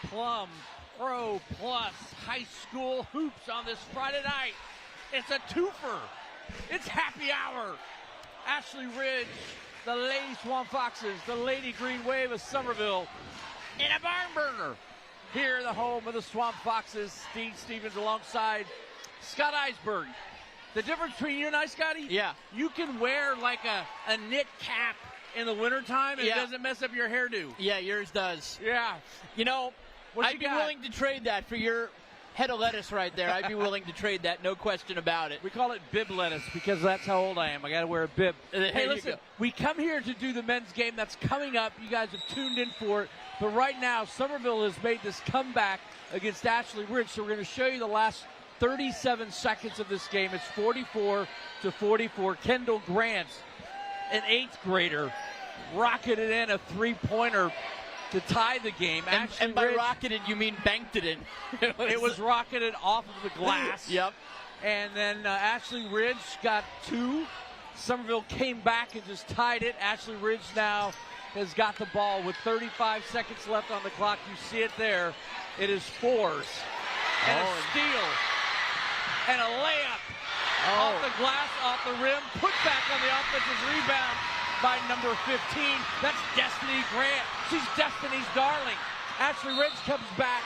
Plum Pro Plus high school hoops on this Friday night. It's a twofer. It's happy hour. Ashley Ridge, the Lady Swamp Foxes, the Lady Green Wave of Somerville in a barn burner. Here, the home of the Swamp Foxes, Steve Stevens alongside Scott Eisberg. The difference between you and I, Scotty? Yeah. You can wear like a knit cap in the wintertime and it doesn't mess up your hairdo. Yeah, yours does. Yeah. You know, I'd be willing to trade that for your head of lettuce right there. I'd be willing to trade that, no question about it. We call it bib lettuce because that's how old I am. I got to wear a bib. Hey, listen, we come here to do the men's game that's coming up. You guys have tuned in for it. But right now, Somerville has made this comeback against Ashley Ridge. So we're going to show you the last 37 seconds of this game. It's 44-44. Kendall Grant, an 8th grader, rocketed in a three-pointer to tie the game. And by rocketed, you mean banked it in. It was rocketed off of the glass. Yep. And then Ashley Ridge got 2. Somerville came back and just tied it. Ashley Ridge now has got the ball with 35 seconds left on the clock. You see it there. It is 4s. And a steal. And a layup. Off the glass, off the rim. Put back on the offensive rebound by number 15. That's Destiny Grant. She's Destiny's darling. Ashley Ridge comes back.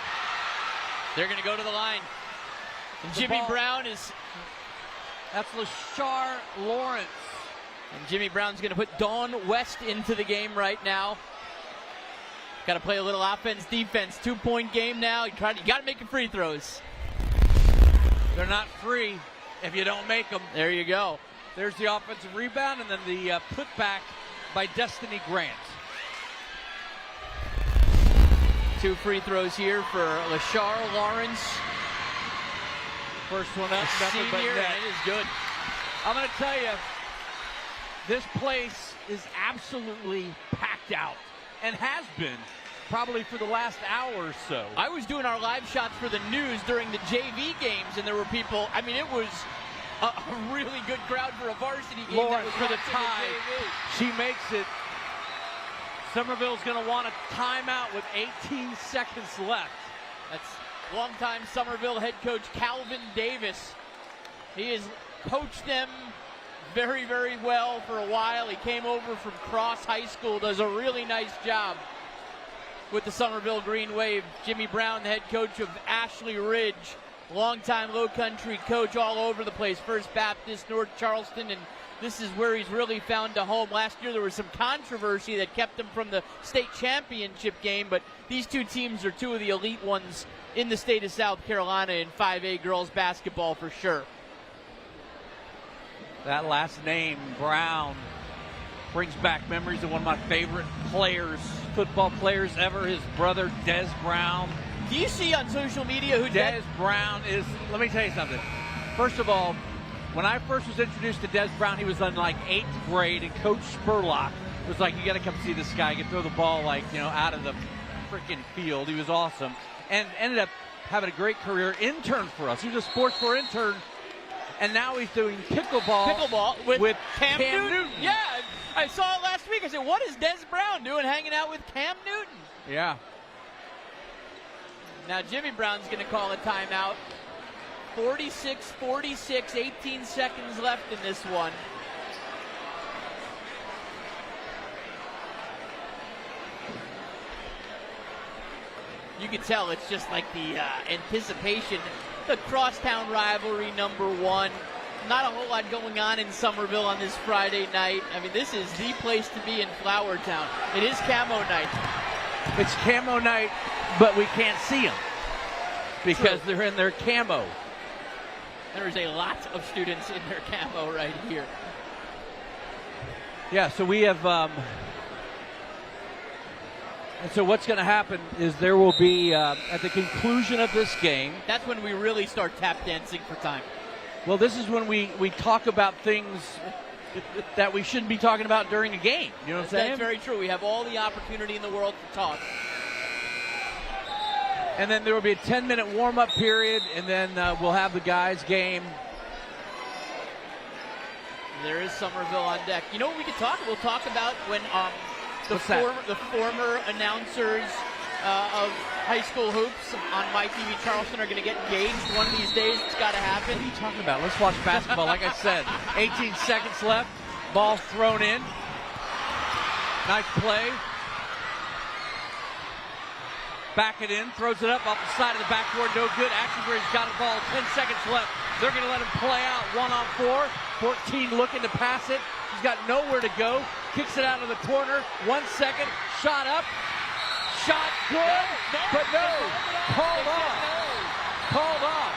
They're going to go to the line. And Jimmy Brown is... That's LaShar Lawrence. And Jimmy Brown's going to put Dawn West into the game right now. Got to play a little offense, defense. 2-point game now. You got to make your free throws. They're not free if you don't make them. There you go. There's the offensive rebound and then the putback by Destiny Grant. 2 free throws here for LaShar Lawrence. First one up, senior, but and it is good. I'm going to tell you, this place is absolutely packed out and has been probably for the last hour or so. I was doing our live shots for the news during the JV games, and there were people, I mean, it was a really good crowd for a varsity game. Lawrence for the tie. She makes it. Somerville's going to want a timeout with 18 seconds left. That's longtime Somerville head coach Calvin Davis. He has coached them very, very well for a while. He came over from Cross High School, does a really nice job with the Somerville Green Wave. Jimmy Brown, the head coach of Ashley Ridge, longtime Low Country coach all over the place. First Baptist, North Charleston, and this is where he's really found a home. Last year there was some controversy that kept him from the state championship game, but these two teams are 2 of the elite ones in the state of South Carolina in 5A girls basketball for sure. That last name, Brown, brings back memories of one of my favorite players, football players ever, his brother, Des Brown. Do you see on social media who Des Brown is? Let me tell you something. First of all, when I first was introduced to Des Brown, he was in like 8th grade, and Coach Spurlock was like, you got to come see this guy. He can throw the ball like, out of the freaking field. He was awesome. And ended up having a great career. Intern for us. He was a sports for intern. And now he's doing pickleball with Cam Newton. Yeah, I saw it last week. I said, what is Des Brown doing hanging out with Cam Newton? Yeah. Now Jimmy Brown's going to call a timeout. 46-46, 18 seconds left in this one. You can tell it's just like the anticipation. The crosstown rivalry, #1. Not a whole lot going on in Somerville on this Friday night. I mean, this is the place to be in Flowertown. It is camo night. It's camo night, but we can't see them because they're in their camo. There's a lot of students in their camo right here. Yeah, so we have... And so what's going to happen is there will be, at the conclusion of this game... That's when we really start tap dancing for time. Well, this is when we talk about things that we shouldn't be talking about during a game. You know what I'm saying? That's very true. We have all the opportunity in the world to talk. And then there will be a 10-minute warm-up period, and then we'll have the guys' game. There is Somerville on deck. You know what we could talk? We'll talk about when the former announcers of high school hoops on My TV Charleston are going to get engaged. One of these days, it's got to happen. What are you talking about? Let's watch basketball. Like I said, 18 seconds left. Ball thrown in. Nice play. Back it in, throws it up off the side of the backboard, no good. Ashland got the ball, 10 seconds left. They're going to let him play out 1-on-4. 14 looking to pass it. He's got nowhere to go. Kicks it out of the corner. 1 second, shot up. Shot good, but no. Called off. Called off.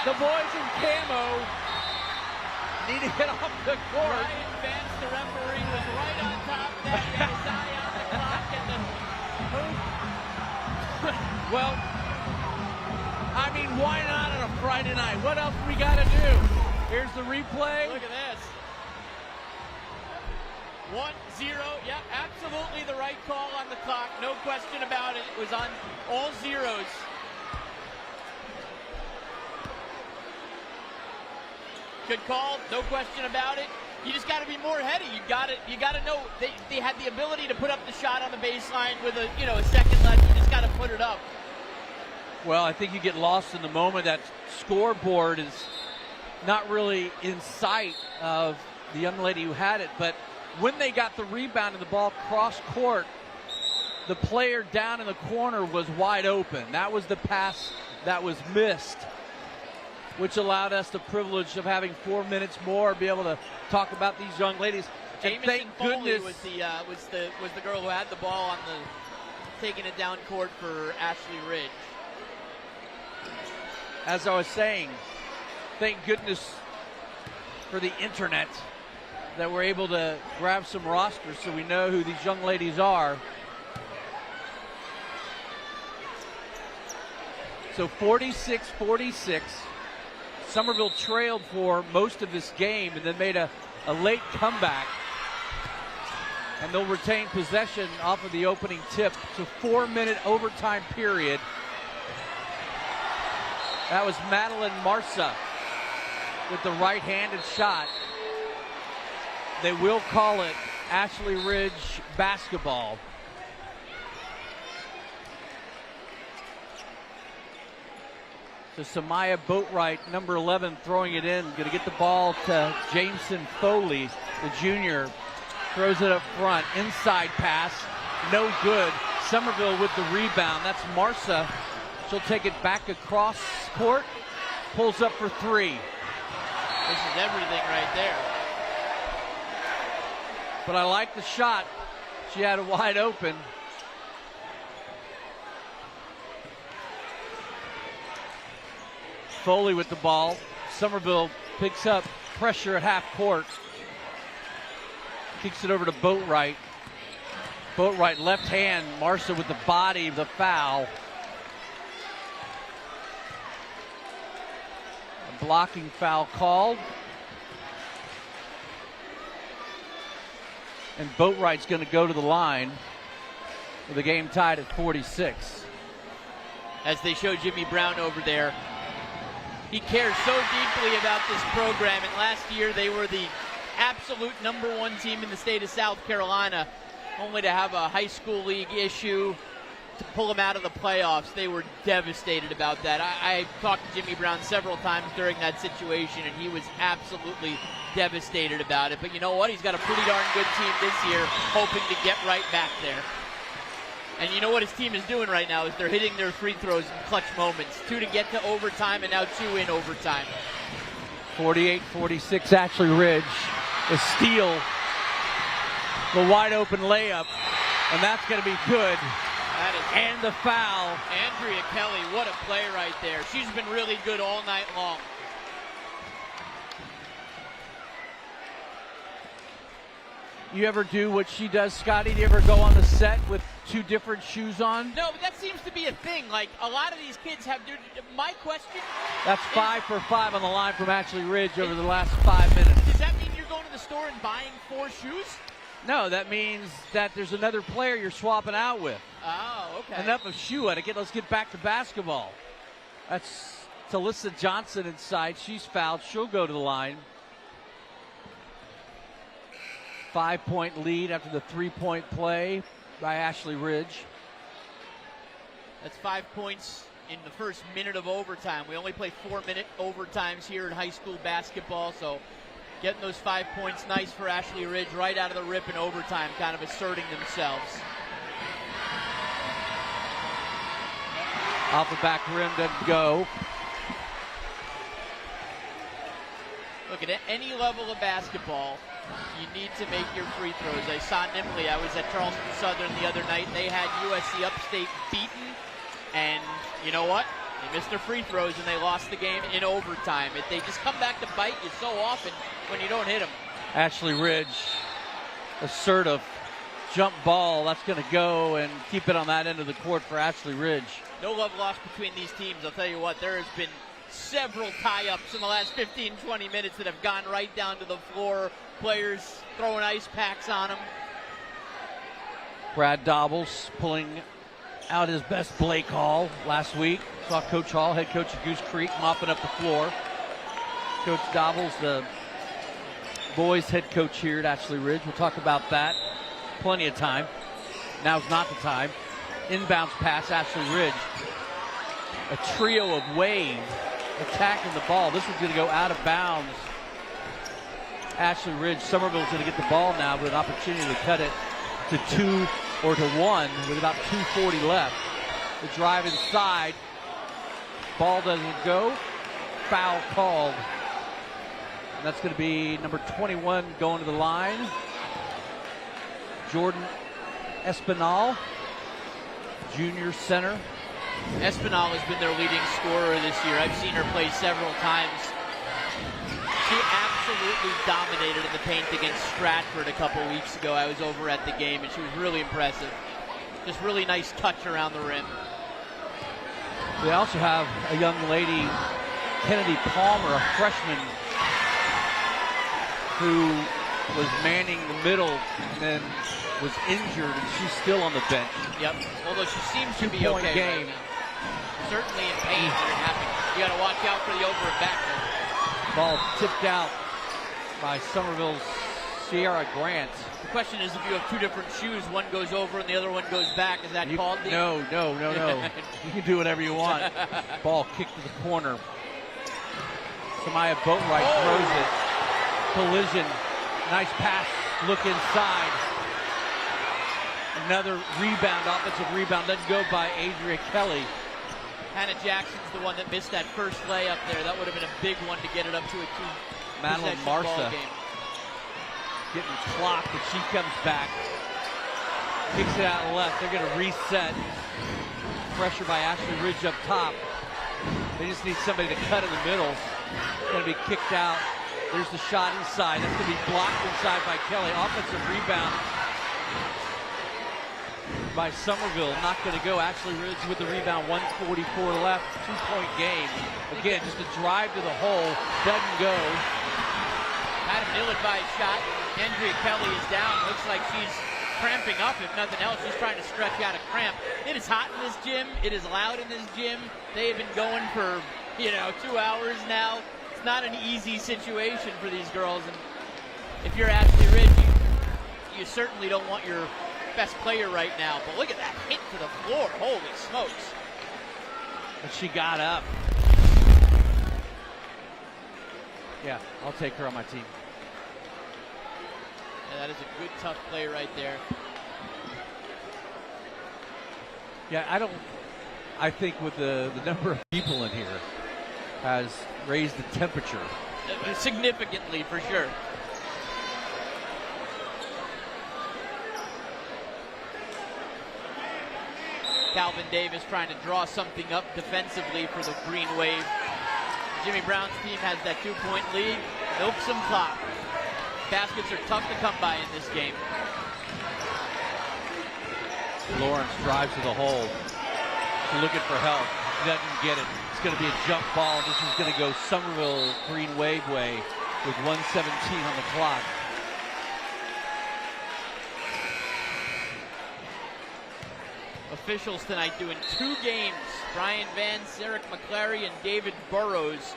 The boys in camo need to get off the court. Ryan Vance, the referee, was right on top of that. He had his eye on the clock and the hoop. Well, I mean, why not on a Friday night? What else we got to do? Here's the replay. Look at this. 1-0. Yep, absolutely the right call on the clock. No question about it. It was on all zeros. Good call. No question about it. You just got to be more heady. You got to know they had the ability to put up the shot on the baseline with a second left. You just got to put it up. Well, I think you get lost in the moment. That scoreboard is not really in sight of the young lady who had it, but when they got the rebound and the ball cross court, the player down in the corner was wide open. That was the pass that was missed, which allowed us the privilege of having 4 minutes more, be able to talk about these young ladies. And thank goodness was the girl who had the ball on taking it down court for Ashley Ridge. As I was saying, thank goodness for the internet that we're able to grab some rosters so we know who these young ladies are. So 46-46. Somerville trailed for most of this game and then made a late comeback. And they'll retain possession off of the opening tip. It's a 4-minute overtime period. That was Madeline Marsa with the right-handed shot. They will call it Ashley Ridge basketball. So Samaya Boatwright, number 11, throwing it in. Going to get the ball to Jameson Foley, the junior. Throws it up front. Inside pass. No good. Somerville with the rebound. That's Marsa. She'll take it back across court. Pulls up for three. This is everything right there. But I like the shot. She had it wide open. Foley with the ball. Somerville picks up pressure at half court. Kicks it over to Boatwright. Boatwright left hand. Marsa with the body of the foul. A blocking foul called. And Boatwright's going to go to the line with the game tied at 46. As they show Jimmy Brown over there, he cares so deeply about this program, and last year they were the absolute #1 team in the state of South Carolina, only to have a high school league issue to pull them out of the playoffs. They were devastated about that. I talked to Jimmy Brown several times during that situation, and he was absolutely devastated about it. But you know what? He's got a pretty darn good team this year, hoping to get right back there. And you know what his team is doing right now is they're hitting their free throws in clutch moments. 2 to get to overtime and now 2 in overtime. 48-46, Ashley Ridge. The steal, the wide open layup, and that's going to be good. And the foul. Andrea Kelly, what a play right there. She's been really good all night long. You ever do what she does, Scotty? Do you ever go on the set with 2 different shoes on? No, but that seems to be a thing. Like, a lot of these kids have my question. That's 5 for 5 on the line from Ashley Ridge over the last 5 minutes. Does that mean you're going to the store and buying 4 shoes? No, that means that there's another player you're swapping out with. Oh, okay. Enough of shoe etiquette. Let's get back to basketball. That's Talissa Johnson inside. She's fouled. She'll go to the line. 5-point lead after the 3-point play by Ashley Ridge. That's 5 points in the first minute of overtime. We only play 4-minute overtimes here in high school basketball, so getting those 5 points, nice for Ashley Ridge right out of the rip in overtime, kind of asserting themselves. Off the back rim, doesn't go. Look, at any level of basketball, you need to make your free throws. I saw Nimbley. I was at Charleston Southern the other night. They had USC Upstate beaten, and you know what? They missed their free throws, and they lost the game in overtime. They just come back to bite you so often when you don't hit them. Ashley Ridge, assertive jump ball. That's going to go and keep it on that end of the court for Ashley Ridge. No love lost between these teams. I'll tell you what, there has been several tie-ups in the last 15, 20 minutes that have gone right down to the floor. Players throwing ice packs on them. Brad Dobbles pulling out his best Blake Hall last week. Saw Coach Hall, head coach of Goose Creek, mopping up the floor. Coach Dobbles, the boys head coach here at Ashley Ridge. We'll talk about that. Plenty of time. Now's not the time. Inbounds pass, Ashley Ridge. A trio of Wave attacking the ball. This one's going to go out of bounds. Ashley Ridge, Somerville's going to get the ball now with an opportunity to cut it to 2 or to 1 with about 2:40 left. The drive inside. Ball doesn't go. Foul called. And that's going to be number 21 going to the line. Jordan Espinal, junior center. Espinal has been their leading scorer this year. I've seen her play several times. She absolutely dominated in the paint against Stratford a couple weeks ago. I was over at the game, and she was really impressive. Just really nice touch around the rim. We also have a young lady, Kennedy Palmer, a freshman, who was manning the middle and then was injured, and she's still on the bench. Yep, although she seems to be okay game. right now. Certainly in pain when it happened. You got to watch out for the over and back. Ball tipped out by Somerville's Sierra Grant. The question is, if you have two different shoes, one goes over and the other one goes back, is that called? No. You can do whatever you want. Ball kicked to the corner. Samaya Boatwright throws it. Collision. Nice pass. Look inside. Another rebound, offensive rebound. Doesn't go by Adria Kelly. Hannah Jackson's the one that missed that first layup there. That would have been a big one to get it up to a Madeline Marsa getting clocked, but she comes back. Kicks it out left. They're going to reset. Pressure by Ashley Ridge up top. They just need somebody to cut in the middle. It's going to be kicked out. There's the shot inside. That's going to be blocked inside by Kelly. Offensive rebound by Somerville. Not going to go. Ashley Ridge with the rebound. 1:44 left. 2-point game. Again, just a drive to the hole. Doesn't go. Had an ill-advised shot. Andrea Kelly is down. Looks like she's cramping up. If nothing else, she's trying to stretch out a cramp. It is hot in this gym. It is loud in this gym. They have been going for, 2 hours now. It's not an easy situation for these girls. And if you're Ashley Ridge, you certainly don't want your best player right now. But look at that hit to the floor. Holy smokes. But she got up. Yeah, I'll take her on my team. Yeah, that is a good, tough play right there. Yeah, I think with the number of people in here has raised the temperature. Significantly, for sure. Calvin Davis trying to draw something up defensively for the Green Wave. Jimmy Brown's team has that 2-point lead. Milks them clock. Baskets are tough to come by in this game. Lawrence drives to the hole. She's looking for help. Doesn't get it. It's going to be a jump ball. This is going to go Somerville Green Wave way with 1:17 on the clock. Officials tonight doing 2 games. Brian Vance, Eric McClary, and David Burrows.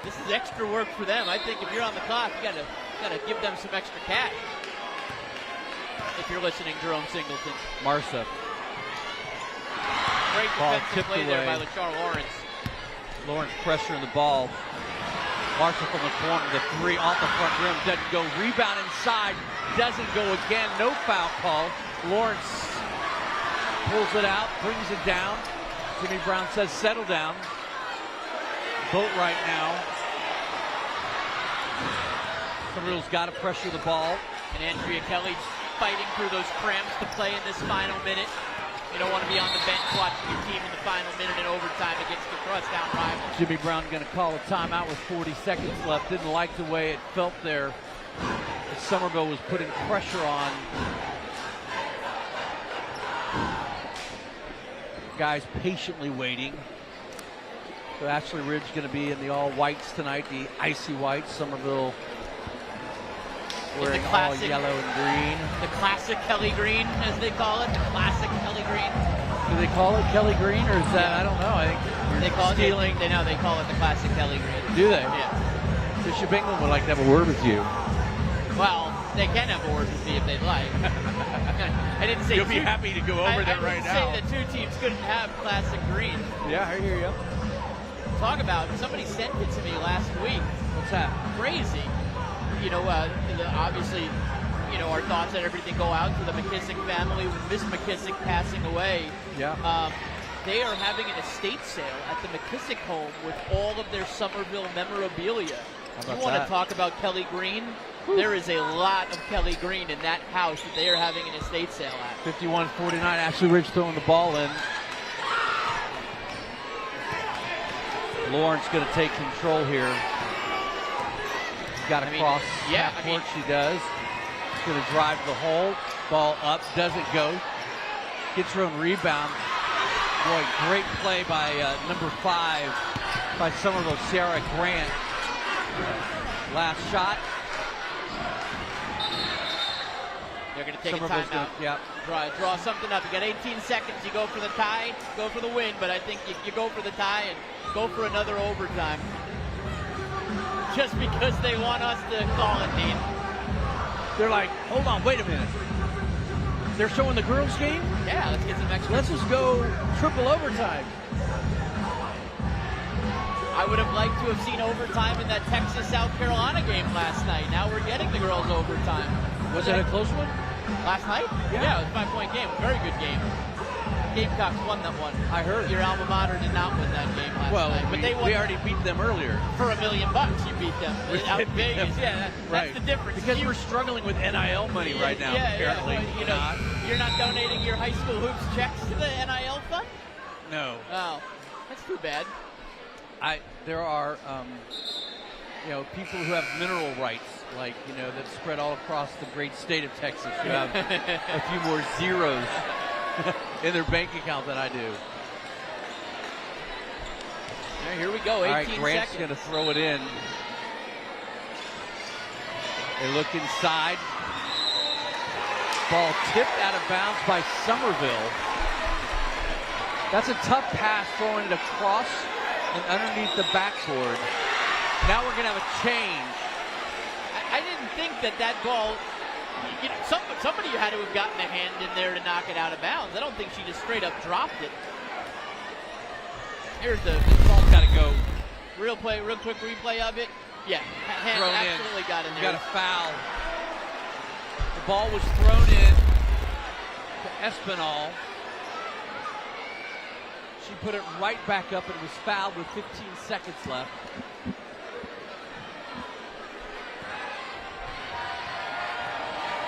This is extra work for them. I think if you're on the clock, you gotta give them some extra cash. If you're listening, Jerome Singleton. Marsa Great Ball defensive tipped play there by away. LaChar Lawrence. Lawrence pressuring the ball. Marshall from the corner, the three off the front rim, doesn't go. Rebound inside, doesn't go again. No foul call. Lawrence pulls it out, brings it down. Jimmy Brown says, settle down. Boat right now. Somerville's got to pressure the ball. And Andrea Kelly fighting through those cramps to play in this final minute. You don't want to be on the bench watching your team in the final minute in overtime against the crosstown rival. Jimmy Brown going to call a timeout with 40 seconds left. Didn't like the way it felt there. Somerville was putting pressure on. Guys patiently waiting. So Ashley Ridge going to be in the all whites tonight, the icy whites. Somerville wearing all yellow and green. The classic Kelly green, as they call it. The classic Kelly green. Do they call it Kelly green, or is that, I don't know. I think They call stealing. it, they know they call it the classic Kelly green. Do they? Yeah. Bishop England would like to have a word with you. Well, they can have a word with me if they'd like. I didn't say You'll be happy to go over that right now. I didn't say the two teams couldn't have classic green. Yeah, I hear you. Talk about, somebody sent it to me last week. What's that? Crazy. You know, obviously, you know, our thoughts and everything go out to the McKissick family with Miss McKissick passing away. Yeah. They are having an estate sale at the McKissick home with all of their Somerville memorabilia. You want to talk about Kelly Green? Whew. There is a lot of Kelly Green in that house that they are having an estate sale at. 51-49, Ashley Ridge throwing the ball in. Lawrence going to take control here. Got to cross half court, she does. She's going to drive the hole. Ball up, doesn't go. Gets her own rebound. Boy, great play by number 5 by Somerville, Sarah Grant. Last shot. They're going to take a timeout. Yep. Draw something up. You got 18 seconds. You go for the tie, go for the win, but I think you go for the tie and go for another overtime. Just because they want us to call it, Dean. They're like, hold on, wait a minute. They're showing the girls' game? Yeah, let's get some extra. Let's just go triple overtime. I would have liked to have seen overtime in that Texas-South Carolina game last night. Now we're getting the girls' overtime. Was it a close one? Last night? Yeah, it was a 5-point game. Very good game. Gamecocks won that one. I heard. Your alma mater did not win that game last night. But we already beat them earlier. For $1 million, you beat them. Out in Vegas. Yeah, that's the difference. Because we're struggling with NIL money right now, apparently. Yeah. You know, you're not donating your high school hoops checks to the NIL fund? No. Oh, that's too bad. There are, people who have mineral rights, like, that spread all across the great state of Texas, who have a few more zeros in their bank account than I do. Yeah, here we go, 18 all right, Grant's seconds. going to throw it in. They look inside. Ball tipped out of bounds by Somerville. That's a tough pass, throwing it across and underneath the backboard. Now we're going to have a change. I didn't think that ball, somebody had to have gotten a hand in there to knock it out of bounds. I don't think she just straight up dropped it. Here's the ball's got to go. Real quick replay of it. Yeah, hand Thrown absolutely in. got in there. Got a foul. The ball was thrown in to Espinal. She put it right back up and was fouled with 15 seconds left.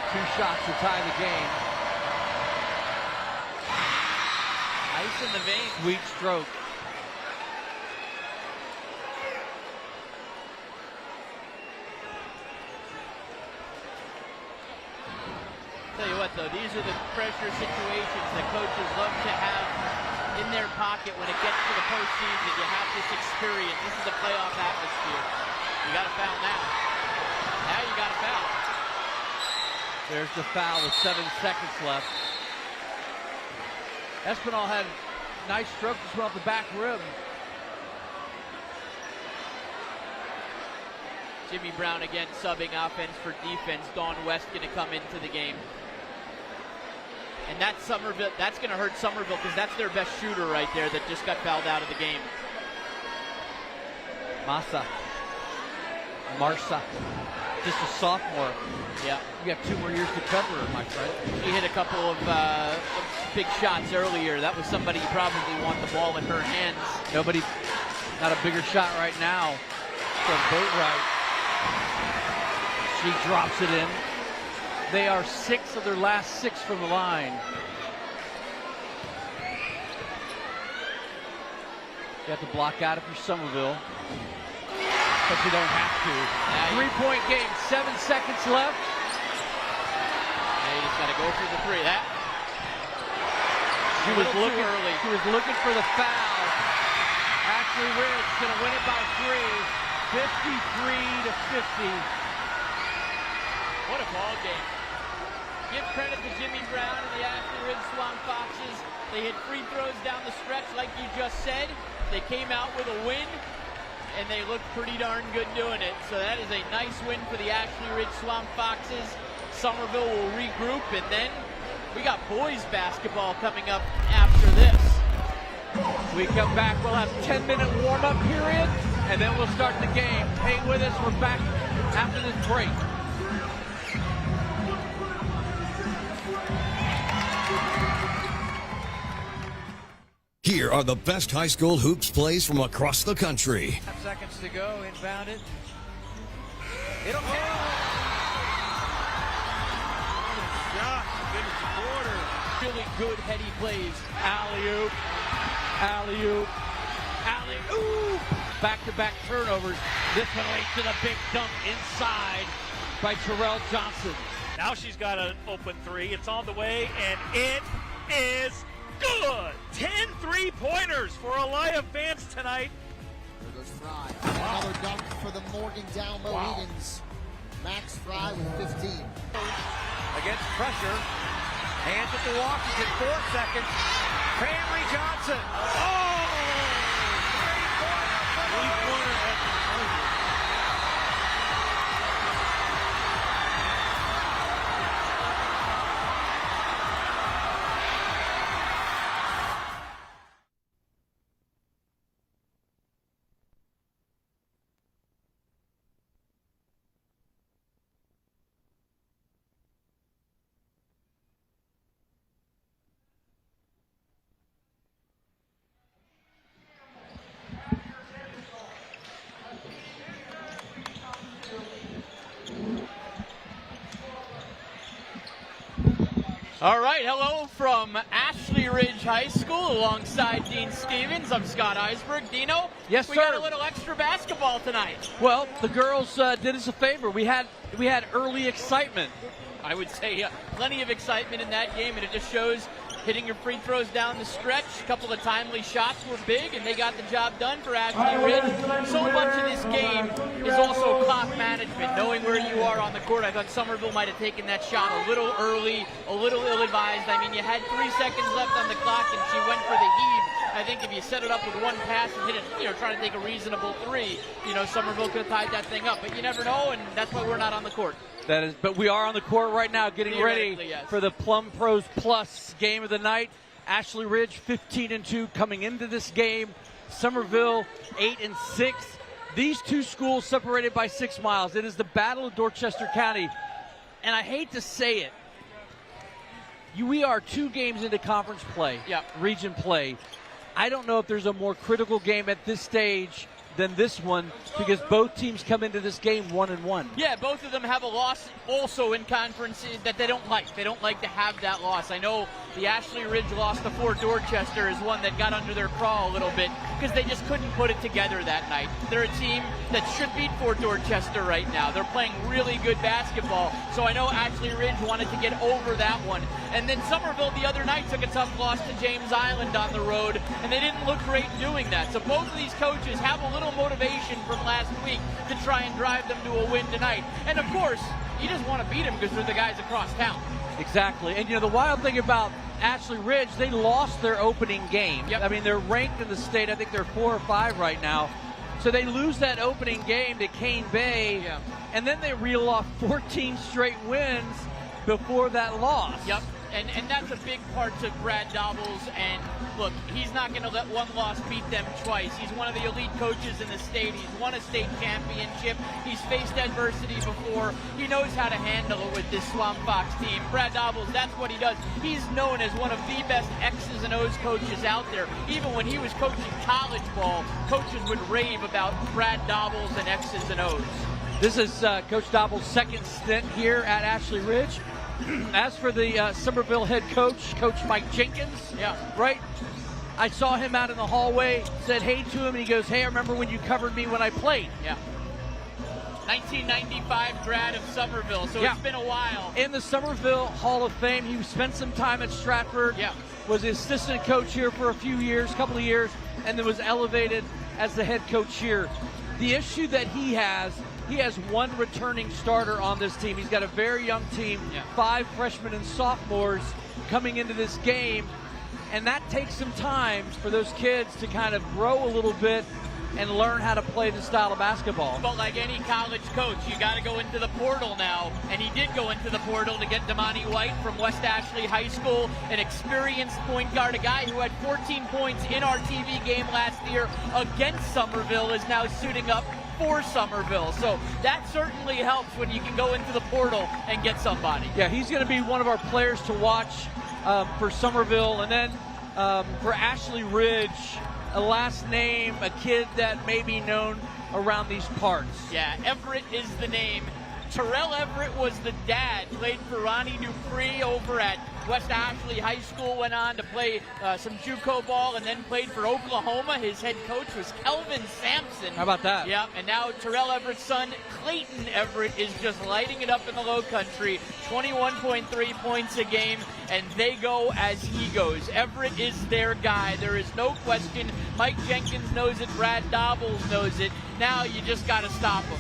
Two shots to tie the game. Ice in the vein. Sweet stroke. Tell you what, though, these are the pressure situations that coaches love to have in their pocket when it gets to the postseason. You have this experience. This is a playoff atmosphere. You got to foul now. Now you got to foul. There's the foul with 7 seconds left. Espinal had a nice stroke, just went off the back rim. Jimmy Brown again subbing offense for defense. Dawn West going to come into the game. And that's Somerville. That's going to hurt Somerville because that's their best shooter right there that just got fouled out of the game. Marsa, just a sophomore. Yeah. You have 2 more years to cover her, my friend. She hit a couple of big shots earlier. That was somebody you probably want the ball in her hands. Nobody, not a bigger shot right now from Boatwright. She drops it in. They are 6 of their last 6 from the line. You have to block out if you're Somerville, but you don't have to. 3-point game, 7 seconds left. Yeah, you just got to go for the 3. That she was looking early. She was looking for the foul. Ashley Ridge going to win it by 3, 53-50. What a ball game. Give credit to Jimmy Brown and the Ashley Ridge Swamp Foxes. They hit free throws down the stretch like you just said. They came out with a win, and they looked pretty darn good doing it. So that is a nice win for the Ashley Ridge Swamp Foxes. Somerville will regroup, and then we got boys basketball coming up after this. We come back, we'll have 10-minute warm-up period, and then we'll start the game. Hang with us, we're back after this break. Here are the best high school hoops plays from across the country. 5 seconds to go, inbounded. It'll count. Really good heady plays. Alley-oop, alley-oop, alley-oop. Back-to-back turnovers. This one leads to the big dunk inside by Terrell Johnson. Now she's got an open 3. It's on the way, and it is good. 10 3-pointers for Aliyah Vance tonight. There goes Fry. Another dunk for the Morgantown Mohegans. Max Fry with 15. Against pressure. Hands at the Washington, 4 seconds. Family Johnson. Oh! Three-pointer. All right, hello from Ashley Ridge High School alongside Dean Stevens. I'm Scott Eisberg. Dino? Yes, sir. We got a little extra basketball tonight. Well, the girls did us a favor. We had early excitement. I would say plenty of excitement in that game, and it just shows hitting your free throws down the stretch. A couple of timely shots were big, and they got the job done for Ashley Ridge. So much of this game is also clock management, knowing where you are on the court. I thought Somerville might have taken that shot a little early, a little ill-advised. I mean, you had 3 seconds left on the clock, and she went for the heave. I think if you set it up with one pass and hit it, trying to take a reasonable 3, Somerville could have tied that thing up. But you never know, and that's why we're not on the court. That is, but we are on the court right now getting ready for the Plum Pros Plus game of the night. Ashley Ridge 15-2 coming into this game. Somerville 8-6. These two schools separated by 6 miles. It is the Battle of Dorchester County. And I hate to say it, we are 2 games into conference play, region play. I don't know if there's a more critical game at this stage than this one, because both teams come into this game 1-1. Yeah, both of them have a loss also in conference that they don't like. They don't like to have that loss. I know the Ashley Ridge loss to Fort Dorchester is one that got under their craw a little bit because they just couldn't put it together that night. They're a team that should beat Fort Dorchester right now. They're playing really good basketball. So I know Ashley Ridge wanted to get over that one. And then Somerville the other night took a tough loss to James Island on the road, and they didn't look great doing that. So both of these coaches have a little motivation from last week to try and drive them to a win tonight. And of course, you just want to beat them because they're the guys across town. Exactly. And the wild thing about Ashley Ridge, they lost their opening game. I mean, they're ranked in the state. I think they're 4 or 5 right now. So they lose that opening game to Cane Bay, and then they reel off 14 straight wins before that loss. And that's a big part to Brad Dobbles. And look, he's not going to let one loss beat them twice. He's one of the elite coaches in the state. He's won a state championship. He's faced adversity before. He knows how to handle it with this Swamp Fox team. Brad Dobbles, that's what he does. He's known as one of the best X's and O's coaches out there. Even when he was coaching college ball, coaches would rave about Brad Dobbles and X's and O's. This is Coach Dobble's second stint here at Ashley Ridge. As for the Somerville head coach, Coach Mike Jenkins, right? I saw him out in the hallway, said hey to him, and he goes, hey, I remember when you covered me when I played. 1995 grad of Somerville, so it's been a while. In the Somerville Hall of Fame, he spent some time at Stratford, was the assistant coach here for a couple of years, and then was elevated as the head coach here. The issue that he has one returning starter on this team. He's got a very young team, 5 freshmen and sophomores coming into this game, and that takes some time for those kids to kind of grow a little bit and learn how to play the style of basketball. But like any college coach, you got to go into the portal now, and he did go into the portal to get Damani White from West Ashley High School, an experienced point guard, a guy who had 14 points in our TV game last year against Somerville, is now suiting up for Somerville. So that certainly helps when you can go into the portal and get somebody. Yeah, he's going to be one of our players to watch for Somerville. And then for Ashley Ridge, a last name, a kid that may be known around these parts. Yeah, Everett is the name. Terrell Everett was the dad, played for Ronnie Dupree over at West Ashley High School, went on to play some JUCO ball, and then played for Oklahoma. His head coach was Kelvin Sampson. How about that? Yeah, and now Terrell Everett's son, Clayton Everett, is just lighting it up in the low country. 21.3 points a game, and they go as he goes. Everett is their guy. There is no question. Mike Jenkins knows it. Brad Dobbles knows it. Now you just got to stop him.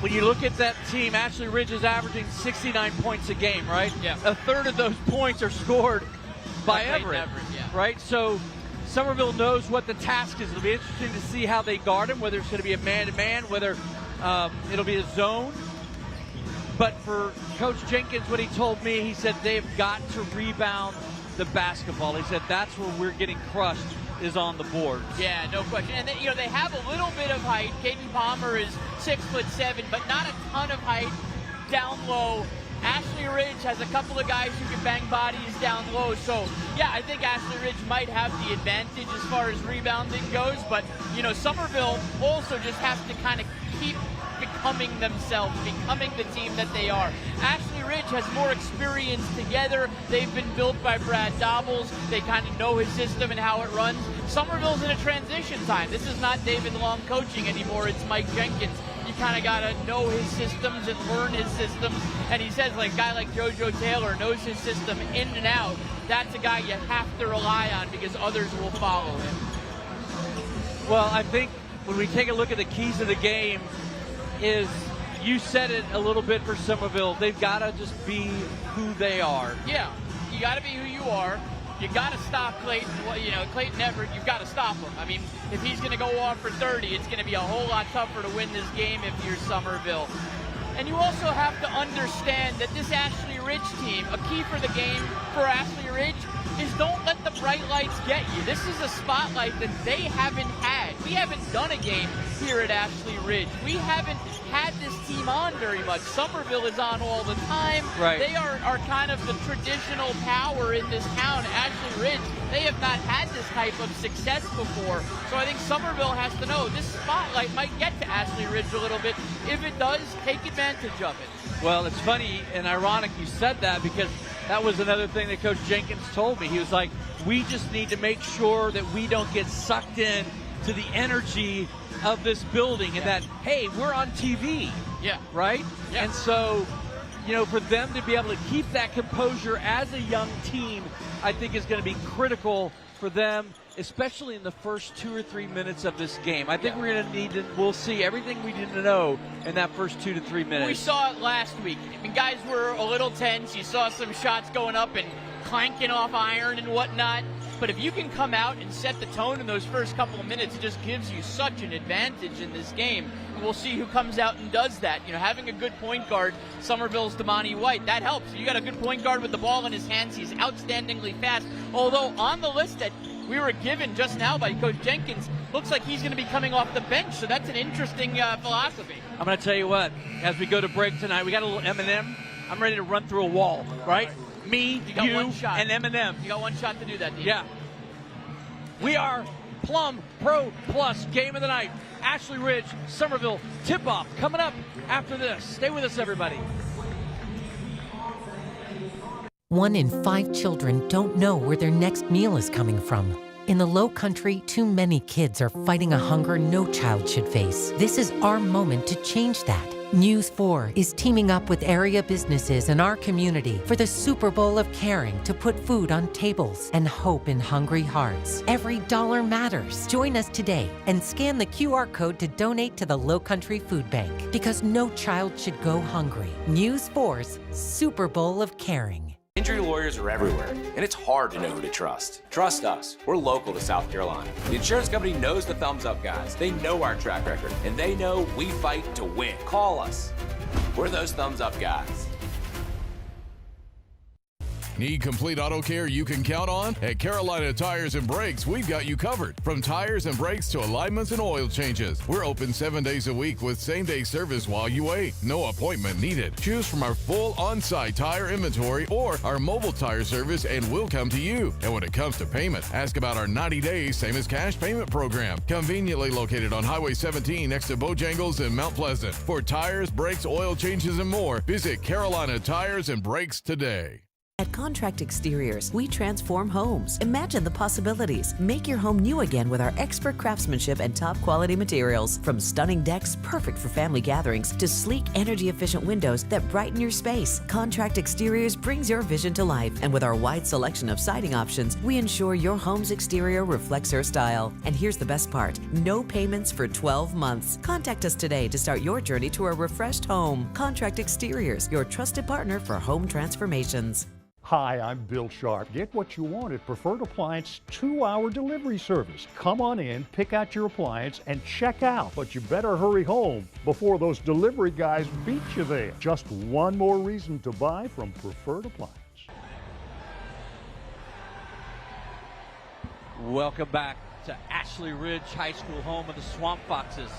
When you look at that team, Ashley Ridge is averaging 69 points a game, right? Yeah. A third of those points are scored by Everett, right? So Somerville knows what the task is. It'll be interesting to see how they guard him, whether it's going to be a man-to-man, whether it'll be a zone. But for Coach Jenkins, what he told me, he said they've got to rebound the basketball. He said that's where we're getting crushed, is on the boards. Yeah, no question. And they, they have a little bit of height. Caden Palmer is 6'7", but not a ton of height down low. Ashley Ridge has a couple of guys who can bang bodies down low. So, yeah, I think Ashley Ridge might have the advantage as far as rebounding goes. But, Somerville also just has to kind of keep becoming themselves, becoming the team that they are. Ashley Ridge has more experience together. They've been built by Brad Dobbles. They kind of know his system and how it runs. Somerville's in a transition time. This is not David Long coaching anymore. It's Mike Jenkins. You kind of got to know his systems and learn his systems. And he says, like a guy like JoJo Taylor knows his system in and out. That's a guy you have to rely on because others will follow him. Well, I think when we take a look at the keys of the game, is you said it a little bit for Somerville. They've got to just be who they are. Yeah, you got to be who you are. You got to stop Clayton. Clayton Everett, you've got to stop him. I mean, if he's going to go off for 30, it's going to be a whole lot tougher to win this game if you're Somerville. And you also have to understand that this Ashley Ridge team, a key for the game for Ashley Ridge is don't let the bright lights get you. This is a spotlight that they haven't had. We haven't done a game here at Ashley Ridge. We haven't had this team on very much. Somerville is on all the time. Right. They are kind of the traditional power in this town. Ashley Ridge, they have not had this type of success before. So I think Somerville has to know this spotlight might get to Ashley Ridge a little bit. If it does, take advantage of it. Well, it's funny and ironic you said that because that was another thing that Coach Jenkins told me. He was like, we just need to make sure that we don't get sucked in to the energy of this building and that, hey, we're on TV. Yeah. Right? Yeah. And so, for them to be able to keep that composure as a young team, I think is going to be critical for them, especially in the first 2 or 3 minutes of this game. I think we're going to we'll see everything we need to know in that first 2 to 3 minutes. We saw it last week. I mean, guys were a little tense. You saw some shots going up and clanking off iron and whatnot. But if you can come out and set the tone in those first couple of minutes, it just gives you such an advantage in this game. And we'll see who comes out and does that. You know, having a good point guard, Somerville's Damani White, that helps. You got a good point guard with the ball in his hands. He's outstandingly fast. Although on the list that we were given just now by Coach Jenkins, looks like he's going to be coming off the bench. So that's an interesting philosophy. I'm going to tell you what, as we go to break tonight, we got a little M&M. I'm ready to run through a wall, right? Me, you and M&M. You got one shot to do that, Dean. Yeah. We are Plum Pro Plus Game of the Night. Ashley Ridge, Somerville, tip-off coming up after this. Stay with us, everybody. 1 in 5 children don't know where their next meal is coming from. In the Low Country, too many kids are fighting a hunger no child should face. This is our moment to change that. News 4 is teaming up with area businesses in our community for the Super Bowl of caring to put food on tables and hope in hungry hearts. Every dollar matters. Join us today and scan the QR code to donate to the Low Country Food Bank, because no child should go hungry. News 4's Super Bowl of Caring. Injury lawyers are everywhere, and it's hard to know who to trust. Trust us. We're local to South Carolina. The insurance company knows the Thumbs Up guys. They know our track record, and they know we fight to win. Call us. We're those Thumbs Up guys. Need complete auto care you can count on? At Carolina Tires and Brakes, we've got you covered. From tires and brakes to alignments and oil changes. We're open 7 days a week with same-day service while you wait. No appointment needed. Choose from our full on-site tire inventory or our mobile tire service, and we'll come to you. And when it comes to payment, ask about our 90 days same as cash payment program. Conveniently located on Highway 17 next to Bojangles and Mount Pleasant. For tires, brakes, oil changes, and more, visit Carolina Tires and Brakes today. At Contract Exteriors, we transform homes. Imagine the possibilities. Make your home new again with our expert craftsmanship and top quality materials. From stunning decks perfect for family gatherings to sleek, energy-efficient windows that brighten your space, Contract Exteriors brings your vision to life. And with our wide selection of siding options, we ensure your home's exterior reflects your style. And here's the best part: no payments for 12 months. Contact us today to start your journey to a refreshed home. Contract Exteriors, your trusted partner for home transformations. Hi, I'm Bill Sharp. Get what you want at Preferred Appliance 2-hour delivery service. Come on in, pick out your appliance, and check out. But you better hurry home before those delivery guys beat you there. Just one more reason to buy from Preferred Appliance. Welcome back to Ashley Ridge High School, home of the Swamp Foxes.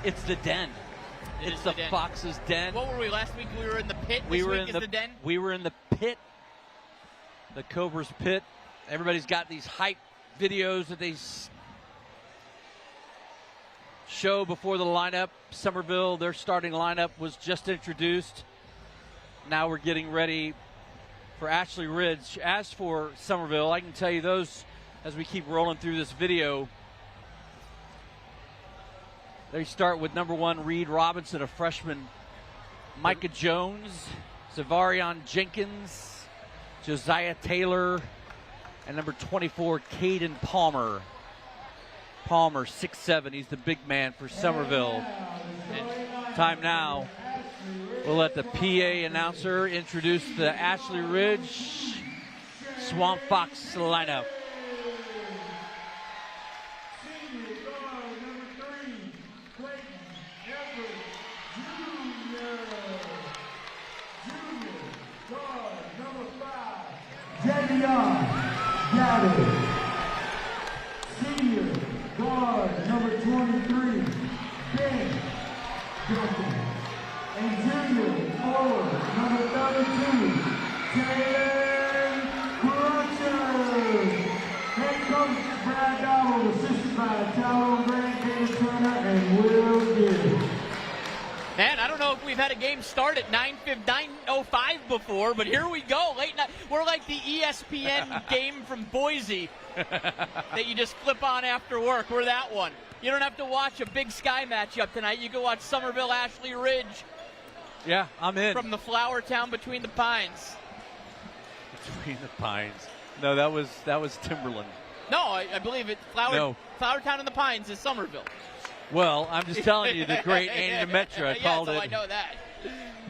It's the den. It's the den. Foxes' den. What were we last week? We were in the pit. This week is the den. We were in the pit. The Cobra's pit. Everybody's got these hype videos that they show before the lineup. Somerville, their starting lineup was just introduced. Now we're getting ready for Ashley Ridge. As for Somerville, I can tell you those, as we keep rolling through this video, they start with number 1, Reed Robinson, a freshman, Micah Jones, Zavarion Jenkins, Josiah Taylor, and number 24, Caden Palmer. Palmer, 6'7". He's the big man for Somerville. And time now. We'll let the PA announcer introduce the Ashley Ridge Swamp Fox lineup. Gavin, senior guard number 23, Ben Johnson, and junior forward number 32, Taylor Crutcher. Head coach Brad Dowell, assisted by Tyrone Grant, David Turner, and Will Gibbs. Man, I don't know if we've had a game start at 9:05 before, but here we go. Late night. We're like the ESPN game from Boise that you just flip on after work. We're that one. You don't have to watch a Big Sky matchup tonight. You can watch Somerville Ashley Ridge. Yeah, I'm in. From the flower town between the pines. Between the pines. No, that was Timberland. No, I believe it. Flower town in the pines is Somerville. Well, I'm just telling you, the great Andy Demetra called it. I know that.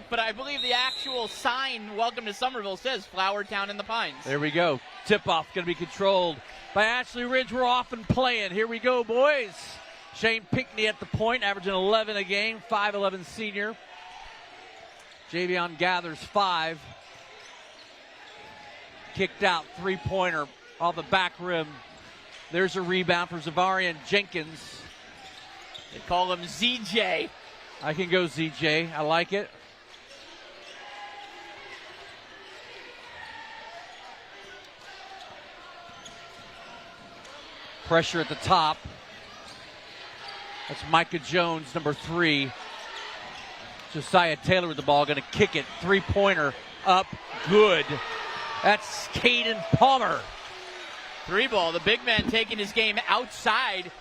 but I believe the actual sign, Welcome to Somerville, says Flower Town in the Pines. There we go. Tip-off going to be controlled by Ashley Ridge. We're off and playing. Here we go, boys. Shane Pinckney at the point, averaging 11 a game, 5'11 senior. Javion gathers 5. Kicked out, three-pointer off the back rim. There's a rebound for Zavarian Jenkins. They call him ZJ. I can go ZJ. I like it. Pressure at the top. That's Micah Jones, number 3. Josiah Taylor with the ball, going to kick it. Three-pointer up, good. That's Caden Palmer. 3-ball, the big man taking his game outside.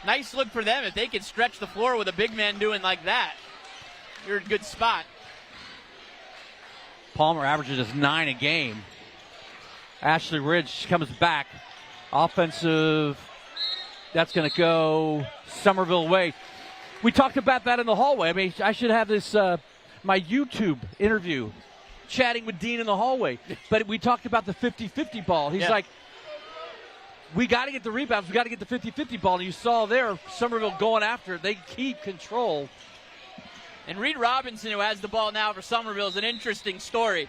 Nice look for them. If they could stretch the floor with a big man doing like that, you're in a good spot. Palmer averages just 9 a game. Ashley Ridge comes back. Offensive, that's going to go Somerville way. We talked about that in the hallway. I mean, I should have this, my YouTube interview, chatting with Dean in the hallway. But we talked about the 50-50 ball. He's like, we got to get the rebounds. We got to get the 50-50 ball. And you saw there, Somerville going after it. They keep control. And Reed Robinson, who has the ball now for Somerville, is an interesting story.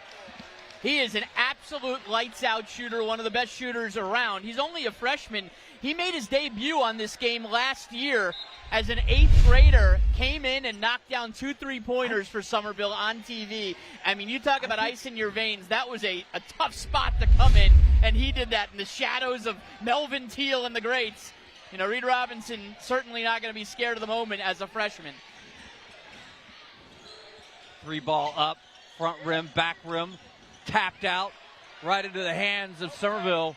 He is an absolute lights-out shooter, one of the best shooters around. He's only a freshman. He made his debut on this game last year as an 8th grader, came in and knocked down 2 3-pointers for Somerville on TV. I mean, you talk about ice in your veins. That was a tough spot to come in, and he did that in the shadows of Melvin Teal and the greats. You know, Reed Robinson certainly not going to be scared of the moment as a freshman. 3-ball up, front rim, back rim, tapped out, right into the hands of Somerville.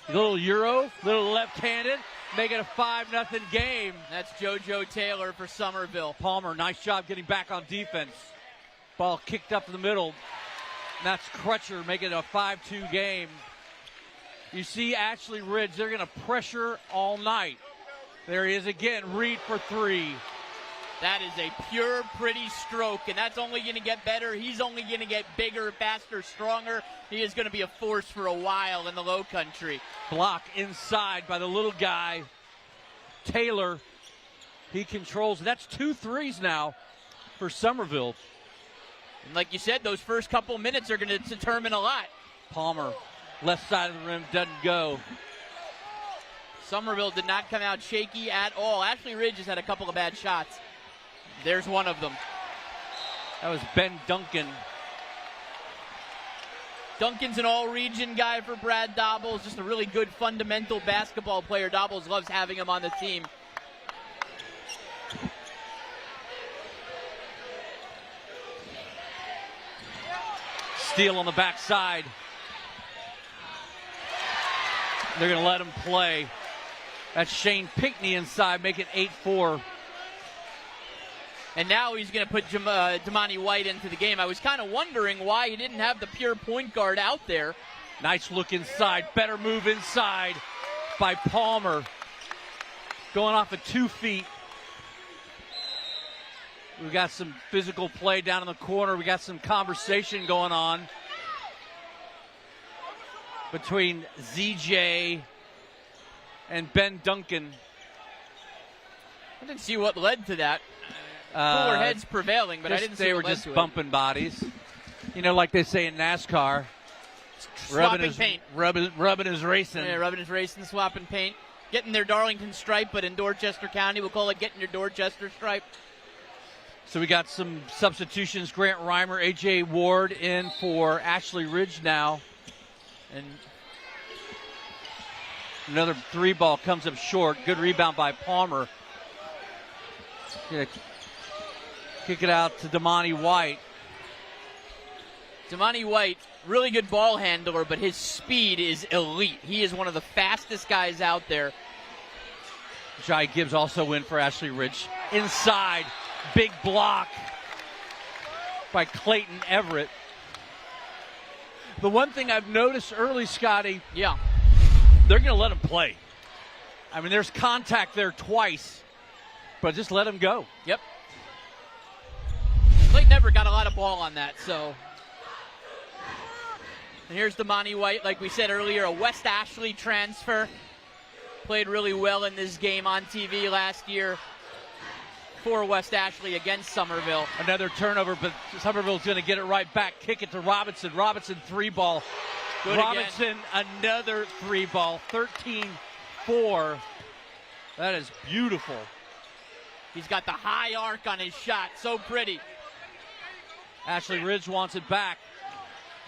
A little Euro, little left-handed, make it a 5-0 game. That's JoJo Taylor for Somerville. Palmer, nice job getting back on defense. Ball kicked up in the middle. And that's Crutcher making it a 5-2 game. You see Ashley Ridge, they're going to pressure all night. There he is again, Reed for 3. That is a pure, pretty stroke, and that's only going to get better. He's only going to get bigger, faster, stronger. He is going to be a force for a while in the low country. Block inside by the little guy, Taylor. He controls. That's 2 threes now for Somerville. And like you said, those first couple minutes are going to determine a lot. Palmer, left side of the rim, doesn't go. Somerville did not come out shaky at all. Ashley Ridge has had a couple of bad shots. There's one of them. That was Ben Duncan. Duncan's an all-region guy for Brad Dobbles, just a really good fundamental basketball player. Dobbles loves having him on the team. Steal on the backside. They're going to let him play. That's Shane Pinckney inside, make it 8-4. And now he's going to put Damani White into the game. I was kind of wondering why he didn't have the pure point guard out there. Nice look inside. Better move inside by Palmer. Going off of 2 feet. We've got some physical play down in the corner. We got some conversation going on between ZJ and Ben Duncan. I didn't see what led to that. Cooler heads prevailing, but I didn't see what led to it. They were just bumping bodies. You know, like they say in NASCAR. Swapping paint. Rubbing is racing. Yeah, rubbing is racing, swapping paint. Getting their Darlington stripe, but in Dorchester County, we'll call it getting your Dorchester stripe. So we got some substitutions. Grant Reimer, A.J. Ward in for Ashley Ridge now. And another 3-ball comes up short. Good rebound by Palmer. Gonna kick it out to Damani White. Damani White, really good ball handler, but his speed is elite. He is one of the fastest guys out there. Jai Gibbs also in for Ashley Ridge. Inside, big block by Clayton Everett. The one thing I've noticed early, Scotty, they're going to let him play. I mean, there's contact there twice, but just let him go. Yep. Clayton Everett got a lot of ball on that, so. And here's Damani White, like we said earlier, a West Ashley transfer. Played really well in this game on TV last year for West Ashley against Somerville. Another turnover, but Somerville's going to get it right back. Kick it to Robinson. Robinson 3-ball. Good Robinson again. Another 3-ball. 13-4. That is beautiful. He's got the high arc on his shot. So pretty. Ashley Ridge wants it back.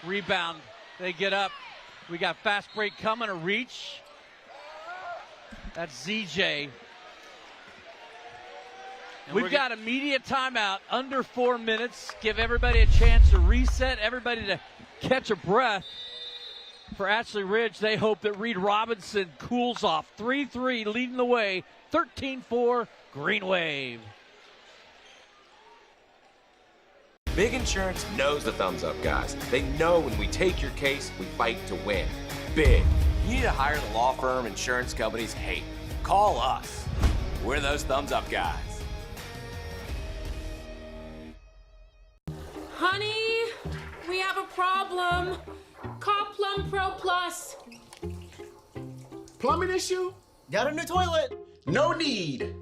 Rebound. They get up. We got fast break coming. A reach. That's ZJ. We've got immediate timeout, under 4 minutes. Give everybody a chance to reset, everybody to catch a breath. For Ashley Ridge, they hope that Reed Robinson cools off. 3-3 leading the way, 13-4 Green Wave. Big Insurance knows the thumbs up guys. They know when we take your case, we fight to win. Big. You need to hire the law firm insurance companies hate. Call us. We're those thumbs up guys. Honey, we have a problem. Call Plum Pro Plus. Plumbing issue? Got a new toilet? No need.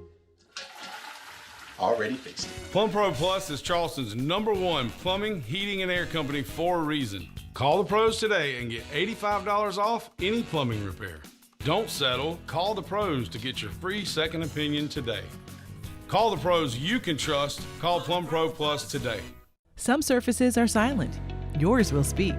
Already fixed it. Plum Pro Plus is Charleston's #1 plumbing, heating, and air company for a reason. Call the pros today and get $85 off any plumbing repair. Don't settle. Call the pros to get your free second opinion today. Call the pros you can trust. Call Plum Pro Plus today. Some surfaces are silent. Yours will speak.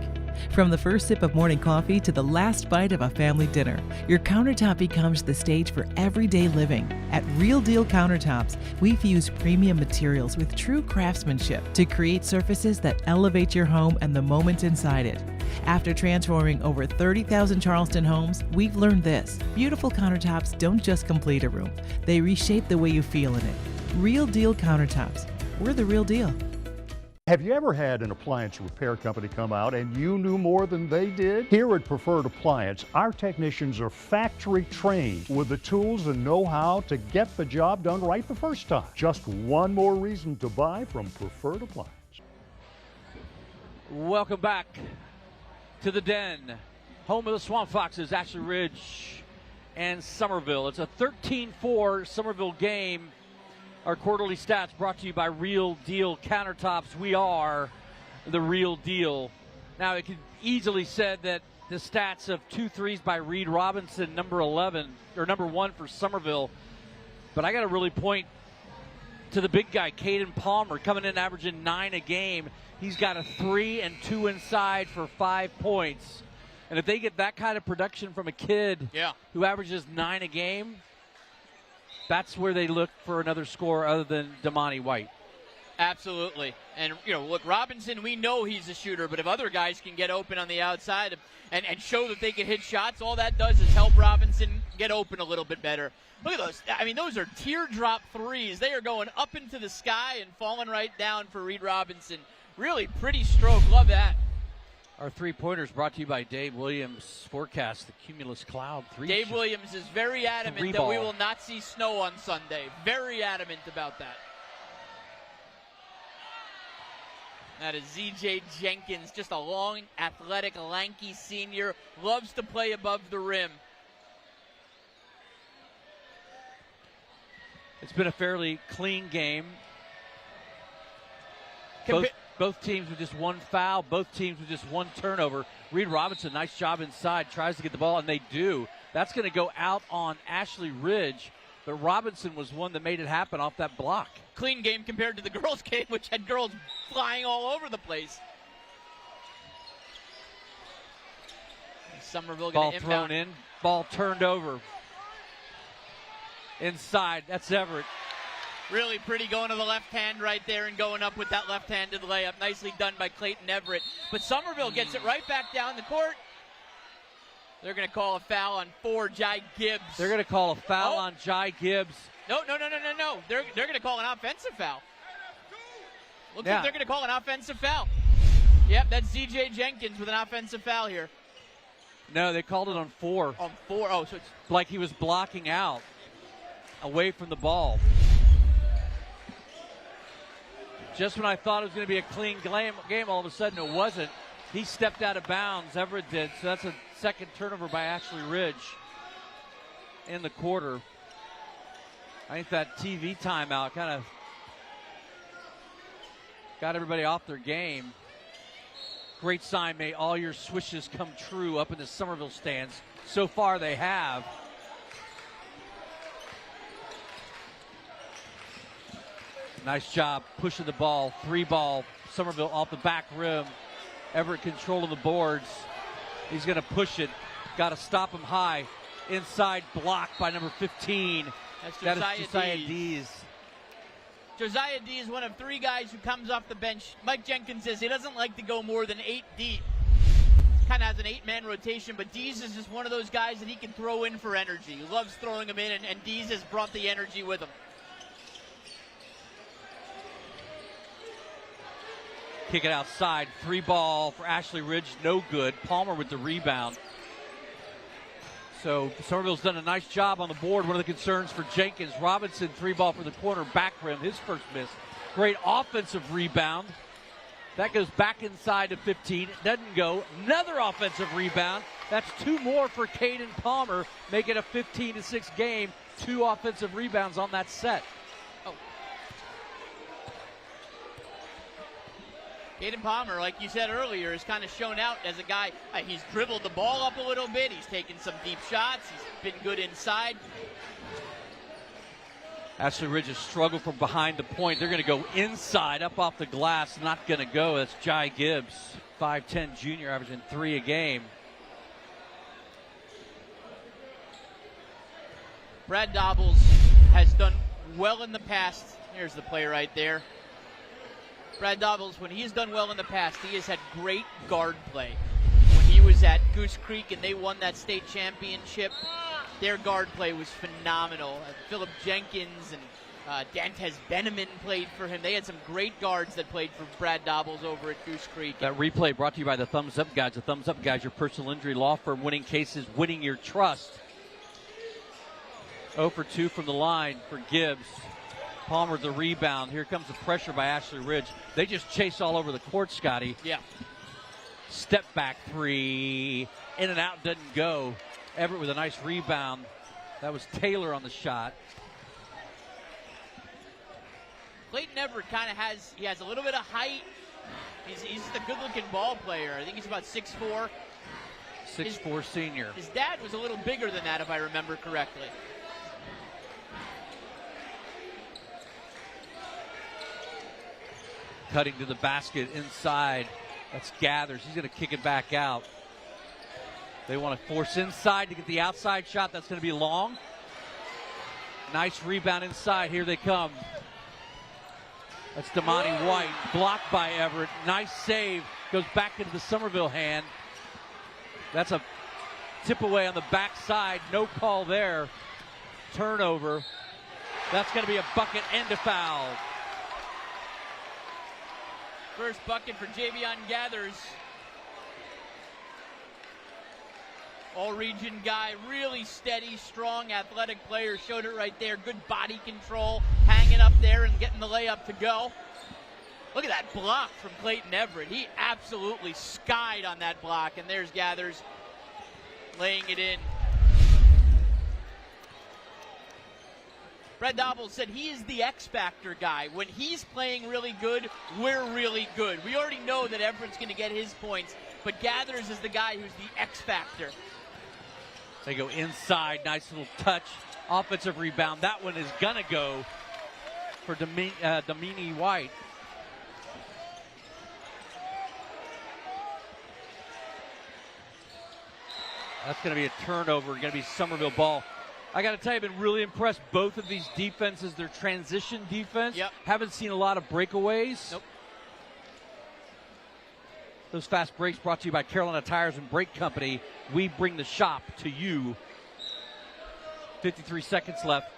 From the first sip of morning coffee to the last bite of a family dinner, your countertop becomes the stage for everyday living. At Real Deal Countertops, we fuse premium materials with true craftsmanship to create surfaces that elevate your home and the moments inside it. After transforming over 30,000 Charleston homes, we've learned this: beautiful countertops don't just complete a room, they reshape the way you feel in it. Real Deal Countertops. We're the real deal. Have you ever had an appliance repair company come out and you knew more than they did? Here at Preferred Appliance, our technicians are factory trained with the tools and know-how to get the job done right the first time. Just one more reason to buy from Preferred Appliance. Welcome back to the Den. Home of the Swamp Foxes, Ashley Ridge and Somerville. It's a 13-4 Somerville game. Our quarterly stats brought to you by Real Deal Countertops. We are the real deal. Now, it could easily said that the stats of 2 threes by Reed Robinson, number 1 for Somerville. But I got to really point to the big guy, Caden Palmer, coming in averaging 9 a game. He's got a 3 and 2 inside for 5 points. And if they get that kind of production from a kid who averages 9 a game, that's where they look for another score other than Damani White. Absolutely. And, look, Robinson, we know he's a shooter, but if other guys can get open on the outside and show that they can hit shots, all that does is help Robinson get open a little bit better. Look at those. I mean, those are teardrop threes. They are going up into the sky and falling right down for Reed Robinson. Really pretty stroke. Love that. Our three-pointers brought to you by Dave Williams. Forecast the cumulus cloud. Dave Williams is very adamant that we will not see snow on Sunday. Very adamant about that. That is ZJ Jenkins, just a long, athletic, lanky senior. Loves to play above the rim. It's been a fairly clean game. Both teams with just 1 foul, both teams with just 1 turnover. Reed Robinson, nice job inside, tries to get the ball, and they do. That's going to go out on Ashley Ridge, but Robinson was one that made it happen off that block. Clean game compared to the girls' game, which had girls flying all over the place. Somerville going to inbound. Ball thrown in, ball turned over. Inside, that's Everett. Really pretty going to the left hand right there and going up with that left-handed layup. Nicely done by Clayton Everett. But Somerville gets it right back down the court. They're going to call a foul on Jai Gibbs. They're going to call a foul on Jai Gibbs. No. They're going to call an offensive foul. Looks like they're going to call an offensive foul. Yep, that's ZJ Jenkins with an offensive foul here. No, they called it on 4. On 4. Oh, so it's like he was blocking out away from the ball. Just when I thought it was going to be a clean game, all of a sudden it wasn't. He stepped out of bounds, Everett did, so that's a second turnover by Ashley Ridge in the quarter. I think that TV timeout kind of got everybody off their game. Great sign, may all your swishes come true up in the Somerville stands. So far they have. Nice job pushing the ball. 3-ball, Somerville off the back rim. Everett controlling the boards. He's going to push it. Got to stop him high. Inside block by number 15. That is Josiah Dees. Josiah Dees is one of 3 guys who comes off the bench. Mike Jenkins says he doesn't like to go more than 8 deep. Kind of has an 8-man rotation, but Dees is just one of those guys that he can throw in for energy. He loves throwing them in, and Dees has brought the energy with him. Kick it outside. 3-ball for Ashley Ridge. No good. Palmer with the rebound. So Somerville's done a nice job on the board. One of the concerns for Jenkins. Robinson, 3-ball for the corner. Back rim. His first miss. Great offensive rebound. That goes back inside to 15. It doesn't go. Another offensive rebound. That's 2 more for Caden Palmer. Make it a 15-6 game. 2 offensive rebounds on that set. Caden Palmer, like you said earlier, has kind of shown out as a guy. He's dribbled the ball up a little bit. He's taken some deep shots. He's been good inside. Ashley Ridge has struggled from behind the point. They're going to go inside, up off the glass. Not going to go. That's Jai Gibbs, 5'10 junior, averaging 3 a game. Brad Dobbles has done well in the past. Here's the play right there. Brad Dobbles, when he's done well in the past, he has had great guard play. When he was at Goose Creek and they won that state championship, their guard play was phenomenal. Philip Jenkins and Dantes Beneman played for him. They had some great guards that played for Brad Dobbles over at Goose Creek. That replay brought to you by the Thumbs Up Guys. The Thumbs Up Guys, your personal injury law firm, winning cases, winning your trust. 0 for 2 from the line for Gibbs. Palmer the rebound. Here comes the pressure by Ashley Ridge. They just chase all over the court, Scotty. Yeah. Step back 3. In and out, doesn't go. Everett with a nice rebound. That was Taylor on the shot. Clayton Everett kind of has a little bit of height. He's just a good-looking ball player. I think he's about 6'4". 6'4" senior. His dad was a little bigger than that, if I remember correctly. Cutting to the basket inside. That's Gathers. He's going to kick it back out. They want to force inside to get the outside shot. That's going to be long. Nice rebound inside. Here they come. That's Damani White. Blocked by Everett. Nice save. Goes back into the Somerville hand. That's a tip away on the backside. No call there. Turnover. That's going to be a bucket and a foul. First bucket for Javion Gathers. All-region guy, really steady, strong, athletic player. Showed it right there. Good body control, hanging up there and getting the layup to go. Look at that block from Clayton Everett. He absolutely skied on that block, and there's Gathers laying it in. Brad Dobbles said he is the X-Factor guy. When he's playing really good, we're really good. We already know that Everett's going to get his points, but Gathers is the guy who's the X-Factor. They go inside. Nice little touch. Offensive rebound. That one is going to go for Damani White. That's going to be a turnover. Going to be Somerville ball. I got to tell you, I've been really impressed. Both of these defenses, their transition defense. Yep. Haven't seen a lot of breakaways. Nope. Those fast breaks brought to you by Carolina Tires and Brake Company. We bring the shop to you. 53 seconds left.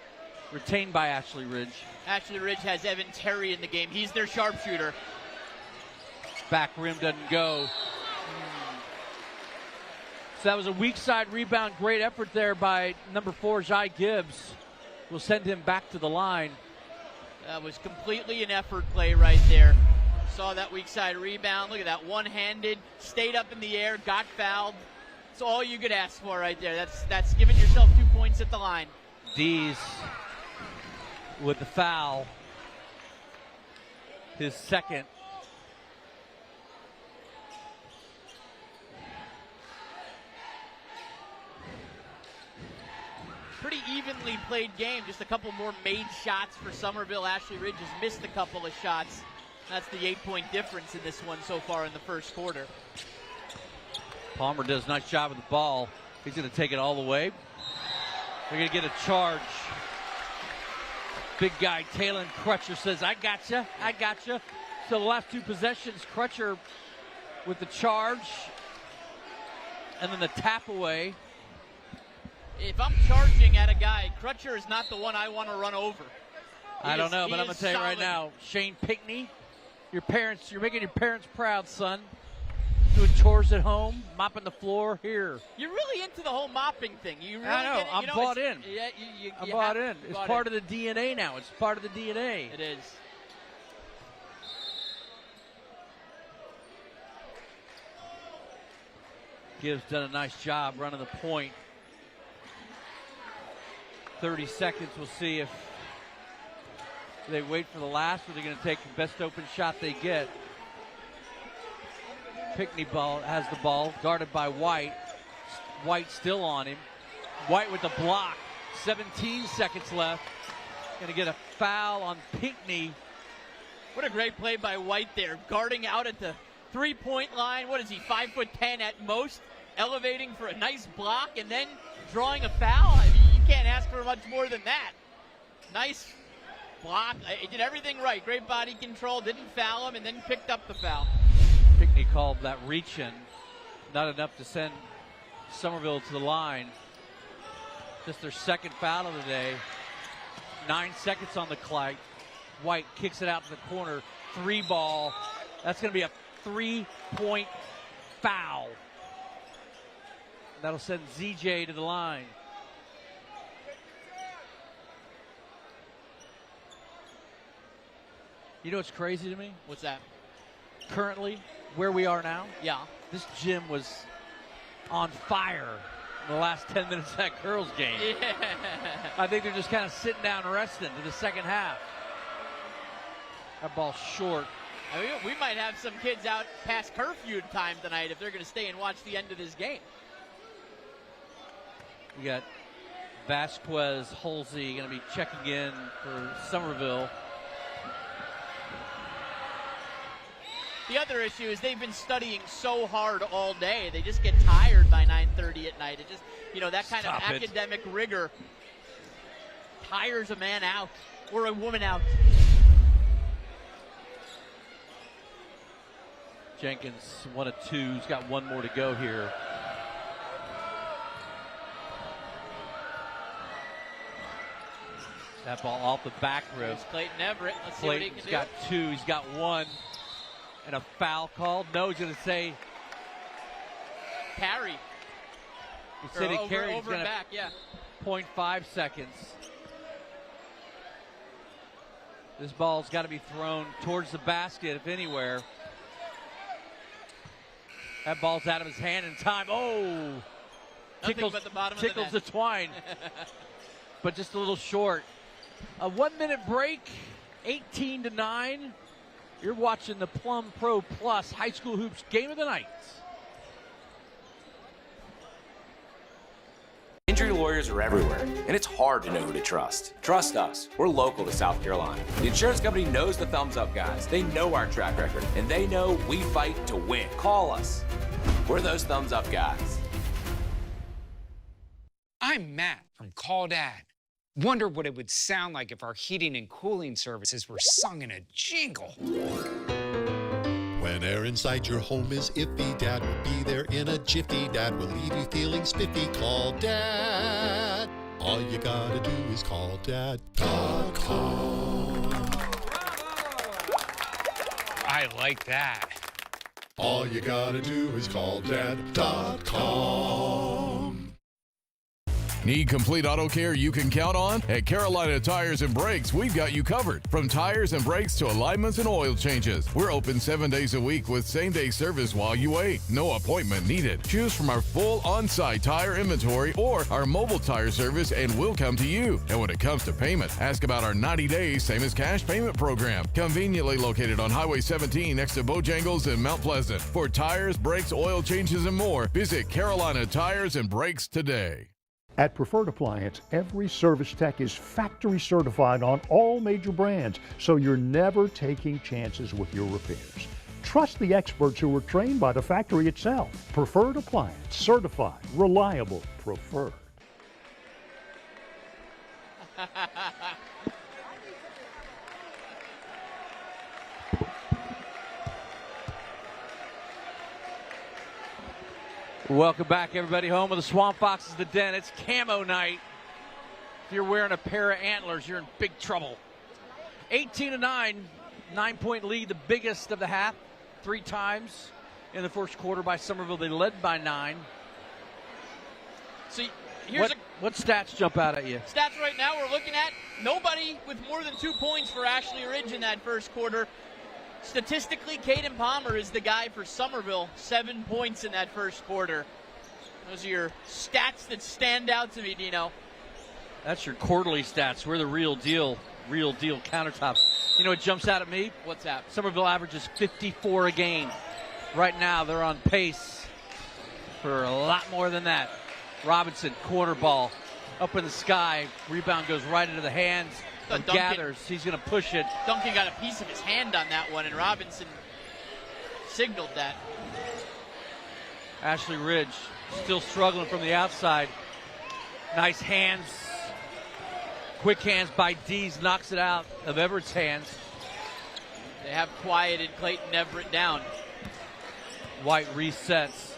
Retained by Ashley Ridge. Ashley Ridge has Evan Terry in the game. He's their sharpshooter. Back rim doesn't go. So that was a weak side rebound. Great effort there by number 4, Jai Gibbs. We'll send him back to the line. That was completely an effort play right there. Saw that weak side rebound. Look at that, one-handed, stayed up in the air, got fouled. That's all you could ask for right there. That's giving yourself 2 points at the line. Dees with the foul. His second. Pretty evenly played game. Just a couple more made shots for Somerville. Ashley Ridge has missed a couple of shots. That's the 8-point difference in this one so far in the first quarter. Palmer does a nice job with the ball. He's going to take it all the way. They're going to get a charge. Big guy Talon Crutcher says, I gotcha, I gotcha. So the last two possessions, Crutcher with the charge and then the tap away. If I'm charging at a guy, Crutcher is not the one I want to run over. I don't know, but I'm going to tell you right now, Shane Pinkney, you're making your parents proud, son. Doing chores at home, mopping the floor here. You're really into the whole mopping thing. You really I know. get it. I'm bought in. Yeah, I'm bought in. It's part of the DNA now. It's part of the DNA. It is. Gibbs done a nice job running the point. 30 seconds. We'll see if they wait for the last or they're going to take the best open shot they get. Pinkney has the ball, guarded by White. White still on him. White with the block. 17 seconds left. Going to get a foul on Pinkney. What a great play by White there, guarding out at the three-point line. What is he, 5'10" at most? Elevating for a nice block and then drawing a foul. I mean, you can't ask for much more than that. Nice block. He did everything right. Great body control. Didn't foul him and then picked up the foul. Pinkney called that reach-in. Not enough to send Somerville to the line. Just their second foul of the day. 9 seconds on the clock. White kicks it out to the corner. 3-ball. That's going to be a 3-point foul. That'll send ZJ to the line. You know what's crazy to me? What's that? Currently, where we are now, yeah, this gym was on fire in the last 10 minutes of that girls game. Yeah. I think they're just kind of sitting down and resting to the second half. That ball's short. I mean, we might have some kids out past curfew time tonight if they're going to stay and watch the end of this game. You got Vasquez Holsey going to be checking in for Somerville. The other issue is they've been studying so hard all day. They just get tired by 9:30 at night. It just, that kind of academic rigor tires a man out or a woman out. Jenkins, 1 of 2. He's got one more to go here. That ball off the back rim. There's Clayton Everett. Let's see what he can do. He's got 2. He's got 1. And a foul called. No, he's going to say carry. He said he carried. Over and back, yeah. 0.5 seconds. This ball's got to be thrown towards the basket, if anywhere. That ball's out of his hand in time. Oh! Nothing but the bottom tickles of the the twine. But just a little short. A 1-minute break, 18-9. You're watching the Plum Pro Plus High School Hoops Game of the Night. Injury lawyers are everywhere, and it's hard to know who to trust. Trust us. We're local to South Carolina. The insurance company knows the thumbs up guys. They know our track record, and they know we fight to win. Call us. We're those thumbs up guys. I'm Matt from Call Dad. Wonder what it would sound like if our heating and cooling services were sung in a jingle. When air inside your home is iffy, Dad will be there in a jiffy. Dad will leave you feeling spiffy. Call Dad. All you gotta do is call Dad.com. I like that. All you gotta do is call Dad.com. Need complete auto care you can count on? At Carolina Tires and Brakes, we've got you covered. From tires and brakes to alignments and oil changes. We're open 7 days a week with same-day service while you wait. No appointment needed. Choose from our full on-site tire inventory or our mobile tire service and we'll come to you. And when it comes to payment, ask about our 90-day same as cash payment program. Conveniently located on Highway 17 next to Bojangles in Mount Pleasant. For tires, brakes, oil changes, and more, visit Carolina Tires and Brakes today. At Preferred Appliance, every service tech is factory certified on all major brands, so you're never taking chances with your repairs. Trust the experts who were trained by the factory itself. Preferred Appliance, certified, reliable, preferred. Welcome back, everybody, home of the Swamp Foxes, the Den. It's camo night. If you're wearing a pair of antlers, you're in big trouble. 18-9, 9-point lead, the biggest of the half, 3 times in the first quarter by Somerville. They led by 9. See, here's what stats jump out at you? Stats right now we're looking at nobody with more than 2 points for Ashley Ridge in that first quarter. Statistically, Caden Palmer is the guy for Somerville, 7 points in that first quarter. Those are your stats that stand out to me, Dino. That's your quarterly stats. We're the real deal countertops. You know what jumps out at me? What's that? Somerville averages 54 a game. Right now, they're on pace for a lot more than that. Robinson, corner ball, up in the sky. Rebound goes right into the hands of Gathers. He's going to push it. Duncan got a piece of his hand on that one, and Robinson signaled that. Ashley Ridge still struggling from the outside. Nice hands. Quick hands by Dees, knocks it out of Everett's hands. They have quieted Clayton Everett down. White resets.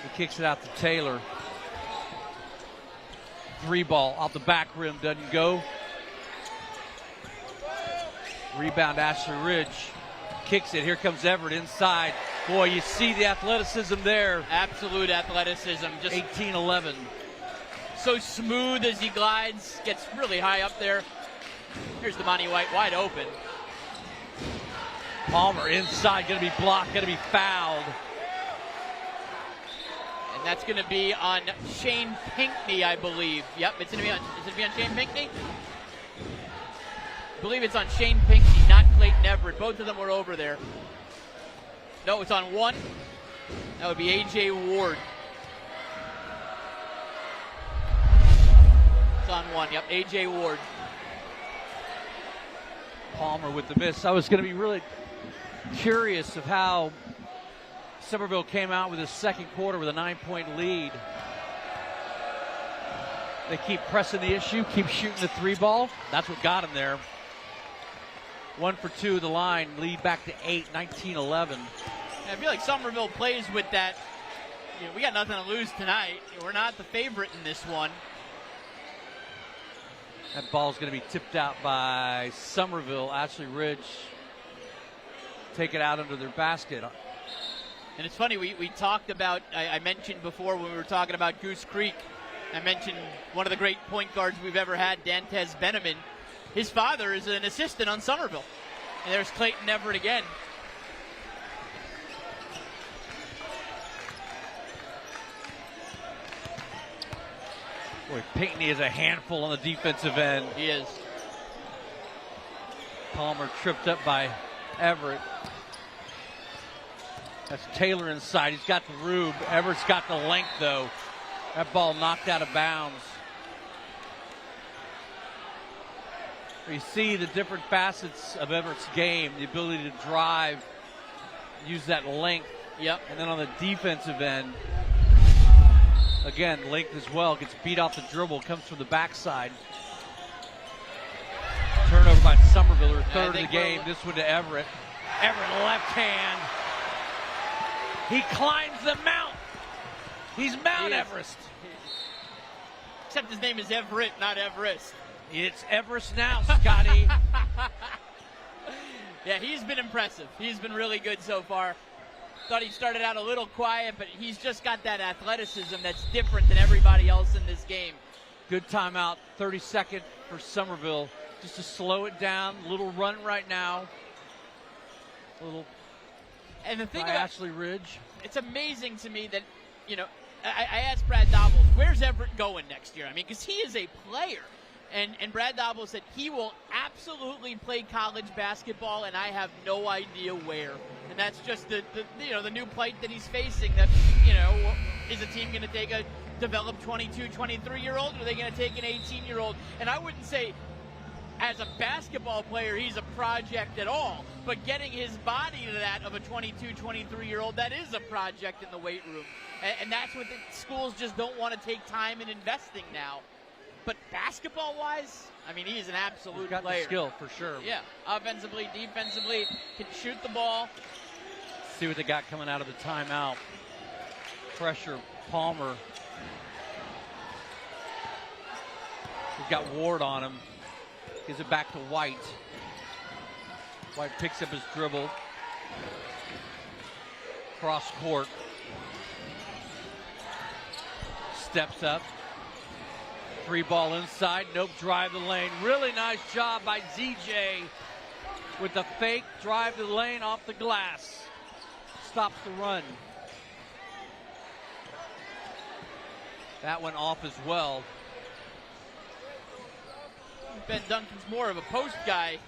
He kicks it out to Taylor. 3 ball off the back rim, doesn't go. Rebound, Ashley Ridge. Kicks it, here comes Everett inside. Boy, you see the athleticism there. Absolute athleticism. Just 18-11. So smooth as he glides, gets really high up there. Here's Damani White wide open. Palmer inside, gonna be blocked, gonna be fouled. And that's gonna be on Shane Pinckney, I believe. Yep, it's gonna be on, is it gonna be on Shane Pinckney? I believe it's on Shane Pinckney, not Clayton Everett. Both of them were over there. No, it's on one. That would be A.J. Ward. It's on one, yep, A.J. Ward. Palmer with the miss. I was going to be really curious of how Somerville came out with his second quarter with a 9-point lead. They keep pressing the issue, keep shooting the 3 ball. That's what got him there. 1 for 2 the line, lead back to 8, 19-11. I feel like Somerville plays with that, you know, we got nothing to lose tonight. We're not the favorite in this one. That ball's going to be tipped out by Somerville. Ashley Ridge take it out under their basket. And it's funny, we talked about, I mentioned before when we were talking about Goose Creek, I mentioned one of the great point guards we've ever had, Dantes Beneman. His father is an assistant on Somerville. And there's Clayton Everett again. Boy, Pinckney is a handful on the defensive end. He is. Palmer tripped up by Everett. That's Taylor inside. He's got the Rube. Everett's got the length, though. That ball knocked out of bounds. You see the different facets of Everett's game, the ability to drive, use that length. Yep. And then on the defensive end, again, length as well. Gets beat off the dribble, comes from the backside. Turnover by Somerville, their third of the game. This one to Everett. Everett left hand. He climbs the mount. He's Mount Everest. Except his name is Everett, not Everest. It's Everest now, Scotty. Yeah, he's been impressive. He's been really good so far. Thought he started out a little quiet, but he's just got that athleticism that's different than everybody else in this game. Good timeout, 32nd for Somerville. Just to slow it down, little run right now. And the thing by about Ashley Ridge. It's amazing to me that, you know, I asked Brad Dobble, where's Everett going next year? I mean, because he is a player. And Brad Dobble said he will absolutely play college basketball, and I have no idea where. And that's just the new plight that he's facing. That, you know, is a team going to take a developed 22, 23-year-old, or are they going to take an 18-year-old? And I wouldn't say as a basketball player he's a project at all, but getting his body to that of a 22, 23-year-old, that is a project in the weight room. And that's what the schools just don't want to take time in investing now. But basketball-wise, I mean, he's an absolute He's got player. the skill, for sure. Yeah, offensively, defensively, can shoot the ball. See what they got coming out of the timeout. Pressure, Palmer. He's got Ward on him. Gives it back to White. White picks up his dribble. Cross court. Steps up. Free ball inside. Nope, drive the lane. Really nice job by ZJ with the fake drive to the lane off the glass. Stops the run. That went off as well. Ben Duncan's more of a post guy,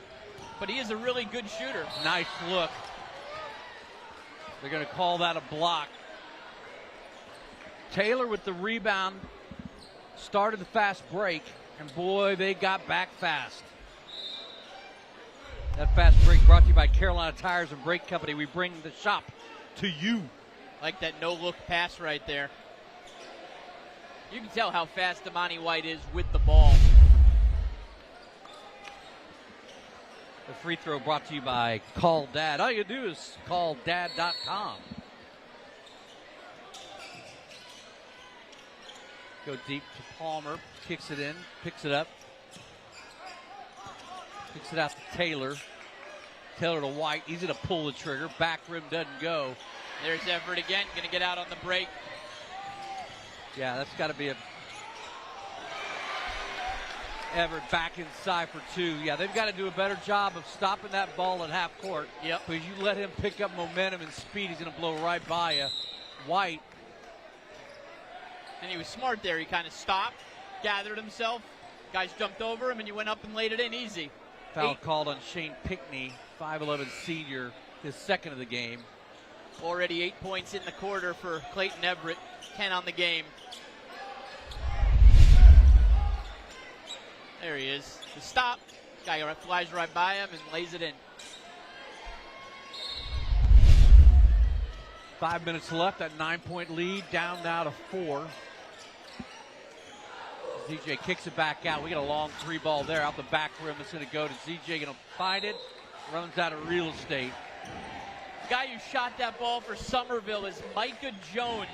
but he is a really good shooter. Nice look. They're going to call that a block. Taylor with the rebound. Started the fast break, and boy, they got back fast. That fast break brought to you by Carolina Tires and Brake Company. We bring the shop to you. Like that no-look pass right there. You can tell how fast Damani White is with the ball. The free throw brought to you by Call Dad. All you do is call dad.com. Go deep to Palmer, kicks it in, picks it up. Kicks it out to Taylor. Taylor to White, easy to pull the trigger. Back rim doesn't go. There's Everett again, going to get out on the break. Yeah, that's got to be a Everett back inside for two. Yeah, they've got to do a better job of stopping that ball at half court. Yep. Because you let him pick up momentum and speed, he's going to blow right by you. White. And he was smart there. He kind of stopped, gathered himself. Guys jumped over him, and he went up and laid it in easy. Foul called on Shane Pickney, 5'11" senior, his second of the game. Already 8 points in the quarter for Clayton Everett, 10 on the game. There he is. The stop. Guy flies right by him and lays it in. 5 minutes left, that 9-point lead, down now to 4. ZJ kicks it back out. We got a long three ball there out the back rim. It's going to go to ZJ. Going to find it. Runs out of real estate. The guy who shot that ball for Somerville is Micah Jones.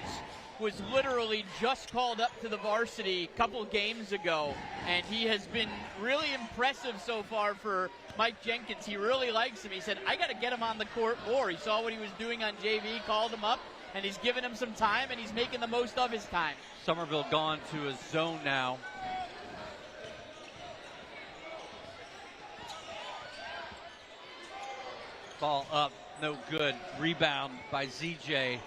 Was literally just called up to the varsity a couple games ago, and he has been really impressive so far for Mike Jenkins. He really likes him. He said, I got to get him on the court more. He saw what he was doing on JV, called him up, and he's given him some time, and he's making the most of his time. Somerville gone to a zone now. Ball up, no good. Rebound by ZJ.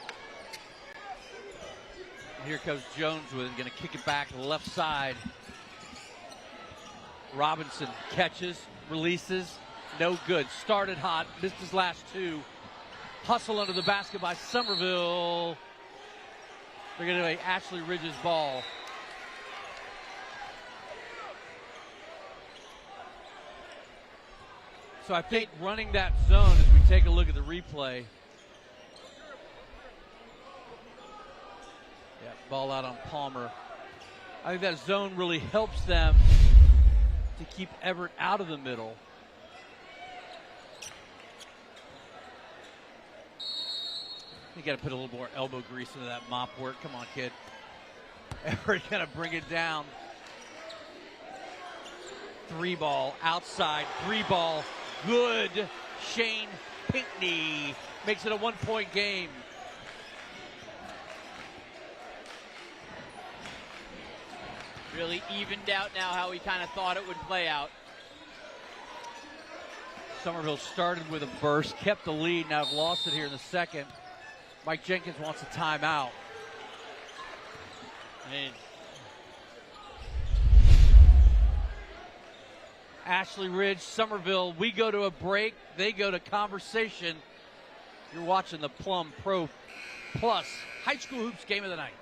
Here comes Jones with it, going to kick it back to the left side. Robinson catches, releases, no good. Started hot, missed his last two. Hustle under the basket by Somerville. They're going to do Ashley Ridge's ball. So I think running that zone as we take a look at the replay. Yeah, ball out on Palmer. I think that zone really helps them to keep Everett out of the middle. You got to put a little more elbow grease into that mop work. Come on, kid. Everett going to bring it down. Three ball outside. Three ball good. Shane Pinkney makes it a 1-point game. Really evened out now how we kind of thought it would play out. Somerville started with a burst, kept the lead, now have lost it here in the second. Mike Jenkins wants a timeout. And Ashley Ridge, Somerville, we go to a break, they go to conversation. You're watching the Plum Pro Plus High School Hoops Game of the Night.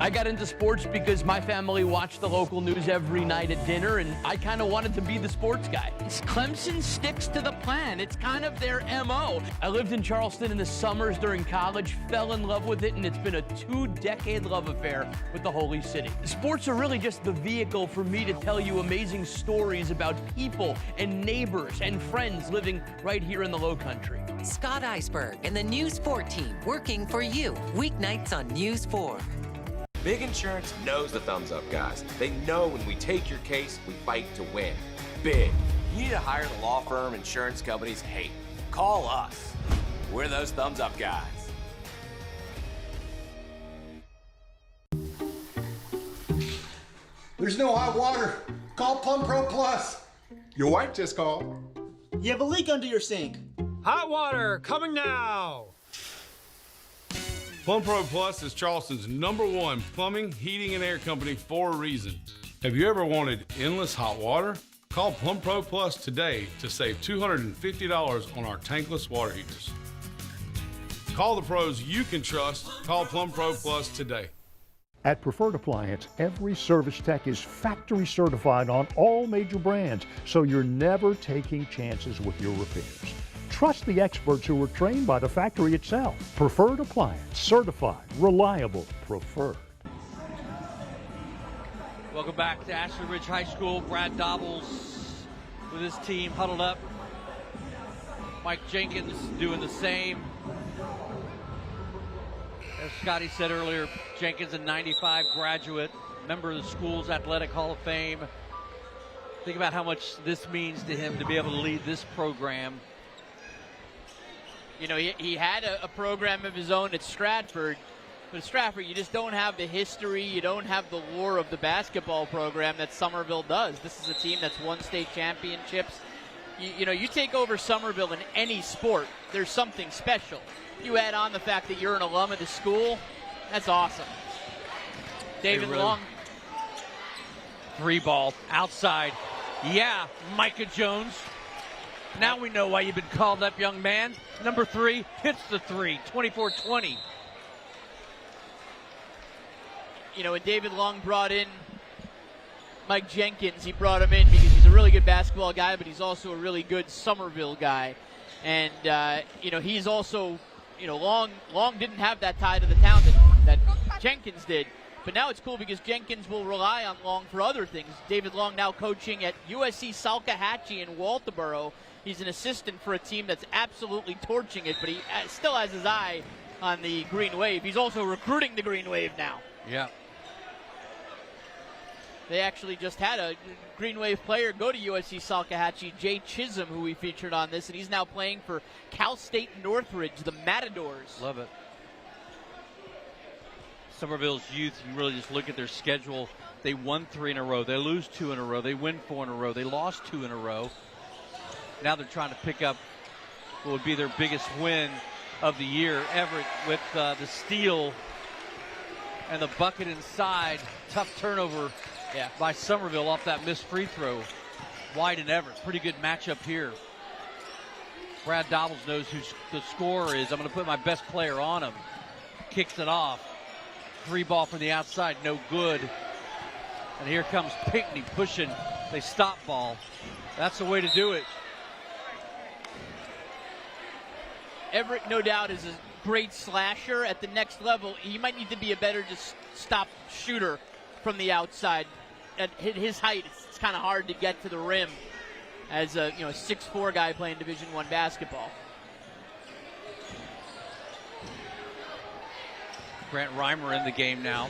I got into sports because my family watched the local news every night at dinner, and I kind of wanted to be the sports guy. Clemson sticks to the plan. It's kind of their MO. I lived in Charleston in the summers during college, fell in love with it, and it's been a 2-decade love affair with the Holy City. Sports are really just the vehicle for me to tell you amazing stories about people and neighbors and friends living right here in the Low Country. Scott Iceberg and the News 4 team working for you. Weeknights on News 4. Big Insurance knows the thumbs up guys. They know when we take your case, we fight to win. Big. You need to hire the law firm insurance companies hate. Call us. We're those thumbs up guys. There's no hot water. Call Plum Pro Plus. Your wife just called. You have a leak under your sink. Hot water coming now. Plum Pro Plus is Charleston's #1 plumbing, heating, and air company for a reason. Have you ever wanted endless hot water? Call Plum Pro Plus today to save $250 on our tankless water heaters. Call the pros you can trust. Call Plum Pro Plus today. At Preferred Appliance, every service tech is factory certified on all major brands, so you're never taking chances with your repairs. Trust the experts who were trained by the factory itself. Preferred Appliance, certified, reliable, preferred. Welcome back to Ashley Ridge High School. Brad Dobbles with his team huddled up. Mike Jenkins doing the same. As Scotty said earlier, Jenkins a 95 graduate, member of the school's Athletic Hall of Fame. Think about how much this means to him to be able to lead this program. You know, he had a program of his own at Stratford, but at Stratford you just don't have the history, you don't have the lore of the basketball program that Somerville does. This is a team that's won state championships. You know, you take over Somerville in any sport, there's something special. You add on the fact that you're an alum of the school, that's awesome. David Long. 3 ball outside. Yeah, Micah Jones. Now we know why you've been called up, young man. Number 3 hits the 3, 24-20. You know, when David Long brought in Mike Jenkins, he brought him in because he's a really good basketball guy, but he's also a really good Somerville guy. And, you know, he's also, you know, Long didn't have that tie to the town that Jenkins did. But now it's cool because Jenkins will rely on Long for other things. David Long now coaching at USC Salkehatchie in Walterboro. He's an assistant for a team that's absolutely torching it, but he still has his eye on the Green Wave. He's also recruiting the Green Wave now. Yeah. They actually just had a Green Wave player go to USC Salkehatchie, Jay Chisholm, who we featured on this, and he's now playing for Cal State Northridge, the Matadors. Love it. Somerville's youth, you really just look at their schedule. They won 3 in a row. They lose 2 in a row. They win 4 in a row. They lost 2 in a row. Now they're trying to pick up what would be their biggest win of the year. Everett with the steal and the bucket inside. Tough turnover by Somerville off that missed free throw. White and Everett. Pretty good matchup here. Brad Dobbles knows who the scorer is. I'm going to put my best player on him. Kicks it off. 3 ball from the outside, no good. And here comes Pinckney pushing. They stop ball. That's the way to do it. Everett, no doubt, is a great slasher. At the next level, he might need to be a better just stop shooter from the outside. At his height, it's kind of hard to get to the rim as a 6'4" guy playing Division I basketball. Grant Reimer in the game now.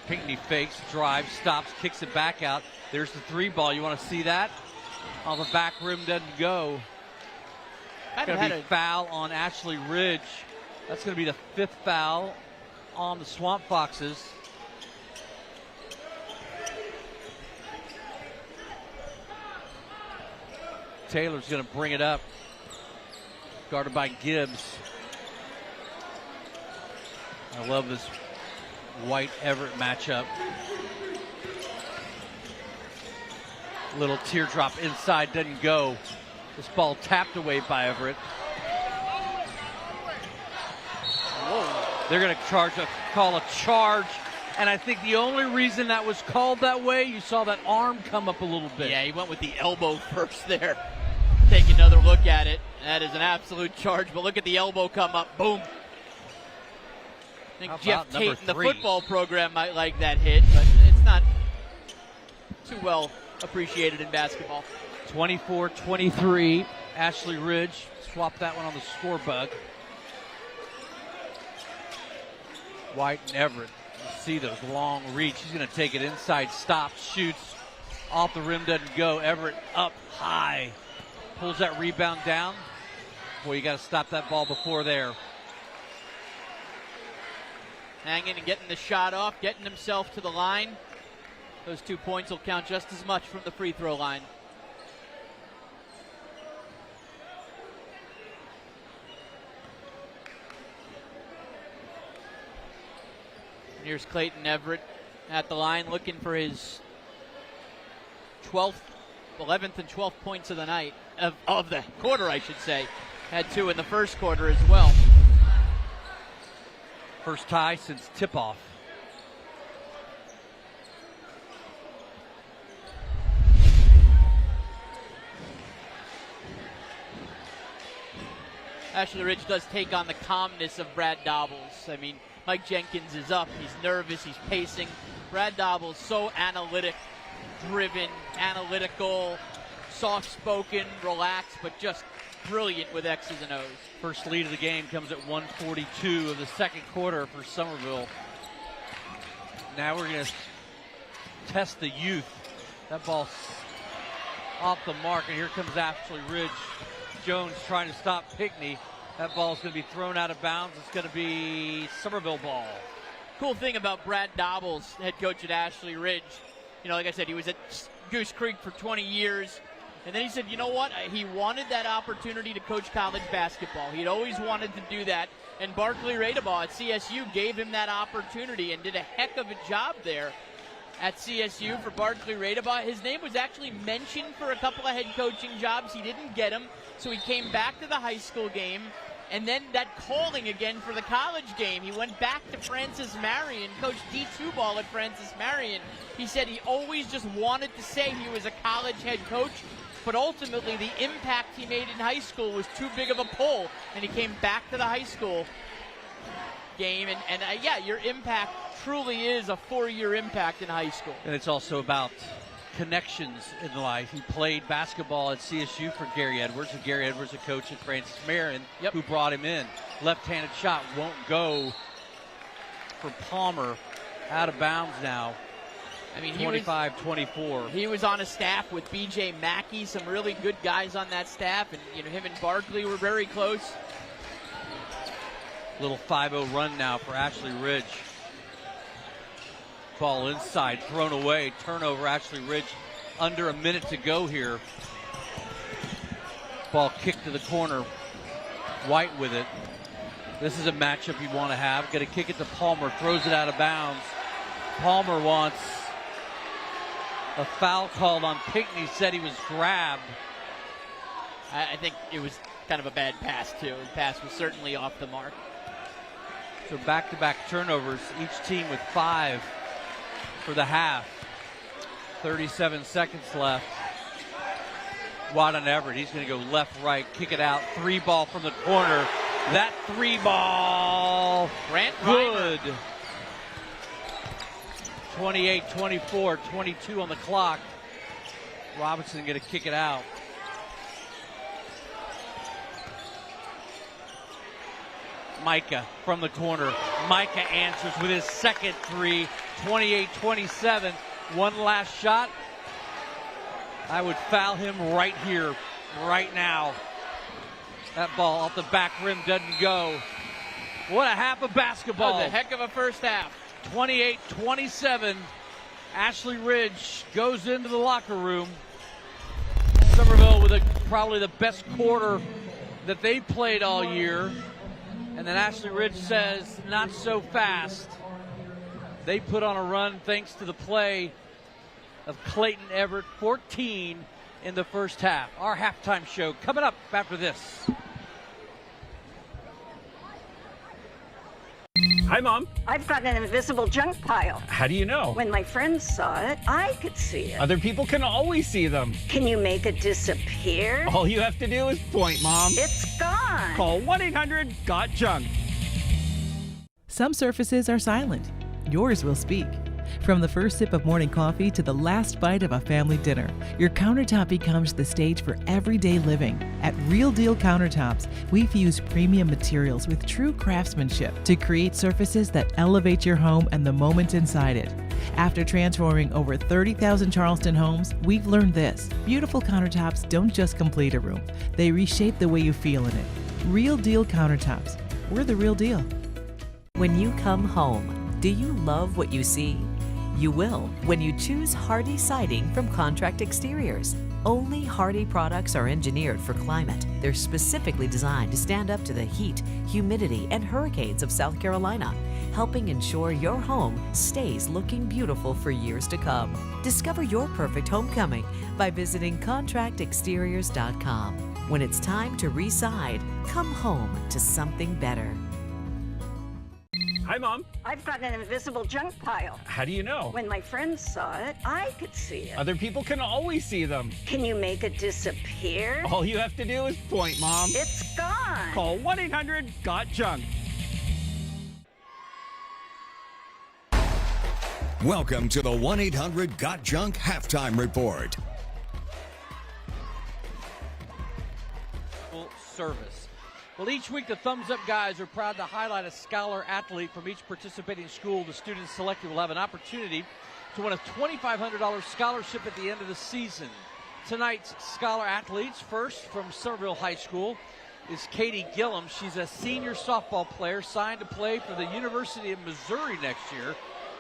Pinckney fakes, drives, stops, kicks it back out. There's the 3 ball. You want to see that? On the back rim, doesn't go. Going to be a foul on Ashley Ridge. That's going to be the 5th foul on the Swamp Foxes. Taylor's going to bring it up. Guarded by Gibbs. I love this White-Everett matchup. Little teardrop inside, doesn't go. This ball tapped away by Everett. Whoa. They're going to call a charge. And I think the only reason that was called that way, you saw that arm come up a little bit. Yeah, he went with the elbow first there. Take another look at it. That is an absolute charge, but look at the elbow come up. Boom. I think Jeff Tate in the football program might like that hit, but it's not too well appreciated in basketball. 24-23. Ashley Ridge swapped that one on the score bug. White and Everett. You see those long reach. He's going to take it inside, stops, shoots. Off the rim, doesn't go. Everett up high. Pulls that rebound down. Boy, you got to stop that ball before there. Hanging and getting the shot off, getting himself to the line. Those 2 points will count just as much from the free throw line. Here's Clayton Everett at the line looking for his 11th and 12th points of the night, of the quarter, I should say. Had 2 in the first quarter as well. First tie since tip-off. Ashley Ridge does take on the calmness of Brad Dobbles. I mean, Mike Jenkins is up, he's nervous, he's pacing. Brad Dobbles so analytic-driven, analytical, soft-spoken, relaxed, but just brilliant with X's and O's. First lead of the game comes at 1:42 of the second quarter for Somerville. Now we're going to test the youth. That ball off the mark, and here comes Ashley Ridge. Jones trying to stop Pickney. That ball's going to be thrown out of bounds. It's going to be Somerville ball. Cool thing about Brad Dobbles, head coach at Ashley Ridge, you know, like I said, he was at Goose Creek for 20 years. And then he said, you know what? He wanted that opportunity to coach college basketball. He'd always wanted to do that. And Barkley Radebaugh at CSU gave him that opportunity and did a heck of a job there at CSU for Barkley Radebaugh. His name was actually mentioned for a couple of head coaching jobs. He didn't get them, so he came back to the high school game. And then that calling again for the college game. He went back to Francis Marion, coached D2 ball at Francis Marion. He said he always just wanted to say he was a college head coach, but ultimately the impact he made in high school was too big of a pull, and he came back to the high school game. And yeah, your impact truly is a 4-year impact in high school. And it's also about connections in life. He played basketball at CSU for Gary Edwards, and Gary Edwards, a coach at Francis Marion, who brought him in. Left-handed shot won't go for Palmer. Out of bounds now. I mean, 25-24. He was on a staff with B.J. Mackey, some really good guys on that staff, and you know him and Barkley were very close. Little 5-0 run now for Ashley Ridge. Ball inside, thrown away, turnover. Ashley Ridge, under a minute to go here. Ball kicked to the corner. White with it. This is a matchup you want to have. Going to kick it to Palmer, throws it out of bounds. Palmer wants a foul called on Pickney, said he was grabbed. I think it was kind of a bad pass, too. The pass was certainly off the mark. So back-to-back turnovers, each team with 5 for the half. 37 seconds left. Watt on Everett, he's going to go left, right, kick it out. 3 ball from the corner. That 3 ball, good. 28-24, 22 on the clock. Robinson going to kick it out. Micah from the corner. Micah answers with his second 3, 28-27. One last shot. I would foul him right here, right now. That ball off the back rim doesn't go. What a half of basketball. That was a heck of a first half. 28-27. Ashley Ridge goes into the locker room. Somerville with probably the best quarter that they played all year. And then Ashley Ridge says, not so fast. They put on a run thanks to the play of Clayton Everett, 14 in the first half. Our halftime show coming up after this. Hi, Mom. I've got an invisible junk pile. How do you know? When my friends saw it, I could see it. Other people can always see them. Can you make it disappear? All you have to do is point, Mom. It's gone. Call 1-800-GOT-JUNK. Some surfaces are silent. Yours will speak. From the first sip of morning coffee to the last bite of a family dinner, your countertop becomes the stage for everyday living. At Real Deal Countertops, we fuse premium materials with true craftsmanship to create surfaces that elevate your home and the moment inside it. After transforming over 30,000 Charleston homes, we've learned this: beautiful countertops don't just complete a room, they reshape the way you feel in it. Real Deal Countertops. We're the real deal. When you come home, do you love what you see? You will when you choose Hardy Siding from Contract Exteriors. Only Hardy products are engineered for climate. They're specifically designed to stand up to the heat, humidity, and hurricanes of South Carolina, helping ensure your home stays looking beautiful for years to come. Discover your perfect homecoming by visiting contractexteriors.com. When it's time to re-side, come home to something better. Hi, Mom. I've got an invisible junk pile. How do you know? When my friends saw it, I could see it. Other people can always see them. Can you make it disappear? All you have to do is point, Mom. It's gone. Call 1-800-GOT-JUNK. Welcome to the 1-800-GOT-JUNK halftime report. Full service. Well, each week the Thumbs Up guys are proud to highlight a scholar athlete from each participating school. The students selected will have an opportunity to win a $2,500 scholarship at the end of the season. Tonight's scholar athletes, first from Somerville High School, is Katie Gillum. She's a senior softball player signed to play for the University of Missouri next year.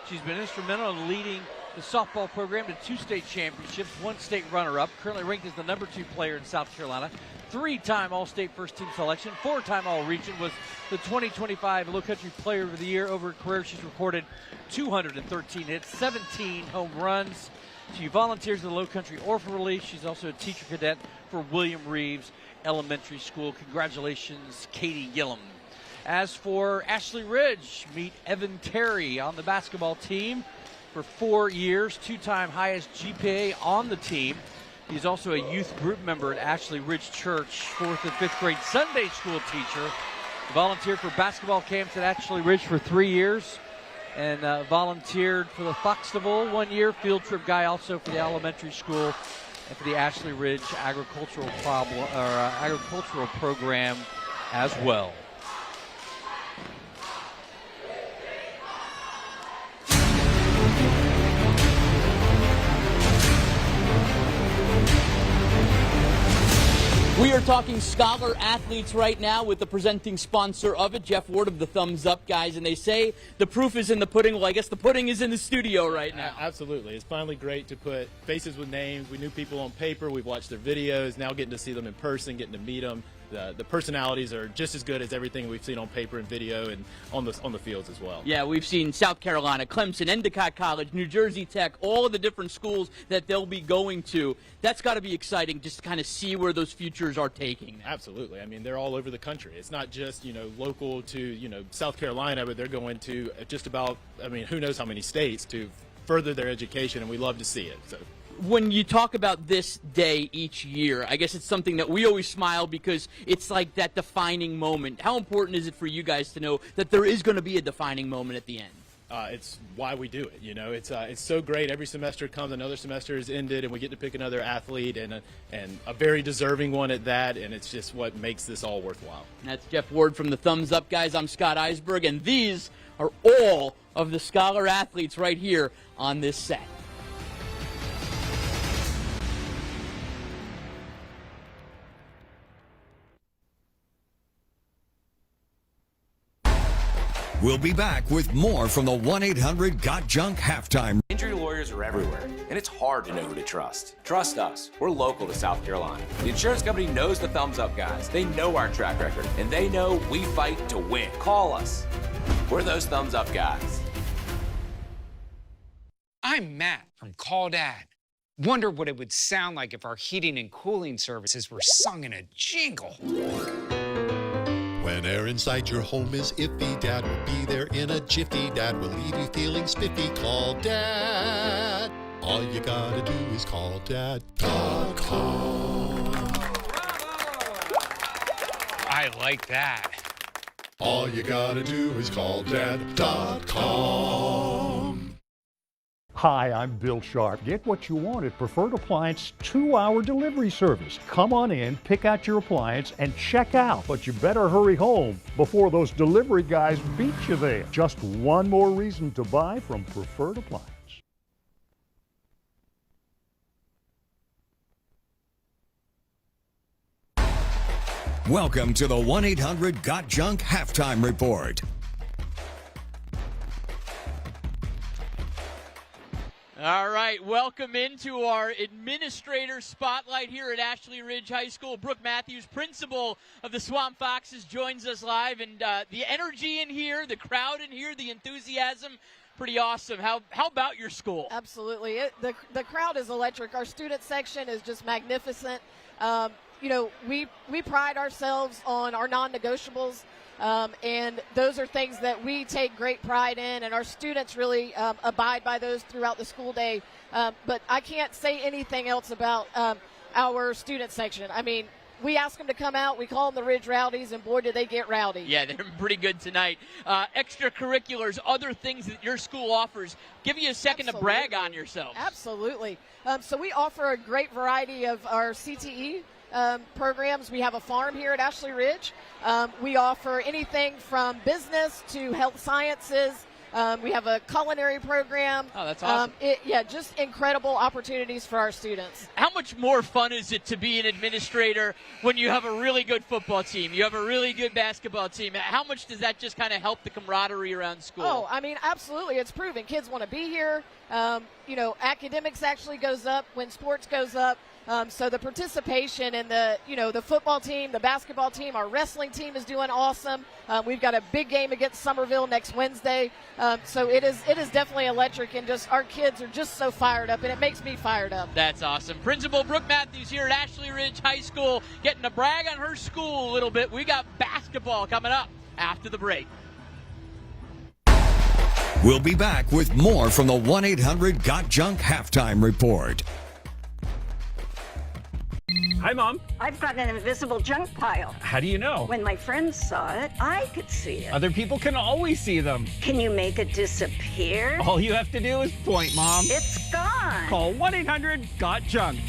She's been instrumental in leading the softball program to 2 state championships, 1 state runner-up, currently ranked as the number 2 player in South Carolina, 3-time All-State first-team selection, 4-time All-Region, was the 2025 Low Country Player of the Year. Over her career, she's recorded 213 hits, 17 home runs. She volunteers at the Low Country Orphan Relief. She's also a teacher cadet for William Reeves Elementary School. Congratulations, Katie Gillum. As for Ashley Ridge, meet Evan Terry on the basketball team for 4 years, 2-time highest GPA on the team. He's also a youth group member at Ashley Ridge Church, 4th and 5th grade Sunday school teacher. Volunteered for basketball camps at Ashley Ridge for 3 years and volunteered for the Foxtable 1 year. Field trip guy also for the elementary school and for the Ashley Ridge agricultural program as well. We are talking scholar athletes right now with the presenting sponsor of it, Jeff Ward of the Thumbs Up guys, and they say the proof is in the pudding. Well, I guess the pudding is in the studio right now. Absolutely. It's finally great to put faces with names. We knew people on paper. We've watched their videos. Now getting to see them in person, getting to meet them. The personalities are just as good as everything we've seen on paper and video and on the fields as well. Yeah, we've seen South Carolina, Clemson, Endicott College, New Jersey Tech, all of the different schools that they'll be going to. That's got to be exciting just to kind of see where those futures are taking. Absolutely. I mean, they're all over the country. It's not just, local to, South Carolina, but they're going to just about, who knows how many states to further their education, and we love to see it. So. When you talk about this day each year, I guess it's something that we always smile because it's like that defining moment. How important is it for you guys to know that there is going to be a defining moment at the end? It's why we do it. It's so great. Every semester comes, another semester is ended, and we get to pick another athlete and a very deserving one at that, and it's just what makes this all worthwhile. That's Jeff Ward from the Thumbs Up guys. I'm Scott Eisberg, and these are all of the scholar athletes right here on this set. We'll be back with more from the 1-800-GOT-JUNK halftime. Injury lawyers are everywhere, and it's hard to know who to trust. Trust us. We're local to South Carolina. The insurance company knows the thumbs up guys. They know our track record, and they know we fight to win. Call us. We're those thumbs up guys. I'm Matt from Call Dad. Wonder what it would sound like if our heating and cooling services were sung in a jingle. When air inside your home is iffy, Dad will be there in a jiffy. Dad will leave you feeling spiffy. Call Dad. All you gotta do is call Dad.com. I like that. All you gotta do is call Dad.com. Hi, I'm Bill Sharp. Get what you want at Preferred Appliance 2-hour delivery service. Come on in, pick out your appliance, and check out. But you better hurry home before those delivery guys beat you there. Just one more reason to buy from Preferred Appliance. Welcome to the 1-800-GOT-JUNK halftime report. All right, welcome into our administrator spotlight here at Ashley Ridge High School. Brooke Matthews, principal of the Swamp Foxes, joins us live, and the energy in here, the crowd in here, the enthusiasm, pretty awesome. How about your school? Absolutely. The crowd is electric. Our student section is just magnificent. You know, we pride ourselves on our non-negotiables. And those are things that we take great pride in, and our students really abide by those throughout the school day. But I can't say anything else about our student section. I mean, we ask them to come out. We call them the Ridge Rowdies, and boy, do they get rowdy. Yeah, they're pretty good tonight. Extracurriculars, other things that your school offers. Give you a second to brag on yourself. Absolutely. So we offer a great variety of our CTE programs. We have a farm here at Ashley Ridge. We offer anything from business to health sciences. We have a culinary program. Oh, that's awesome. Just incredible opportunities for our students. How much more fun is it to be an administrator when you have a really good football team, you have a really good basketball team? How much does that just kind of help the camaraderie around school? Oh, I mean, absolutely. It's proven. Kids want to be here. Academics actually goes up when sports goes up. So the participation in the football team, the basketball team, our wrestling team is doing awesome. We've got a big game against Summerville next Wednesday. So it is definitely electric, and just our kids are just so fired up, and it makes me fired up. That's awesome. Principal Brooke Matthews here at Ashley Ridge High School, getting to brag on her school a little bit. We got basketball coming up after the break. We'll be back with more from the 1-800-GOT-JUNK halftime report. Hi, Mom. I've got an invisible junk pile. How do you know? When my friends saw it, I could see it. Other people can always see them. Can you make it disappear? All you have to do is point, Mom. It's gone. Call 1-800-GOT-JUNK.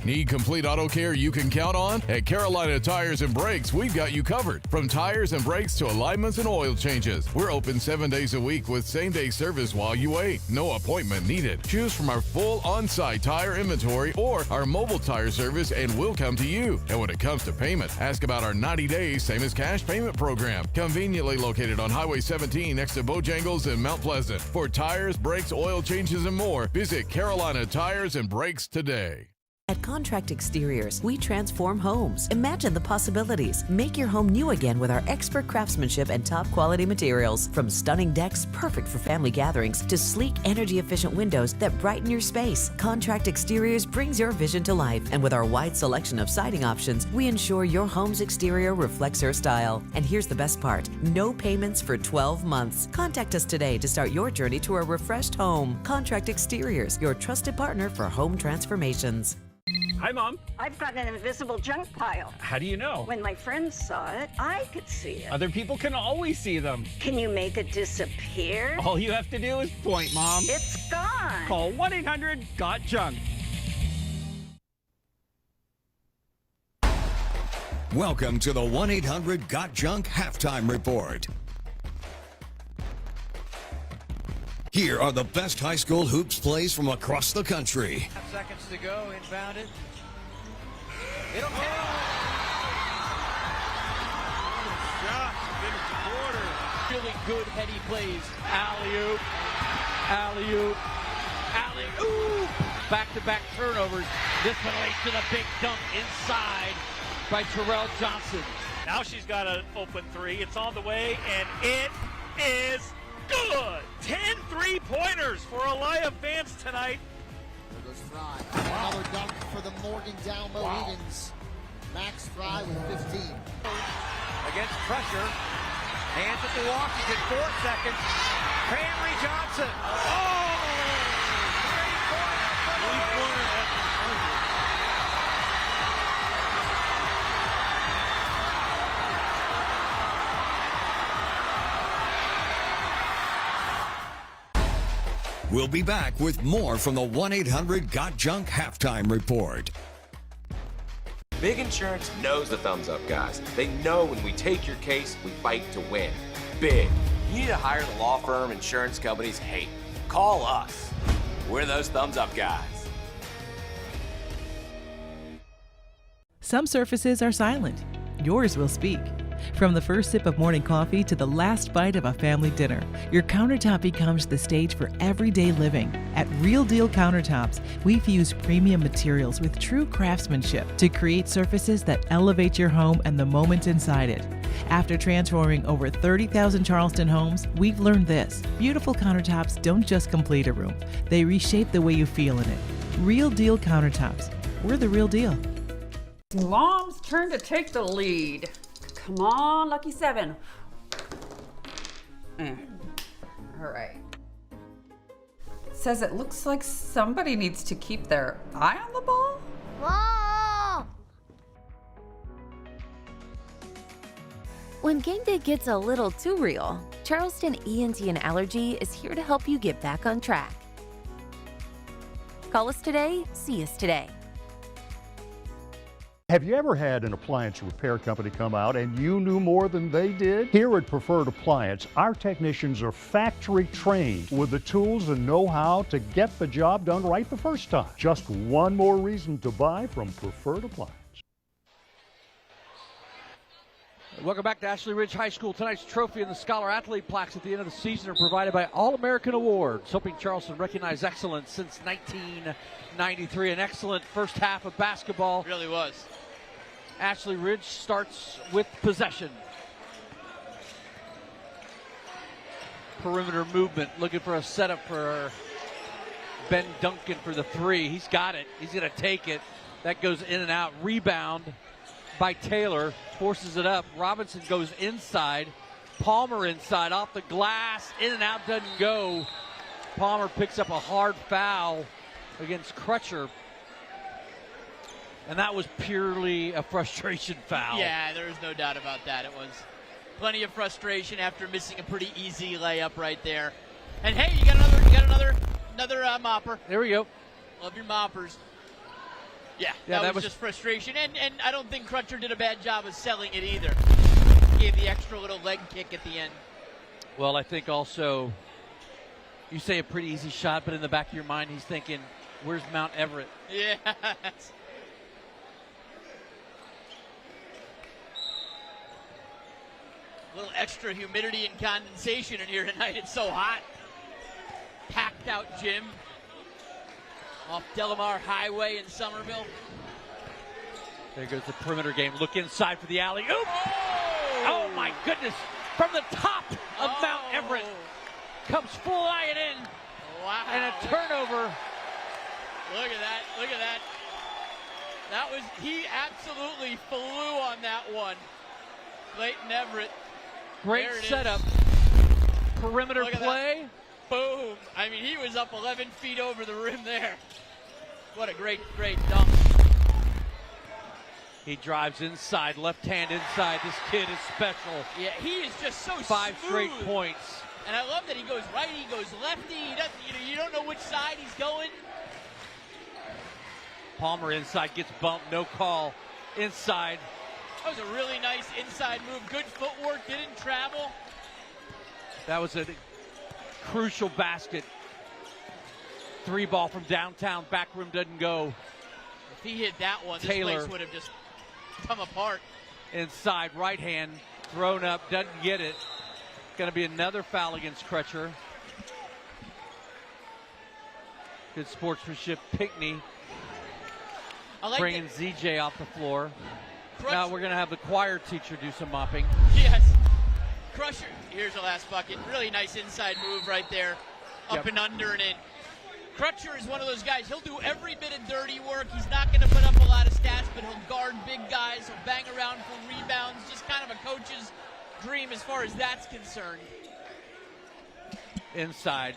Need complete auto care you can count on? At Carolina Tires and Brakes, we've got you covered. From tires and brakes to alignments and oil changes. We're open 7 days a week with same-day service while you wait. No appointment needed. Choose from our full on-site tire inventory or our mobile tire service, and we'll come to you. And when it comes to payment, ask about our 90 days same as cash payment program. Conveniently located on Highway 17 next to Bojangles in Mount Pleasant. For tires, brakes, oil changes, and more, visit Carolina Tires and Brakes today. At Contract Exteriors, we transform homes. Imagine the possibilities. Make your home new again with our expert craftsmanship and top quality materials. From stunning decks perfect for family gatherings to sleek, energy-efficient windows that brighten your space, Contract Exteriors brings your vision to life. And with our wide selection of siding options, we ensure your home's exterior reflects your style. And here's the best part: no payments for 12 months. Contact us today to start your journey to a refreshed home. Contract Exteriors, your trusted partner for home transformations. Hi, Mom. I've got an invisible junk pile. How do you know? When my friends saw it, I could see it. Other people can always see them. Can you make it disappear? All you have to do is point, Mom. It's gone. Call 1-800-GOT-JUNK. Welcome to the 1-800-GOT-JUNK halftime report. Here are the best high school hoops plays from across the country. 5 seconds to go, inbounded. It'll count. Shot, finish the quarter. Really good heady plays. Alley-oop, alley-oop, alley-oop. Back-to-back turnovers. This one leads to the big dunk inside by Terrell Johnson. Now she's got an open three. It's on the way, and it is good. 10 3-pointers for Aliyah Vance tonight. There goes Fry. Another dunk for the Morgantown Mohegans. Max Fry with 15. Against pressure. Hands it to Washington. 4 seconds. Henry Johnson. Oh! We'll be back with more from the 1-800-GOT-JUNK halftime report. Big Insurance knows the thumbs up guys. They know when we take your case, we fight to win. Big. You need to hire the law firm insurance companies hate. Call us. We're those thumbs up guys. Some surfaces are silent. Yours will speak. From the first sip of morning coffee to the last bite of a family dinner, your countertop becomes the stage for everyday living. At Real Deal Countertops, we fuse premium materials with true craftsmanship to create surfaces that elevate your home and the moment inside it. After transforming over 30,000 Charleston homes, we've learned this: beautiful countertops don't just complete a room, they reshape the way you feel in it. Real Deal Countertops. We're the real deal. Mom's turn to take the lead. Come on, Lucky 7. All right. Says it looks like somebody needs to keep their eye on the ball. Mom! When game day gets a little too real, Charleston ENT and Allergy is here to help you get back on track. Call us today, see us today. Have you ever had an appliance repair company come out and you knew more than they did? Here at Preferred Appliance, our technicians are factory trained with the tools and know-how to get the job done right the first time. Just one more reason to buy from Preferred Appliance. Welcome back to Ashley Ridge High School. Tonight's trophy and the Scholar Athlete plaques at the end of the season are provided by All-American Awards, helping Charleston recognize excellence since 1993. An excellent first half of basketball. It really was. Ashley Ridge starts with possession. Perimeter movement, looking for a setup for Ben Duncan for the three. He's got it. He's going to take it. That goes in and out. Rebound by Taylor. Forces it up. Robinson goes inside. Palmer inside. Off the glass. In and out. Doesn't go. Palmer picks up a hard foul against Crutcher. And that was purely a frustration foul. Yeah, there was no doubt about that. It was plenty of frustration after missing a pretty easy layup right there. And hey, you got another mopper. There we go. Love your moppers. Yeah, that was just frustration. And I don't think Crutcher did a bad job of selling it either. Gave the extra little leg kick at the end. Well, I think also you say a pretty easy shot, but in the back of your mind, he's thinking, where's Mount Everett? Yeah. A little extra humidity and condensation in here tonight. It's so hot. Packed out gym off Delamar Highway in Somerville. There goes the perimeter game. Look inside for the alley. Oop! Oh my goodness. From the top of Mount Everett comes flying in. Wow. And a turnover. Look at that. Look at that. He absolutely flew on that one. Clayton Everett. Great setup. Perimeter play. Boom. I mean, he was up 11 feet over the rim there. What a great dunk. He drives inside, left hand inside. This kid is special. Yeah, he is just so 5 smooth. straight points. And I love that he goes right, he goes lefty. He doesn't, you don't know which side he's going. Palmer inside, gets bumped, no call. Inside. That was a really nice inside move. Good footwork, didn't travel. That was a crucial basket. 3 ball from downtown, back rim doesn't go. If he hit that one, Taylor, this place would have just come apart. Inside, right hand, thrown up, doesn't get it. Going to be another foul against Crutcher. Good sportsmanship. Pickney bringing ZJ off the floor. Now we're going to have the choir teacher do some mopping. Yes. Crusher. Here's the last bucket. Really nice inside move right there. Up and under and in. Crutcher is one of those guys. He'll do every bit of dirty work. He's not going to put up a lot of stats, but he'll guard big guys. He'll bang around for rebounds. Just kind of a coach's dream as far as that's concerned. Inside.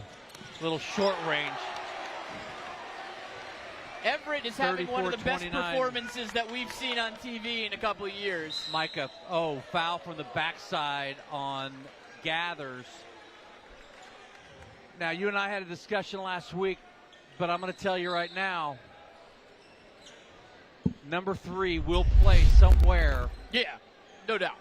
Little short range. Everett is having one of the best performances that we've seen on TV in a couple of years. Micah, foul from the backside on Gathers. Now, you and I had a discussion last week, but I'm going to tell you right now, number 3 will play somewhere. Yeah, no doubt.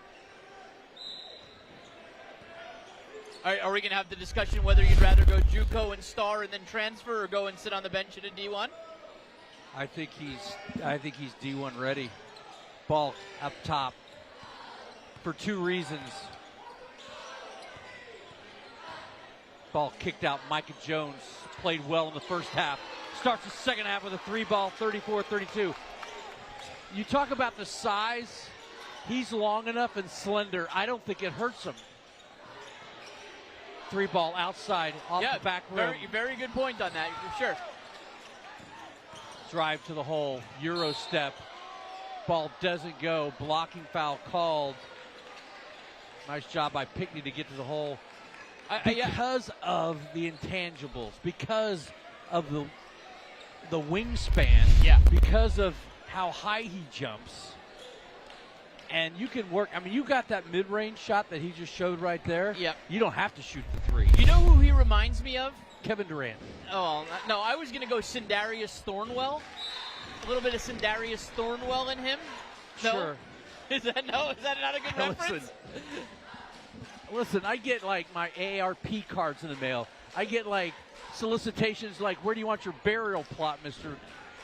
Are we going to have the discussion whether you'd rather go JUCO and star and then transfer, or go and sit on the bench at a D1? I think he's D1 ready. Ball up top for 2 reasons. Ball kicked out. Micah Jones played well in the first half. Starts the second half with a 3-ball, 34-32. You talk about the size. He's long enough and slender. I don't think it hurts him. 3-ball outside off the back rim. Very good point on that, for sure. Drive to the hole. Euro step. Ball doesn't go. Blocking foul called. Nice job by Pickney to get to the hole. Because of the intangibles, because of the wingspan, because of how high he jumps. And you can work. I mean, you got that mid-range shot that he just showed right there. Yep. You don't have to shoot the 3. You know who he reminds me of? Kevin Durant. Oh, no, I was going to go Sindarius Thornwell. A little bit of Sindarius Thornwell in him. No? Sure. Is that not a good reference? Listen, I get like my AARP cards in the mail. I get like solicitations like, where do you want your burial plot, Mr.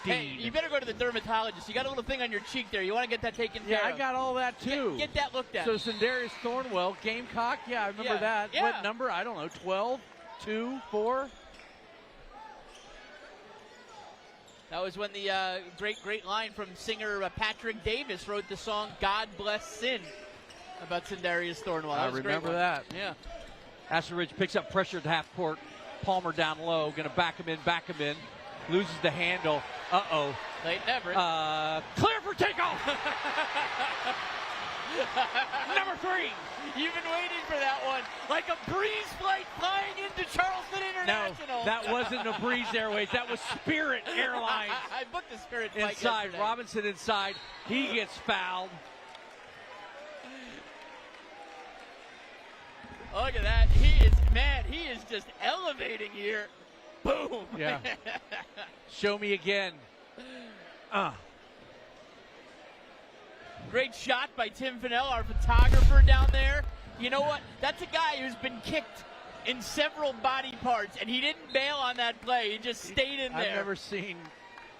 Dean? Hey, you better go to the dermatologist. You got a little thing on your cheek there. You want to get that taken care of. Yeah, I got all that too. Get that looked at. So Sindarius Thornwell, Gamecock, I remember that. Yeah. What number? I don't know, 12, 2, 4? That was when the great line from singer Patrick Davis wrote the song God Bless Sin about Sindarius Thornwell. I remember that. Yeah. Ashton Ridge picks up pressure at the half court. Palmer down low, going to back him in. Loses the handle. Uh-oh. Clayton Everett. Clear for takeoff. Number 3. You've been waiting for that one. Like a breeze flight flying into Charleston International. No, that wasn't a Breeze Airways. That was Spirit Airlines. I booked the Spirit flight inside. yesterday. Robinson inside. He gets fouled. Look at that. He is just elevating here. Boom. Yeah. Show me again. Great shot by Tim Fennell, our photographer down there. You know what? That's a guy who's been kicked in several body parts, and he didn't bail on that play. He just stayed in there.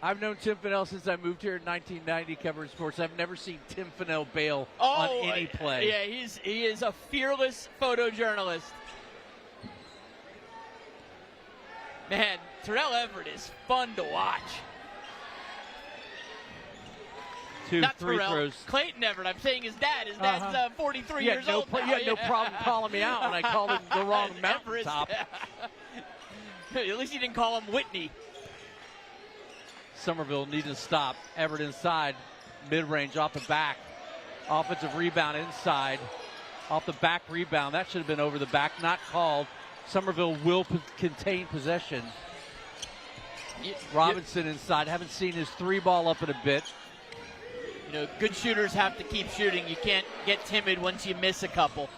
I've known Tim Fennell since I moved here in 1990 covering sports. I've never seen Tim Fennell bail on any play. Yeah, he is a fearless photojournalist. Man, Terrell Everett is fun to watch. Not Three Terrell, throws. Clayton Everett. I'm saying his dad. His dad's 43 years old now. You had no problem calling me out when I called him the wrong mountaintop. At least you didn't call him Whitney. Somerville needed to stop. Everett inside. Mid-range off the back. Offensive rebound inside. Off the back rebound. That should have been over the back. Not called. Somerville will contain possession. Robinson inside. Haven't seen his 3-ball up in a bit. You know, good shooters have to keep shooting. You can't get timid once you miss a couple.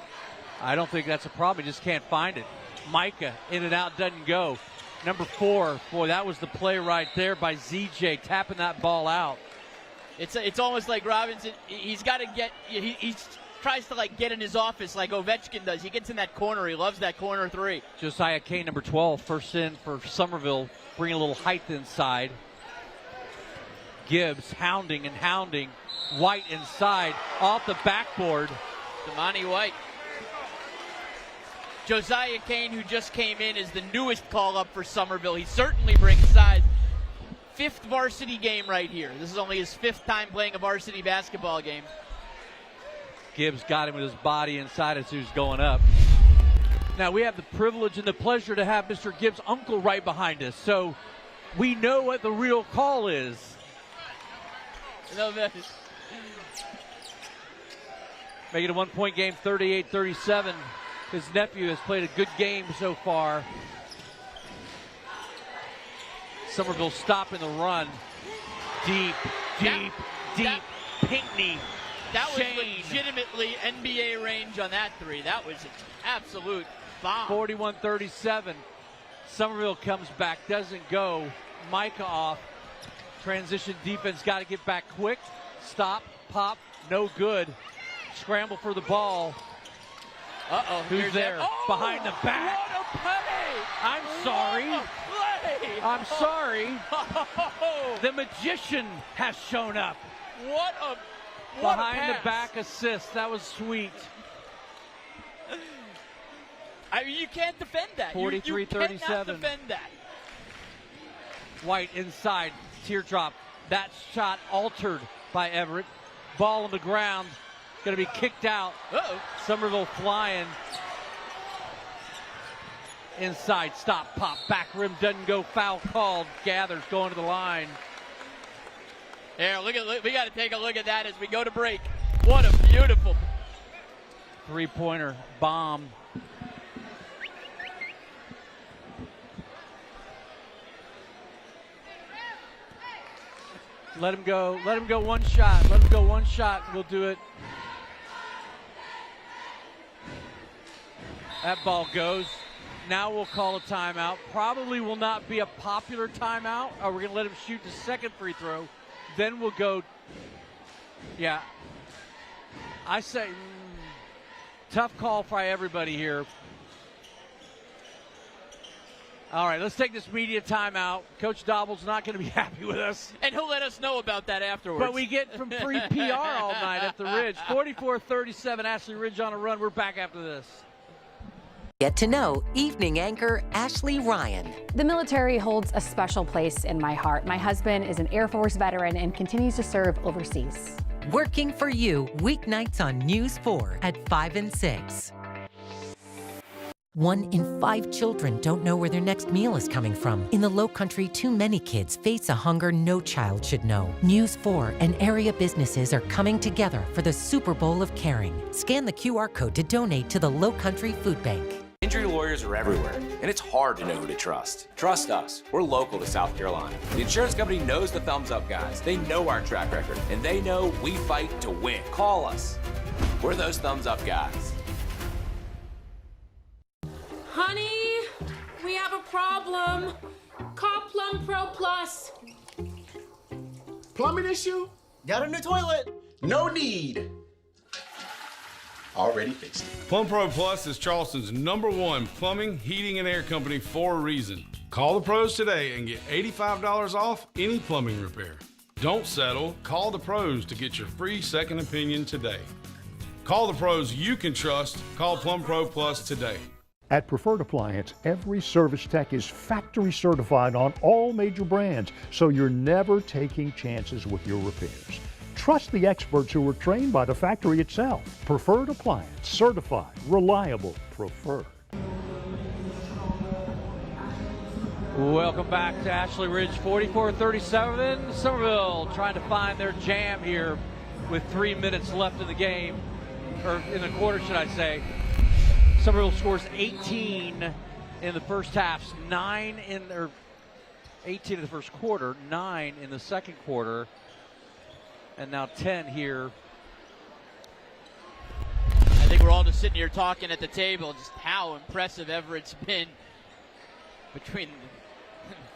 I don't think that's a problem. You just can't find it. Micah in and out, doesn't go. Number 4, boy, that was the play right there by ZJ, tapping that ball out. It's almost like Robinson, he's got to get, he tries to like get in his office like Ovechkin does. He gets in that corner. He loves that corner 3. Josiah Kane, number 12, first in for Somerville, bringing a little height inside. Gibbs hounding. White inside, off the backboard. Damani White. Josiah Kane, who just came in, is the newest call-up for Somerville. He certainly brings size. 5th varsity game right here. This is only his 5th time playing a varsity basketball game. Gibbs got him with his body inside as he was going up. Now, we have the privilege and the pleasure to have Mr. Gibbs' uncle right behind us, so we know what the real call is. No, that is... Make it a 1-point game, 38-37. His nephew has played a good game so far. Somerville stopping the run. Deep. Pinckney. That was Shane. legitimately NBA range on that three. That was an absolute bomb. 41-37. Somerville comes back, doesn't go. Micah off. Transition defense, got to get back quick. Stop, pop, no good. Scramble for the ball. Uh-oh. Who's there? Oh, behind the back. What a play! I'm sorry. What a play! I'm sorry. The magician has shown up. What behind a the back assist. That was sweet. I mean, you can't defend that. 43-37. You cannot defend that. White inside. Teardrop. That shot altered by Everett. Ball on the ground. Going to be kicked out. Uh-oh. Somerville flying. Inside. Stop. Pop. Back rim doesn't go. Foul called. Gathers going to the line. Here, we got to take a look at that as we go to break. What a beautiful three-pointer bomb. Let him go. Let him go one shot. Let him go one shot. We'll do it. That ball goes. Now we'll call a timeout. Probably will not be a popular timeout. Or we're going to let him shoot the second free throw. Then we'll go. Yeah. I say tough call for everybody here. All right, let's take this media timeout. Coach Dobble's not going to be happy with us. And he'll let us know about that afterwards. But we get from free PR all night at the Ridge. 44-37, Ashley Ridge on a run. We're back after this. Get to know evening anchor Ashley Ryan. The military holds a special place in my heart. My husband is an Air Force veteran and continues to serve overseas. Working for you weeknights on News 4 at 5 and 6. 1 in 5 children don't know where their next meal is coming from. In the Low Country, too many kids face a hunger no child should know. News 4 and area businesses are coming together for the Super Bowl of Caring. Scan the QR code to donate to the Low Country Food Bank. Injury lawyers are everywhere, and it's hard to know who to trust. Trust us. We're local to South Carolina. The insurance company knows the thumbs up guys. They know our track record, and they know we fight to win. Call us. We're those thumbs up guys. Honey, we have a problem. Call Plum Pro Plus. Plumbing issue? Got a new toilet? No need. Already fixed it. Plum Pro Plus is Charleston's #1 plumbing, heating, and air company for a reason. Call the pros today and get $85 off any plumbing repair. Don't settle. Call the pros to get your free second opinion today. Call the pros you can trust. Call Plum Pro Plus today. At Preferred Appliance, every service tech is factory certified on all major brands, so you're never taking chances with your repairs. Trust the experts who were trained by the factory itself. Preferred Appliance, certified, reliable, preferred. Welcome back to Ashley Ridge, 44-37. Somerville trying to find their jam here with 3 minutes left in the game, or in the quarter, should I say. Somerville scores 18 in the first half, 18 in the first quarter, 9 in the second quarter, and now 10 here. I think we're all just sitting here talking at the table, just how impressive Everett's been between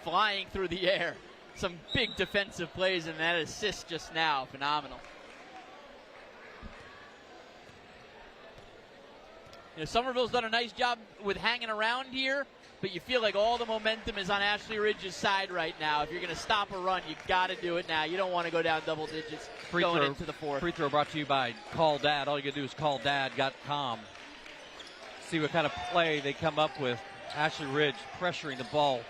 flying through the air. Some big defensive plays, and that assist just now, phenomenal. You know, Somerville's done a nice job with hanging around here, but you feel like all the momentum is on Ashley Ridge's side right now. If you're going to stop a run, you've got to do it now. You don't want to go down double digits going into the fourth. Free throw brought to you by Call Dad. All you got to do is call dad.com. see what kind of play they come up with. Ashley Ridge pressuring the ball.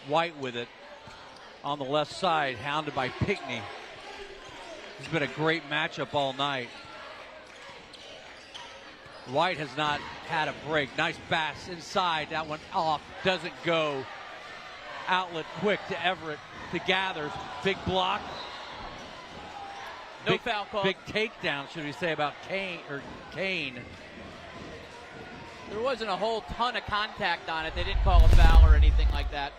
White with it on the left side, hounded by Pinckney. It's been a great matchup all night. White has not had a break. Nice pass inside. That one off. Doesn't go. Outlet quick to Everett. To Gathers. Big block. No foul call. Big takedown, should we say, about Kane. There wasn't a whole ton of contact on it. They didn't call a foul or anything like that.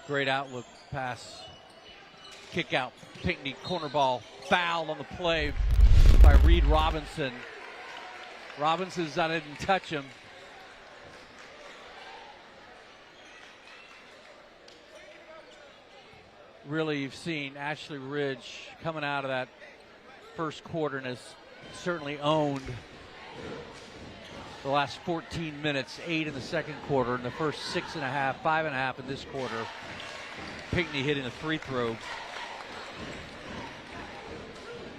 Great outlook pass. Kick out. Pinckney corner ball. Foul on the play by Reed Robinson. Robinson's I didn't touch him. Really, you've seen Ashley Ridge coming out of that first quarter and has certainly owned the last 14 minutes, 8 in the second quarter, and the first 6.5, 5.5 in this quarter. Pinckney hitting a free throw.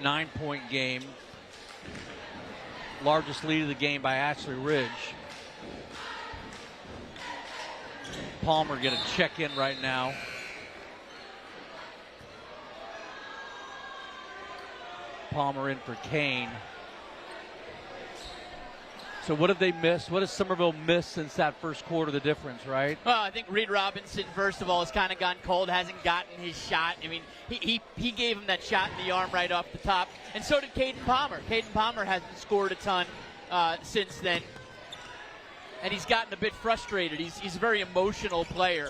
9-point game. Largest lead of the game by Ashley Ridge. Palmer get a check in right now. Palmer in for Kane. So what have they missed? What has Somerville missed since that first quarter, the difference, right? Well, I think Reed Robinson, first of all, has kind of gone cold, hasn't gotten his shot. I mean, he gave him that shot in the arm right off the top. And so did Caden Palmer. Caden Palmer hasn't scored a ton since then. And he's gotten a bit frustrated. He's a very emotional player.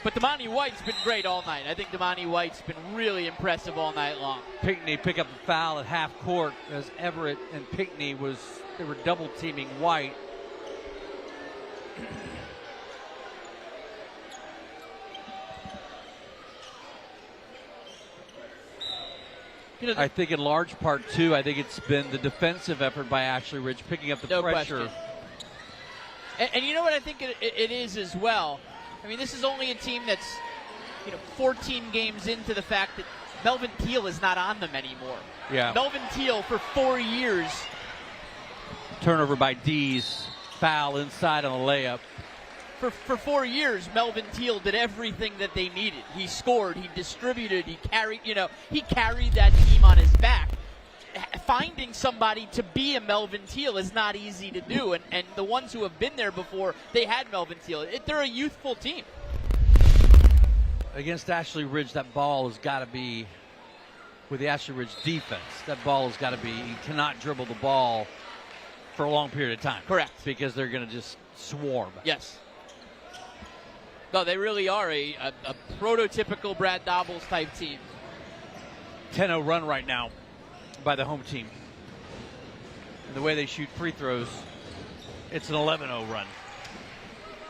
But Damani White's been great all night. I think Damani White's been really impressive all night long. Pinckney pick up a foul at half court as Everett and Pinckney they were double teaming White. I think in large part, too, I think it's been the defensive effort by Ashley Ridge picking up the pressure. And you know what I think it is as well? I mean, this is only a team that's 14 games into the fact that Melvin Teal is not on them anymore. Yeah. Melvin Teal for 4 years. Turnover by Dees. Foul inside on the layup. For 4 years, Melvin Teal did everything that they needed. He scored, he distributed, he carried that team on his back. Finding somebody to be a Melvin Teal is not easy to do, and the ones who have been there before, they had Melvin Teal. They're a youthful team. Against Ashley Ridge, that ball has got to be, with the Ashley Ridge defense, that ball has got to be, you cannot dribble the ball for a long period of time. Correct. Because they're going to just swarm. Yes. No, they really are a prototypical Brad Dobbles type team. 10-0 run right now by the home team. And the way they shoot free throws, it's an 11-0 run.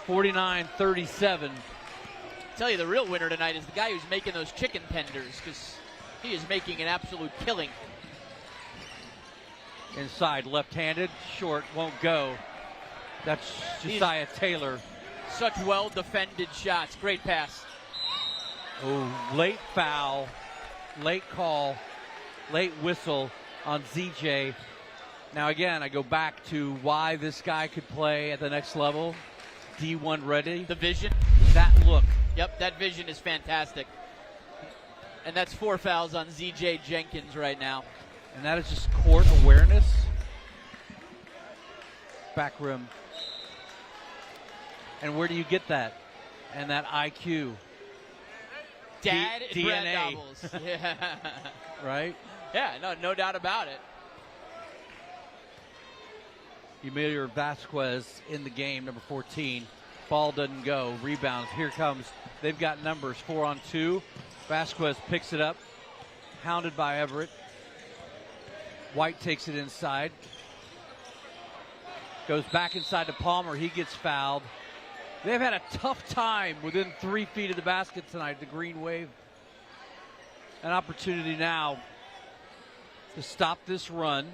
49-37. Tell you the real winner tonight is the guy who's making those chicken tenders, because he is making an absolute killing. Inside, left-handed, short, won't go. That's Josiah Taylor. Such well-defended shots. Great pass. Oh, late foul, late call, late whistle on ZJ. Now again, I go back to why this guy could play at the next level. D1 ready. The vision. That look. Yep, that vision is fantastic. And that's 4 fouls on ZJ Jenkins right now. And that is just court awareness. Back rim. And where do you get that? And that IQ. Dad DNA. Brad Dobbles. Yeah. Right? Yeah, no doubt about it. Emilio Vasquez in the game, number 14. Ball doesn't go. Rebounds. Here comes. They've got numbers. 4-on-2. Vasquez picks it up. Hounded by Everett. White takes it inside. Goes back inside to Palmer. He gets fouled. They've had a tough time within 3 feet of the basket tonight, the Green Wave. An opportunity now to stop this run.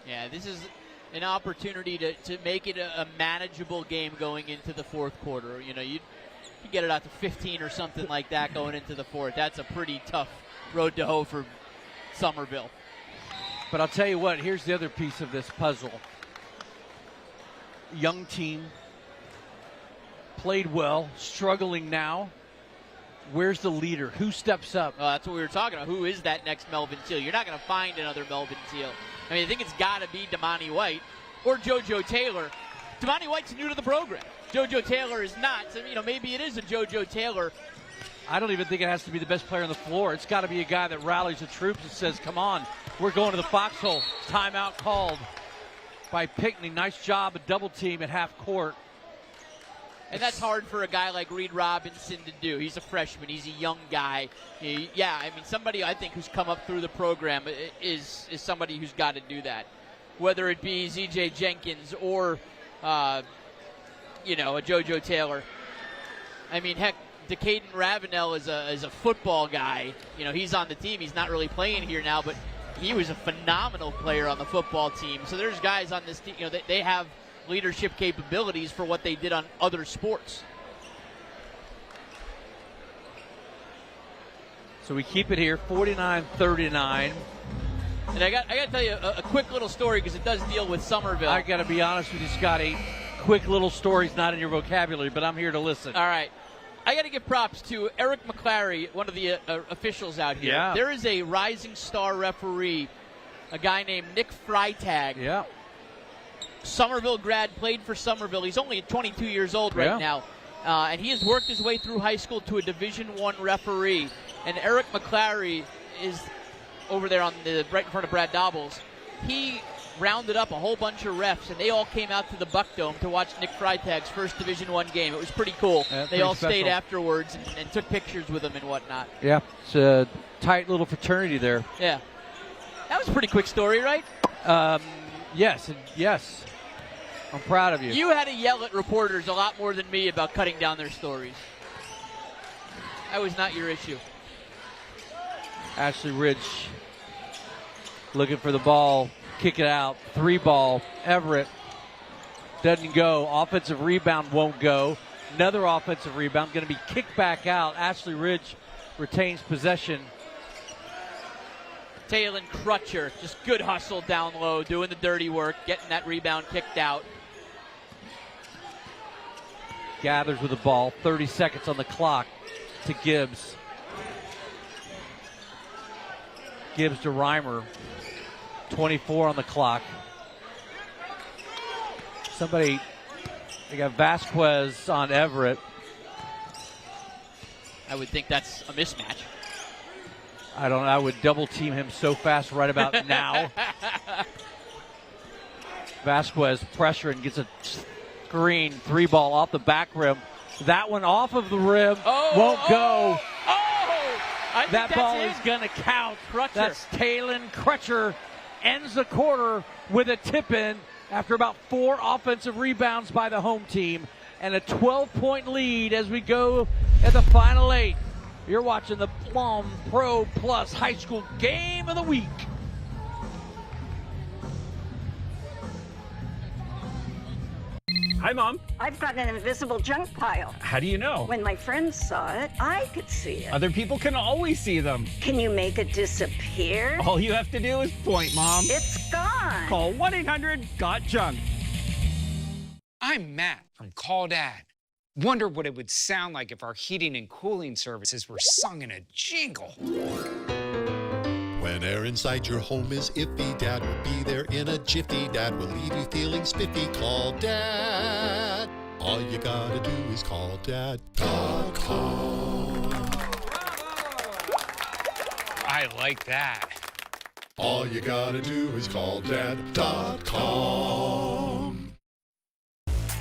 Yeah, this is an opportunity to make it a manageable game going into the fourth quarter. You get it out to 15 or something like that going into the fourth. That's a pretty tough road to hoe for Somerville. But I'll tell you what, here's the other piece of this puzzle. Young team, played well, struggling now. Where's the leader? Who steps up? That's what we were talking about. Who is that next Melvin Teal? You're not going to find another Melvin Teal. I mean, I think it's got to be Damani White or JoJo Taylor. Damani White's new to the program. JoJo Taylor is not. So, maybe it is a JoJo Taylor. I don't even think it has to be the best player on the floor. It's got to be a guy that rallies the troops and says, come on, we're going to the foxhole. Timeout called by Pinckney. Nice job, a double team at half court. And that's hard for a guy like Reed Robinson to do. He's a freshman. He's a young guy. Somebody I think who's come up through the program is somebody who's got to do that. Whether it be Z.J. Jenkins or, a JoJo Taylor. I mean, heck, Decaden Ravenel is a football guy. He's on the team. He's not really playing here now, but he was a phenomenal player on the football team. So there's guys on this team, they have leadership capabilities for what they did on other sports. So we keep it here, 49-39. And I got to tell you a quick little story because it does deal with Somerville. I got to be honest with you, Scotty. Quick little stories not in your vocabulary, but I'm here to listen. All right. I got to give props to Eric McClary, one of the officials out here. Yeah. There is a rising star referee, a guy named Nick Freitag. Yeah. Somerville grad, played for Somerville. He's only 22 years old right now. And he has worked his way through high school to a Division I referee. And Eric McClary is over there right in front of Brad Dobbles. He rounded up a whole bunch of refs, and they all came out to the Buck Dome to watch Nick Freitag's first Division I game. It was pretty cool. Yeah, they all stayed afterwards and took pictures with him and whatnot. Yeah, it's a tight little fraternity there. Yeah. That was a pretty quick story, right? Yes. I'm proud of you. You had to yell at reporters a lot more than me about cutting down their stories. That was not your issue. Ashley Ridge looking for the ball, kick it out, 3-ball. Everett doesn't go. Offensive rebound won't go. Another offensive rebound going to be kicked back out. Ashley Ridge retains possession. Taylon Crutcher, just good hustle down low, doing the dirty work, getting that rebound kicked out. Gathers with the ball, 30 seconds on the clock to Gibbs. Gibbs to Reimer, 24 on the clock. They got Vasquez on Everett. I would think that's a mismatch. I would double team him so fast right about now. Vasquez pressuring, gets a screen, 3-ball off the back rim. That one off of the rim, won't go. That ball is going to count. Crutcher. That's Taylon Crutcher. Ends the quarter with a tip-in after about 4 offensive rebounds by the home team. And a 12-point lead as we go at the final 8. You're watching the Plum Pro Plus High School Game of the Week. Hi, Mom. I've got an invisible junk pile. How do you know? When my friends saw it, I could see it. Other people can always see them. Can you make it disappear? All you have to do is point, Mom. It's gone. Call 1-800-GOT-JUNK. I'm Matt from Call Dad. Wonder what it would sound like if our heating and cooling services were sung in a jingle. When air inside your home is iffy, Dad will be there in a jiffy. Dad will leave you feeling spiffy. Call Dad. All you gotta do is call Dad.com. I like that. All you gotta do is call Dad.com.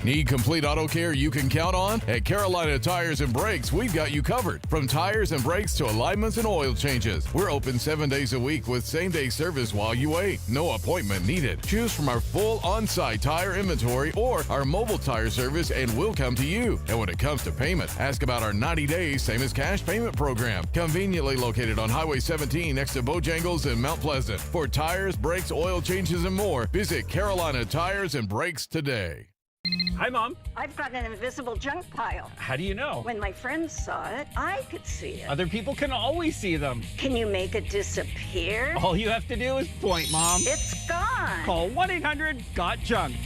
Need complete auto care you can count on? At Carolina Tires and Brakes, we've got you covered. From tires and brakes to alignments and oil changes. We're open 7 days a week with same-day service while you wait. No appointment needed. Choose from our full on-site tire inventory or our mobile tire service and we'll come to you. And when it comes to payment, ask about our 90 days same as cash payment program. Conveniently located on Highway 17 next to Bojangles in Mount Pleasant. For tires, brakes, oil changes, and more, visit Carolina Tires and Brakes today. Hi, Mom. I've got an invisible junk pile. How do you know? When my friends saw it, I could see it. Other people can always see them. Can you make it disappear? All you have to do is point, Mom. It's gone. Call 1-800-GOT-JUNK.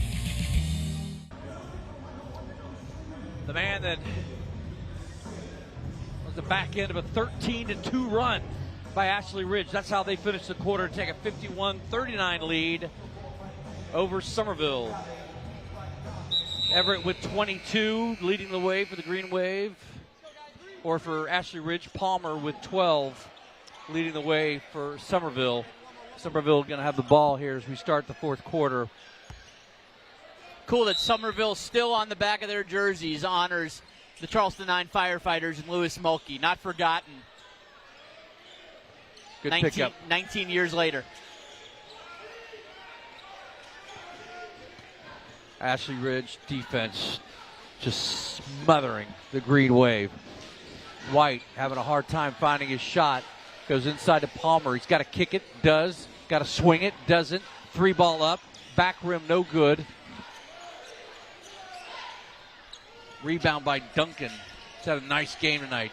The man that was the back end of a 13-2 run by Ashley Ridge. That's how they finished the quarter to take a 51-39 lead over Somerville. Everett with 22, leading the way for the Green Wave. Or for Ashley Ridge, Palmer with 12, leading the way for Somerville. Somerville going to have the ball here as we start the fourth quarter. Cool that Somerville still on the back of their jerseys honors the Charleston 9 firefighters and Lewis Mulkey. Not forgotten. Good pickup. 19 years later. Ashley Ridge defense just smothering the Green Wave. White having a hard time finding his shot. Goes inside to Palmer. He's got to kick it. Does. Got to swing it. Doesn't. 3-ball up. Back rim no good. Rebound by Duncan. He's had a nice game tonight.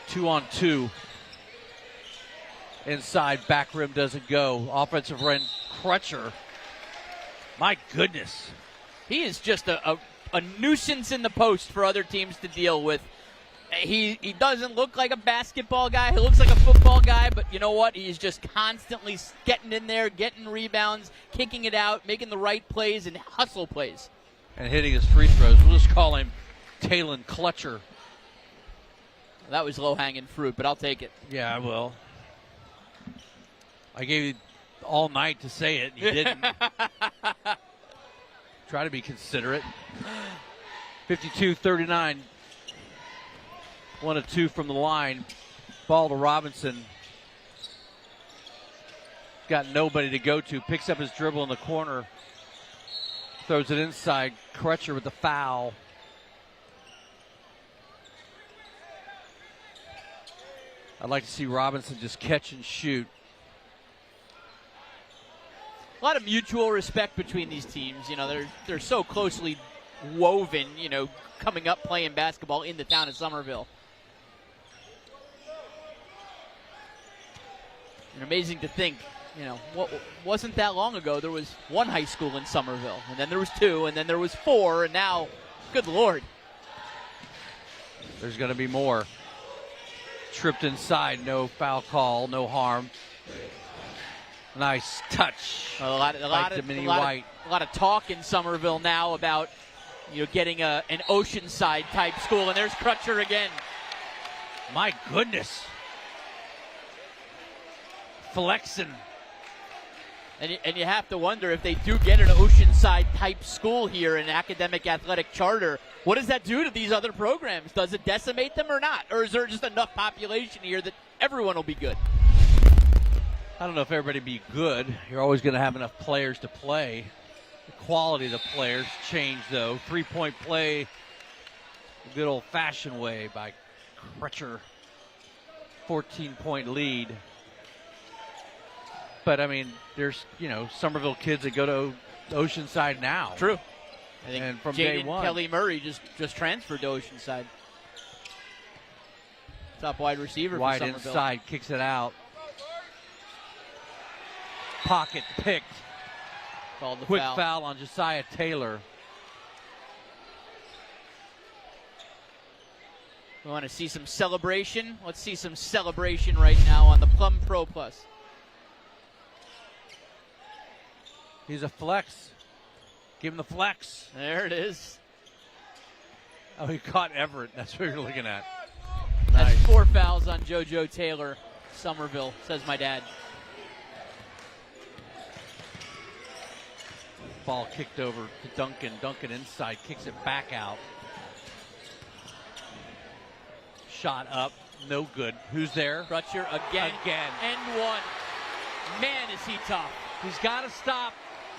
Two on two. Inside, back rim doesn't go. Offensive end, Crutcher. My goodness. He is just a nuisance in the post for other teams to deal with. He doesn't look like a basketball guy. He looks like a football guy, but you know what? He's just constantly getting in there, getting rebounds, kicking it out, making the right plays and hustle plays. And hitting his free throws. We'll just call him Talon Clutcher. That was low-hanging fruit, but I'll take it. Yeah, I will. I gave you all night to say it. You didn't. Try to be considerate. 52-39. 1 of 2 from the line. Ball to Robinson. Got nobody to go to. Picks up his dribble in the corner. Throws it inside. Crutcher with the foul. I'd like to see Robinson just catch and shoot. A lot of mutual respect between these teams. You know, they're so closely woven, you know, coming up playing basketball in the town of Somerville. And amazing to think, you know, wasn't that long ago there was one high school in Somerville, and then there was 2, and then there was 4, and now, good Lord. There's going to be more. Tripped inside, no foul call, no harm. Nice touch. A lot of talk in Somerville now about, you know, getting an Oceanside type school, and there's Crutcher again. My goodness. Flexing. And you have to wonder if they do get an Oceanside type school here, an academic athletic charter, what does that do to these other programs? Does it decimate them or not? Or is there just enough population here that everyone will be good? I don't know if everybody be good. You're always going to have enough players to play. The quality of the players change, though. 3-point play, the good old-fashioned way by Crutcher. 14-point lead. But, I mean, there's, you know, Somerville kids that go to Oceanside now. True. I think and from Jaden day one. Kelly Murray just transferred to Oceanside. Top wide receiver for Wide Somerville. inside, kicks it out. Pocket picked. Called the Quick foul. foul on Josiah Taylor. We want to see some celebration. Let's see some celebration right now on the Plum Pro Plus. He's a flex. Give him the flex. There it is. Oh, he caught Everett. That's what you're looking at. That's Nice. 4 fouls on JoJo Taylor, Somerville, says my dad. Ball kicked over to Duncan. Duncan inside, kicks it back out. Shot up, no good. Who's there? Crutcher again. And one. Man, is he tough. He's got to stop.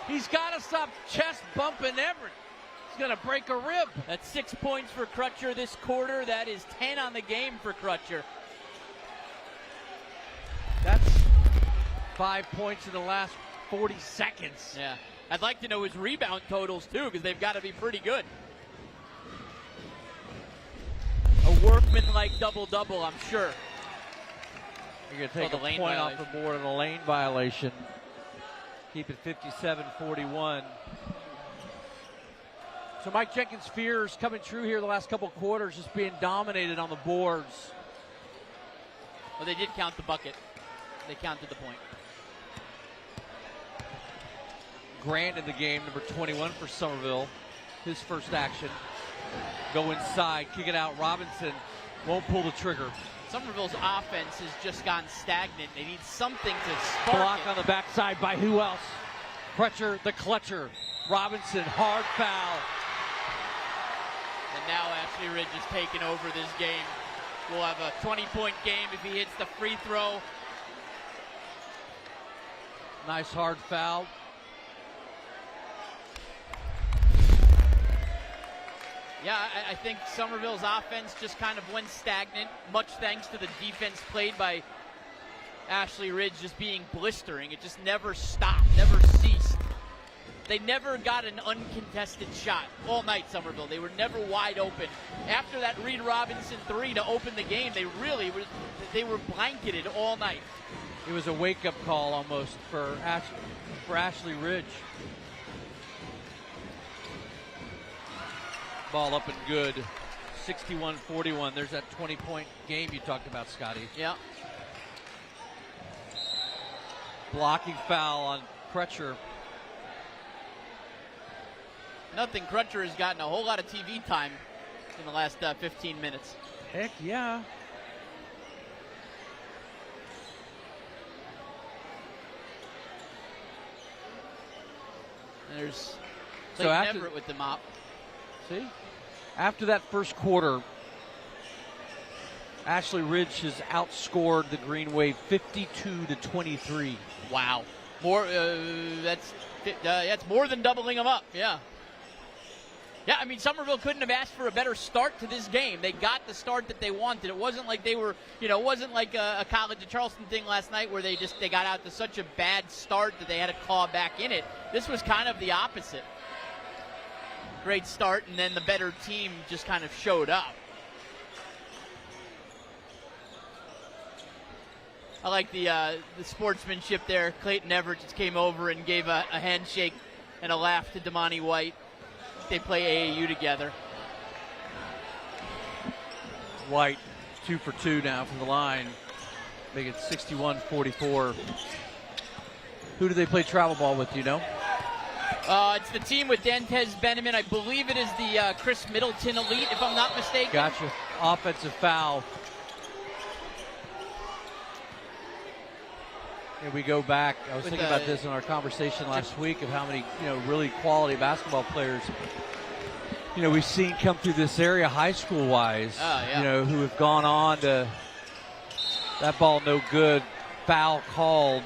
He's got to stop chest bumping Everett. He's going to break a rib. That's 6 points for Crutcher this quarter. That is 10 on the game for Crutcher. 5 points in the last 40 seconds. Yeah. I'd like to know his rebound totals, too, because they've got to be pretty good. A workman-like double-double, I'm sure. You're going to take a point off the board on a lane violation. Keep it 57-41. So Mike Jenkins' fears coming true here the last couple of quarters, just being dominated on the boards. Well, they did count the bucket. They counted the point. Grant in the game, number 21 for Somerville. His first action. Go inside, kick it out. Robinson won't pull the trigger. Somerville's offense has just gone stagnant. They need something to spark Block it. on the backside by who else? Crutcher, the clutcher. Robinson, hard foul. And now Ashley Ridge is taking over this game. We'll have a 20-point game if he hits the free throw. Nice hard foul. Yeah, I think Somerville's offense just kind of went stagnant, much thanks to the defense played by Ashley Ridge just being blistering. It just never stopped, never ceased. They never got an uncontested shot all night, Somerville. They were never wide open. After that Reed Robinson three to open the game, they were blanketed all night. It was a wake-up call almost for Ashley Ridge. Ball up and good. 61-41. There's that 20-point game you talked about, Scotty. Yeah. Blocking foul on Crutcher. Nothing. Crutcher has gotten a whole lot of TV time in the last 15 minutes. Heck yeah. And there's So after, Everett with the mop. See? After that first quarter, Ashley Ridge has outscored the Green Wave 52-23. Wow. More. That's more than doubling them up. Yeah. Yeah, I mean, Somerville couldn't have asked for a better start to this game. They got the start that they wanted. It wasn't like they were, it wasn't like a College of Charleston thing last night where they got out to such a bad start that they had to claw back in it. This was kind of the opposite. Great start, and then the better team just kind of showed up. I like the sportsmanship there. Clayton Everett just came over and gave a handshake and a laugh to Damani White. They play AAU together. White 2 for 2 now from the line. Make it 61-44. Who do they play travel ball with, do you know? It's the team with Dantez Benjamin. I believe it is the Chris Middleton Elite, if I'm not mistaken. Gotcha. Offensive foul. And we go back. I was thinking about this in our conversation last week of how many, really quality basketball players, we've seen come through this area high school wise, who have gone on to that ball no good, foul called.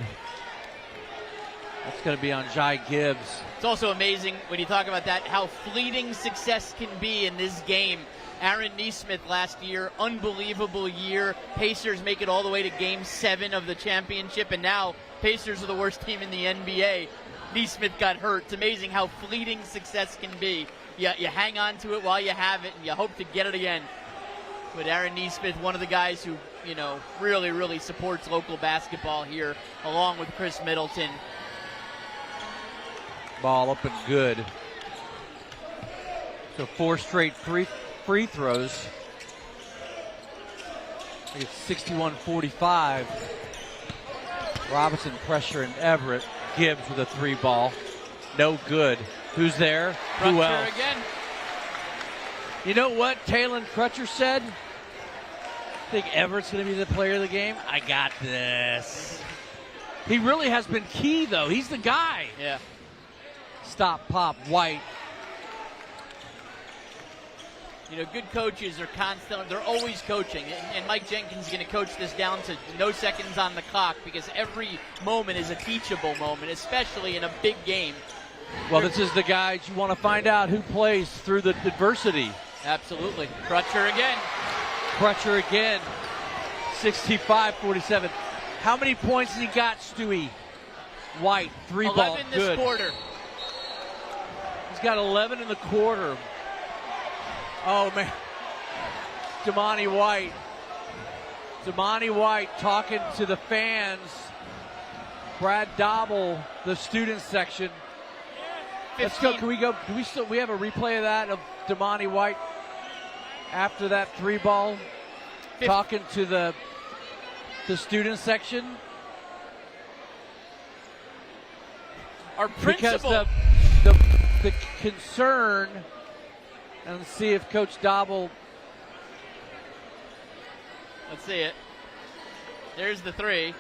That's going to be on Jai Gibbs. It's also amazing when you talk about that, how fleeting success can be in this game. Aaron Neesmith last year, unbelievable year. Pacers make it all the way to Game 7 of the championship, and now Pacers are the worst team in the NBA. Neesmith got hurt. It's amazing how fleeting success can be. You hang on to it while you have it, and you hope to get it again. But Aaron Neesmith, one of the guys who, really, really supports local basketball here, along with Chris Middleton. Ball up and good. So 4 straight free throws. I think it's 61-45. Robinson pressure and Everett. Gibbs with a 3 ball. No good. Who's there? Crutcher Who else? Again. You know what Talon Crutcher said? I think Everett's going to be the player of the game. I got this. He really has been key, though. He's the guy. Yeah. Stop, pop, White. Good coaches are constant. They're always coaching. And Mike Jenkins is going to coach this down to no seconds on the clock because every moment is a teachable moment, especially in a big game. Well, this is the guys you want to find out who plays through the adversity. Absolutely. Crutcher again. Crutcher again. 65-47. How many points has he got, Stewie? White, 3 ball, 11 good. this quarter. He's got 11 in the quarter. Oh, man. Damani White talking to the fans. Brad Dobble, the student section. 15. Let's go. Can we go? Do we have a replay of that, of Damani White after that 3 ball? Talking to the student section. Our principal. Because the concern, and let's see if Coach Dobble. Let's see it. There's the 3.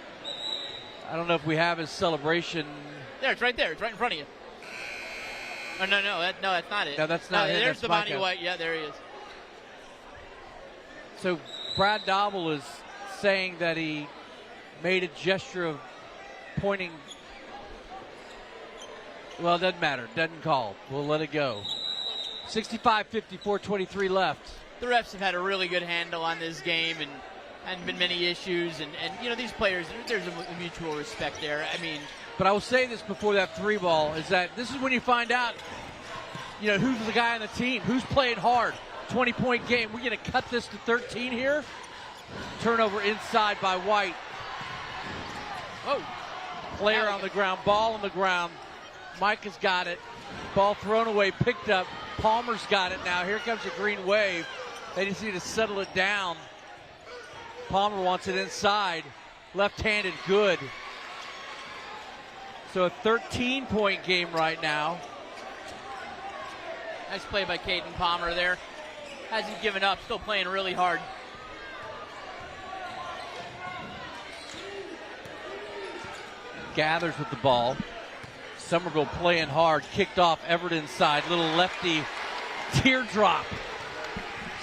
I don't know if we have his celebration. There, it's right there. It's right in front of you. Oh, no, that's not it. No, that's not it. There's That's Damani White. Yeah, there he is. So Brad Dobble is saying that he made a gesture of pointing. Well, it doesn't matter. Doesn't call. We'll let it go. 65-50, 4:23 left. The refs have had a really good handle on this game and hadn't been many issues. And you know, these players, there's a mutual respect there. I mean, but I will say this before that 3 ball is that this is when you find out, you know, who's the guy on the team, who's playing hard. 20-point game. We're going to cut this to 13 here. Turnover inside by White. Oh, player on the ground, ball on the ground. Mike has got it. Ball thrown away, picked up. Palmer's got it now. Here comes a green wave. They just need to settle it down. Palmer wants it inside. Left-handed, good. So a 13-point game right now. Nice play by Caden Palmer there. Hasn't given up, still playing really hard. Gathers with the ball. Somerville playing hard, kicked off, Everett inside, little lefty teardrop.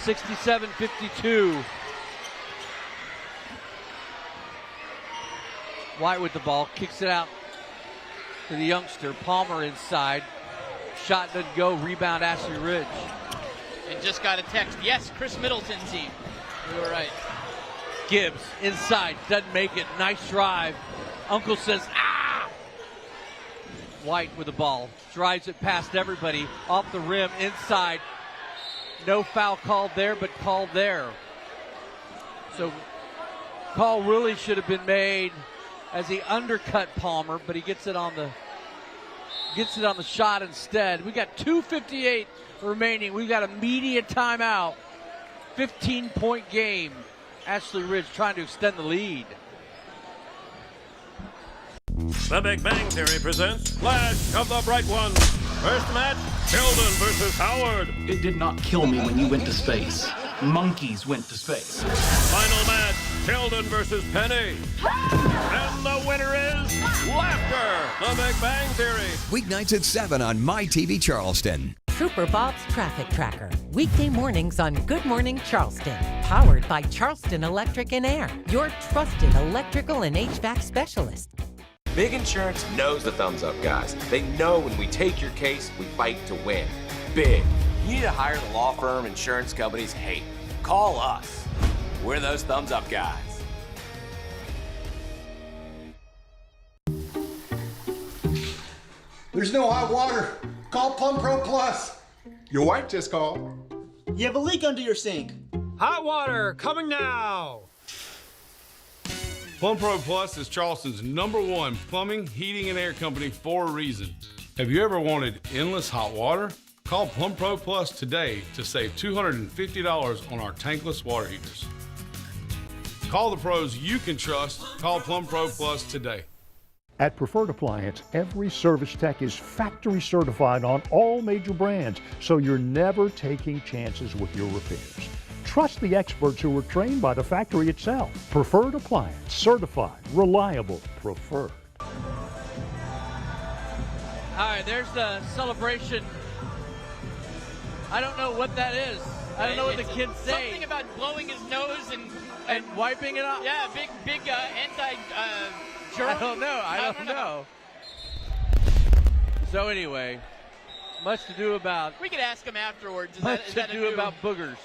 67-52. White with the ball, kicks it out to the youngster. Palmer inside. Shot doesn't go, rebound Ashley Ridge. And just got a text, yes, Chris Middleton's team. You were right. Gibbs inside, doesn't make it, nice drive. Uncle says, ah! White with the ball, drives it past everybody, off the rim, inside. No foul called there, but called there. So call really should have been made as he undercut Palmer, but he gets it on the shot instead. We got 2:58 remaining. We've got a media timeout. 15-point game. Ashley Ridge trying to extend the lead. The Big Bang Theory presents Flash of the Bright Ones. First match, Sheldon versus Howard. It did not kill me when you went to space. Monkeys went to space. Final match, Sheldon versus Penny. And the winner is Laughter, The Big Bang Theory. Weeknights at 7 on MyTV Charleston. Trooper Bob's Traffic Tracker. Weekday mornings on Good Morning Charleston. Powered by Charleston Electric and Air. Your trusted electrical and HVAC specialist. Big Insurance knows the thumbs up guys. They know when we take your case, we fight to win. Big. You need to hire the law firm insurance companies hate. Call us. We're those thumbs up guys. There's no hot water. Call Plum Pro Plus. Your wife just called. You have a leak under your sink. Hot water coming now. Plum Pro Plus is Charleston's #1 plumbing, heating, and air company for a reason. Have you ever wanted endless hot water? Call Plum Pro Plus today to save $250 on our tankless water heaters. Call the pros you can trust. Call Plum Pro Plus today. At Preferred Appliance, every service tech is factory certified on all major brands, so you're never taking chances with your repairs. Trust the experts who were trained by the factory itself. Preferred Appliance, certified, reliable, preferred. All right, there's the celebration. I don't know what that is. I don't know what the kids say. Something about blowing his nose and wiping it off. Yeah, big anti-germ. I don't know. I don't know. So anyway, much to do about. We could ask him afterwards. Is much that to do about boogers.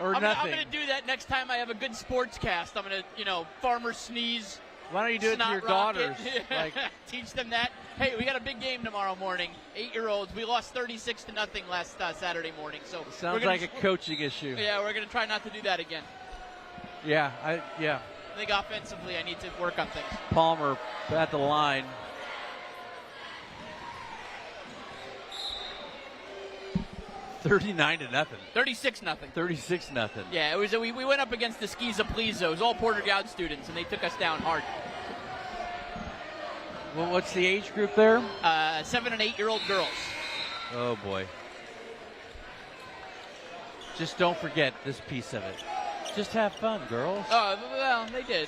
Or nothing. I'm going to do that next time I have a good sports cast. I'm going to, farmer sneeze, Why don't you do it to your Snot daughters? rocket. Like, teach them that. Hey, we got a big game tomorrow morning. 8-year-olds. We lost 36-0 last Saturday morning. So sounds like a coaching issue. Yeah, we're going to try not to do that again. Yeah, I think offensively I need to work on things. Palmer at the line. $39-0. 36-0. 36-0. Yeah, it was. We went up against the Skiza Pleaso. It was all Porter Goud students, and they took us down hard. Well, what's the age group there? 7 and 8-year-old girls. Oh boy. Just don't forget this piece of it. Just have fun, girls. Oh, well, they did.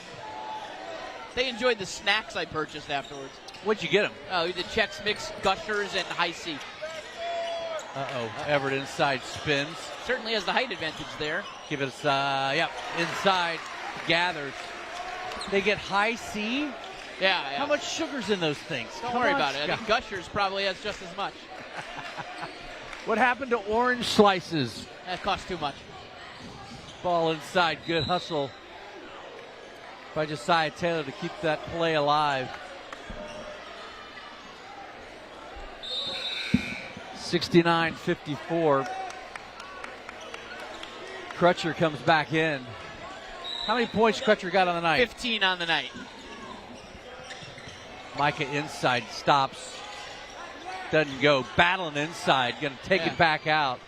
They enjoyed the snacks I purchased afterwards. What'd you get them? Oh, the Chex Mix, Gushers, and High C. Everett inside spins. Certainly has the height advantage there. Give it inside, gathers. They get High C. Yeah. How much sugar's in those things? Don't worry about it. I think Gushers probably has just as much. What happened to orange slices? That costs too much. Ball inside, good hustle by Josiah Taylor to keep that play alive. 69-54. Crutcher comes back in. How many points Crutcher got on the night? 15 on the night. Micah inside, stops. Doesn't go. Battling inside, going to take it back out.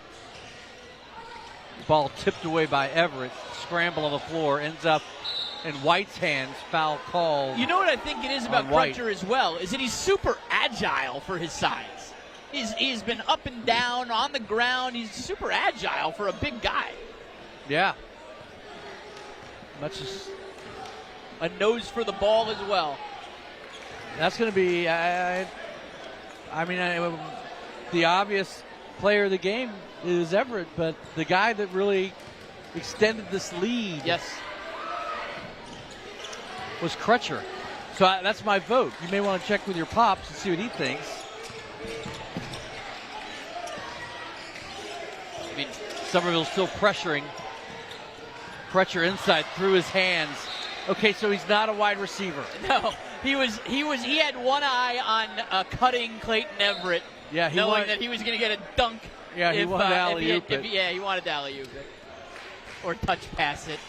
Ball tipped away by Everett. Scramble on the floor, ends up in White's hands. Foul call. You know what I think it is about White. Crutcher as well, is that he's super agile for his size. He's been up and down on the ground. He's super agile for a big guy. Yeah. Much as a nose for the ball as well. That's going to be, the obvious player of the game is Everett, but the guy that really extended this lead was Crutcher. So that's my vote. You may want to check with your pops and see what he thinks. Somerville still pressuring. Crutcher inside through his hands. Okay, so he's not a wide receiver. No, he had one eye on cutting Clayton Everett. Yeah, knowing that he was going to get a dunk. Yeah, he wanted to alley-oop it. He wanted to alley-oop it. Or touch pass it.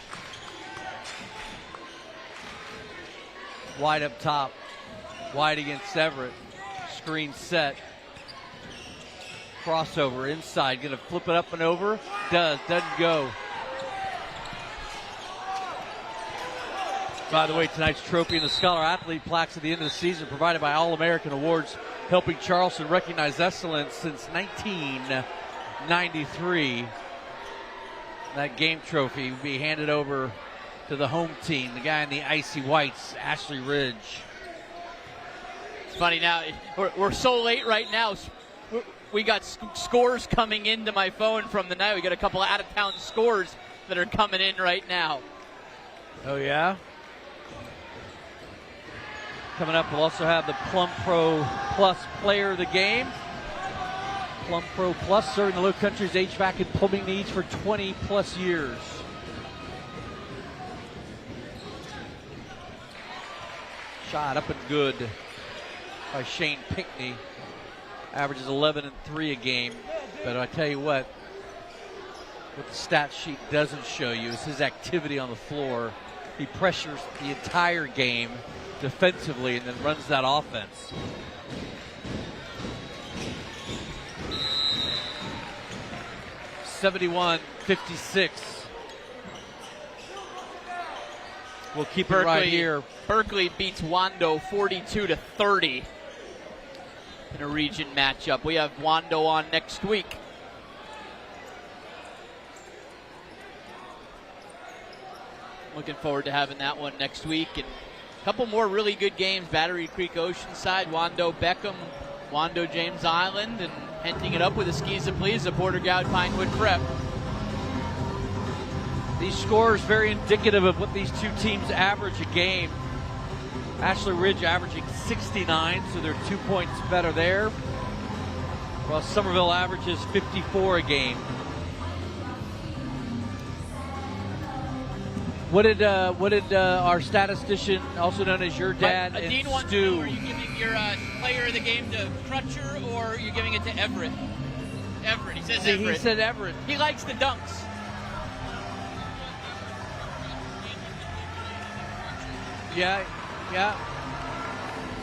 Wide up top. Wide against Everett. Screen set. Crossover inside. Going to flip it up and over. Doesn't go. By the way, tonight's trophy and the Scholar Athlete plaques at the end of the season provided by All-American Awards, helping Charleston recognize excellence since 1993. That game trophy will be handed over to the home team, the guy in the icy whites, Ashley Ridge. It's funny now, we're so late right now. We got scores coming into my phone from the night. We got a couple of out-of-town scores that are coming in right now. Oh, yeah? Coming up, we'll also have the Plum Pro Plus Player of the Game. Plum Pro Plus serving the Low Country's HVAC and plumbing needs for 20-plus years. Shot up and good by Shane Pinckney. Averages 11 and 3 a game. But I tell you what the stat sheet doesn't show you is his activity on the floor. He pressures the entire game defensively and then runs that offense. (71-56). We'll keep it right here. Berkeley beats Wando 42-30 in a region matchup. We have Wando on next week. Looking forward to having that one next week. And a couple more really good games. Battery Creek Oceanside, Wando Beckham, Wando James Island, and ending it up with a Skiza Pleaza, Porter Goud Pinewood Prep. These scores very indicative of what these two teams average a game. Ashley Ridge averaging 69, so they're 2 points better there. While Somerville averages 54 a game. What did our statistician, also known as your dad, Dean wants to know, are you giving your player of the game to Crutcher, or are you giving it to Everett? Everett. He says Everett. He said Everett. He likes the dunks. Yeah.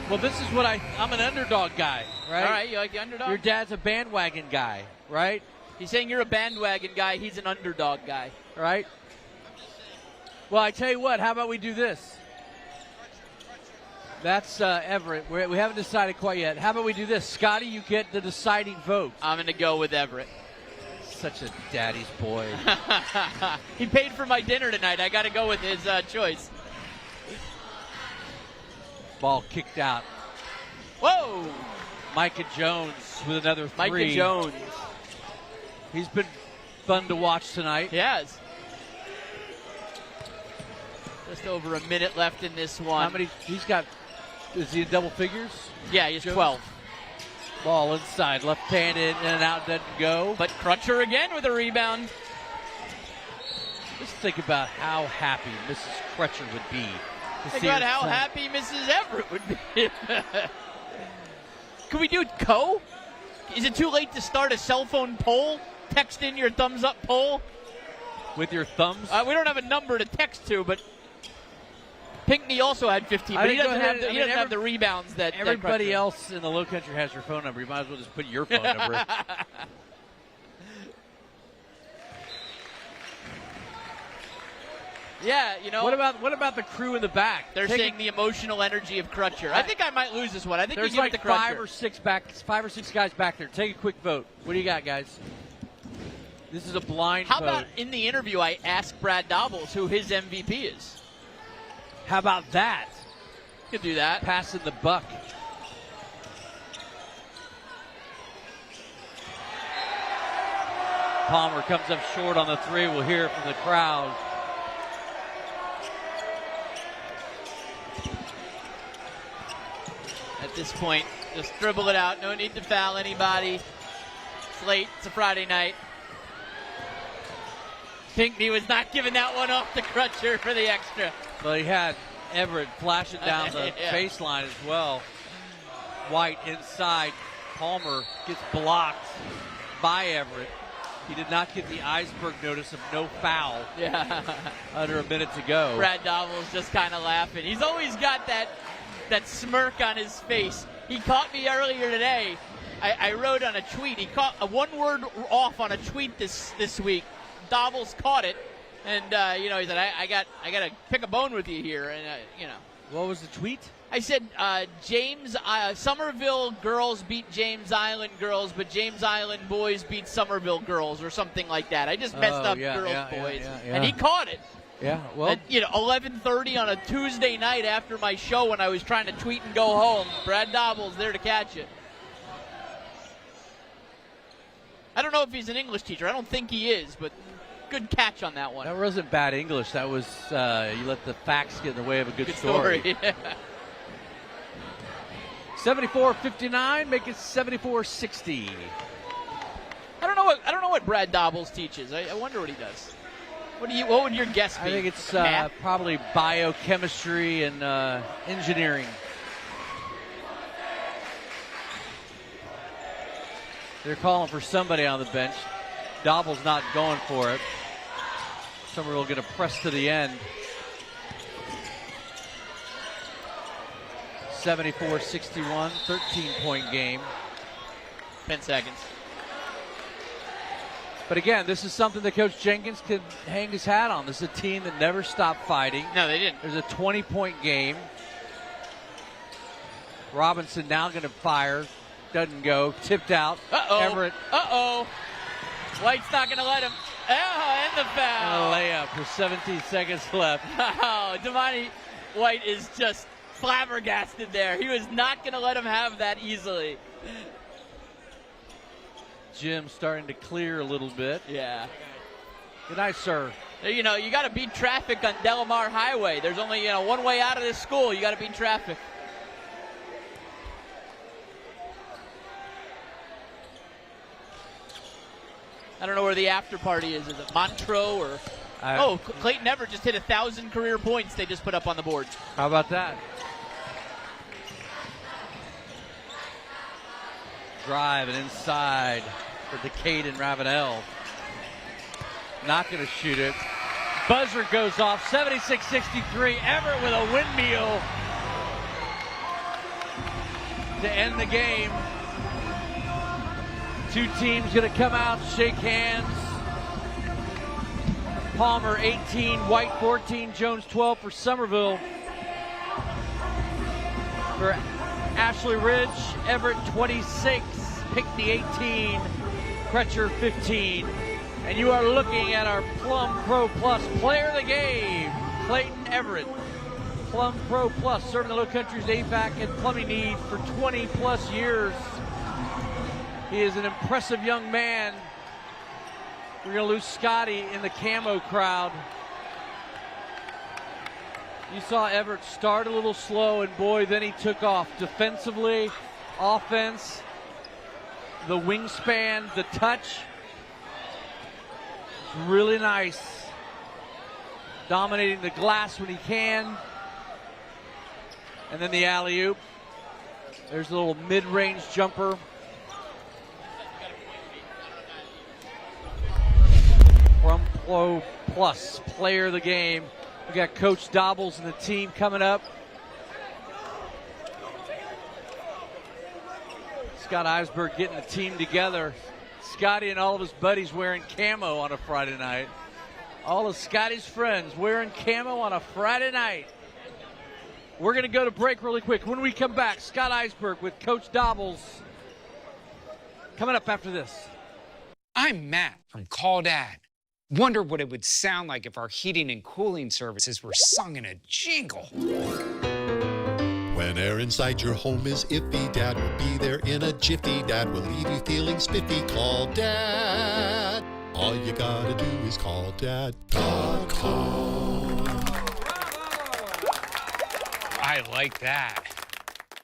Well, this is what I'm an underdog guy, right? All right, you like the underdog? Your dad's a bandwagon guy, right? He's saying you're a bandwagon guy. He's an underdog guy. Right? Well, I tell you what, how about we do this? That's Everett. We haven't decided quite yet. How about we do this? Scotty, you get the deciding vote. I'm going to go with Everett. Such a daddy's boy. He paid for my dinner tonight. I got to go with his choice. Ball kicked out. Whoa! Micah Jones with another three. Micah Jones. He's been fun to watch tonight. He has. Just over a minute left in this one. How many? He's got. Is he in double figures? Yeah, he's 12. Ball inside, left-handed, in and out, doesn't go. But Crutcher again with a rebound. Just think about how happy Mrs. Crutcher would be. Think about how happy Mrs. Everett would be. Can we do Co? Is it too late to start a cell phone poll? Text in your thumbs up poll. With your thumbs? We don't have a number to text to, but Pinckney also had 15, but he doesn't have the rebounds that everybody else in the Low Country has your phone number. You might as well just put your phone number. Yeah, you know. What about the crew in the back? They're saying the emotional energy of Crutcher. I think I might lose this one. I think there's we give like it to Crutcher. five or six guys back there. Take a quick vote. What do you got, guys? This is a blind How vote. about in the interview I asked Brad Dobbles who his MVP is? How about that? You could do that. Passing the buck. Palmer comes up short on the three. We'll hear it from the crowd. At this point, just dribble it out. No need to foul anybody. It's late. It's a Friday night. Pinckney was not giving that one off to Crutcher for the extra. But he had Everett flashing down the baseline as well. White inside. Palmer gets blocked by Everett. He did not get the iceberg notice of no foul. Yeah. Under a minute to go. Brad Dobbles just kind of laughing. He's always got that smirk on his face. He caught me earlier today. I wrote on a tweet. He caught a one word off on a tweet this week. Dobbles caught it, and he said, "I got to pick a bone with you here." And what was the tweet? I said, Somerville girls beat James Island girls, but James Island boys beat Somerville girls, or something like that. I just messed up girls, boys, and he caught it. Yeah, well, at 11:30 on a Tuesday night after my show when I was trying to tweet and go home. Brad Dobbles there to catch it. I don't know if he's an English teacher. I don't think he is, but good catch on that one. That wasn't bad English. That was you let the facts get in the way of a good story. 74-59, make it 74-60. I don't know what Brad Dobbles teaches. I wonder what he does. What would your guess be? I think it's probably biochemistry and engineering. They're calling for somebody on the bench. Dobble's not going for it. Somerville going to press to the end. 74-61, 13-point game. 10 seconds. But again, this is something that Coach Jenkins could hang his hat on. This is a team that never stopped fighting. No, they didn't. There's a 20-point game. Robinson now going to fire. Doesn't go. Tipped out. Uh-oh. Everett. Uh-oh. White's not going to let him. Oh, and the foul. A layup with 17 seconds left. Oh, Damani White is just flabbergasted there. He was not going to let him have that easily. Jim starting to clear a little bit. Yeah. Good night, sir. You got to beat traffic on Delamar Highway. There's only, one way out of this school. You got to beat traffic. I don't know where the after party is. Is it Montreux or? Clayton Everett just hit 1,000 career points they just put up on the board. How about that? Drive and inside for Decade and Ravenel. Not going to shoot it. Buzzer goes off, 76-63. Everett with a windmill to end the game. Two teams going to come out, shake hands. Palmer 18, White 14, Jones 12 for Somerville. For Ashley Ridge, Everett 26, Pickney 18, Crutcher 15. And you are looking at our Plum Pro Plus player of the game, Clayton Everett. Plum Pro Plus, serving the Low Country's HVAC and plumbing needs for 20 plus years. He is an impressive young man. We're going to lose Scotty in the camo crowd. You saw Everett start a little slow, and boy, then he took off. Defensively, offense, the wingspan, the touch. Really nice. Dominating the glass when he can. And then the alley-oop. There's a little mid-range jumper. From Pro Plus, player of the game. We got Coach Dobbles and the team coming up. Scott Eisberg getting the team together. Scotty and all of his buddies wearing camo on a Friday night. All of Scotty's friends wearing camo on a Friday night. We're going to go to break really quick. When we come back, Scott Eisberg with Coach Dobbles coming up after this. I'm Matt from Call Dad. Wonder what it would sound like if our heating and cooling services were sung in a jingle. When air inside your home is iffy, Dad will be there in a jiffy. Dad will leave you feeling spiffy. Call Dad. All you gotta do is call Dad.com. I like that.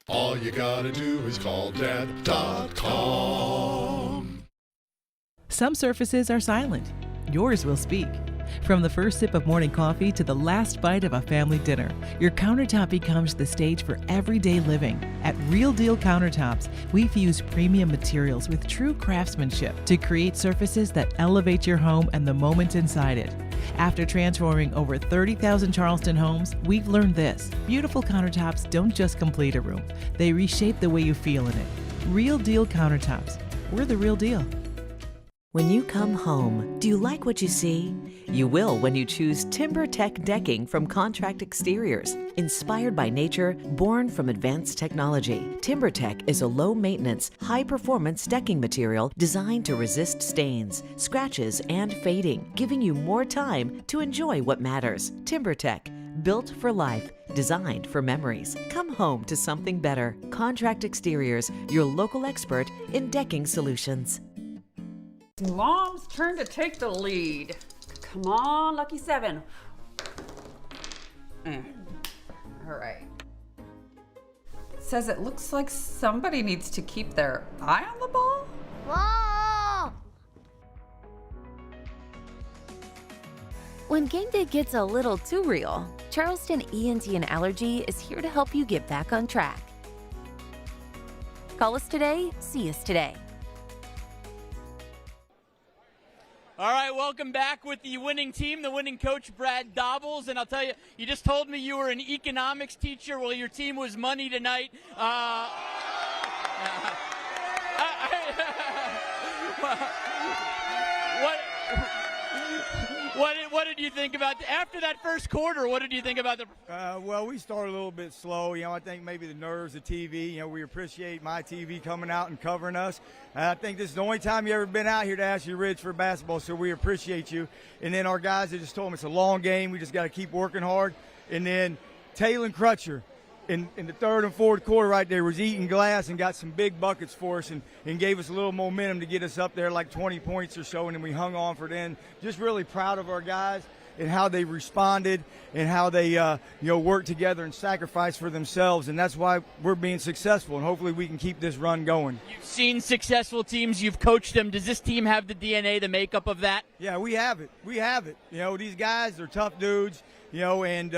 All you gotta do is call Dad.com. Some surfaces are silent. Yours will speak. From the first sip of morning coffee to the last bite of a family dinner, your countertop becomes the stage for everyday living. At Real Deal Countertops, we fuse premium materials with true craftsmanship to create surfaces that elevate your home and the moment inside it. After transforming over 30,000 Charleston homes, we've learned this: beautiful countertops don't just complete a room, they reshape the way you feel in it. Real Deal Countertops. We're the real deal. When you come home, do you like what you see? You will when you choose TimberTech decking from Contract Exteriors. Inspired by nature, born from advanced technology, TimberTech is a low-maintenance, high-performance decking material designed to resist stains, scratches, and fading, giving you more time to enjoy what matters. TimberTech, built for life, designed for memories. Come home to something better. Contract Exteriors, your local expert in decking solutions. Mom's turn to take the lead. Come on, lucky 7. All right. It says it looks like somebody needs to keep their eye on the ball. Whoa! When game day gets a little too real, Charleston ENT and Allergy is here to help you get back on track. Call us today, see us today. All right, welcome back with the winning team, the winning coach, Brad Dobbles. And I'll tell you, you just told me you were an economics teacher. Well, your team was money tonight. What did you think about after that first quarter? What did you think about the? Well, we started a little bit slow. I think maybe the nerves of TV. We appreciate my TV coming out and covering us. I think this is the only time you ever been out here to Ashley Ridge for basketball, so we appreciate you. And then our guys, they just told them it's a long game. We just got to keep working hard. And then Taylor Crutcher, in the third and fourth quarter right there, was eating glass and got some big buckets for us and gave us a little momentum to get us up there like 20 points or so, and then we hung on for then. Just really proud of our guys. and how they responded and how they worked together and sacrificed for themselves, and that's why we're being successful, and hopefully we can keep this run going. You've seen successful teams, you've coached them. Does this team have the DNA, the makeup of that? Yeah, we have it. We have it. These guys are tough dudes, and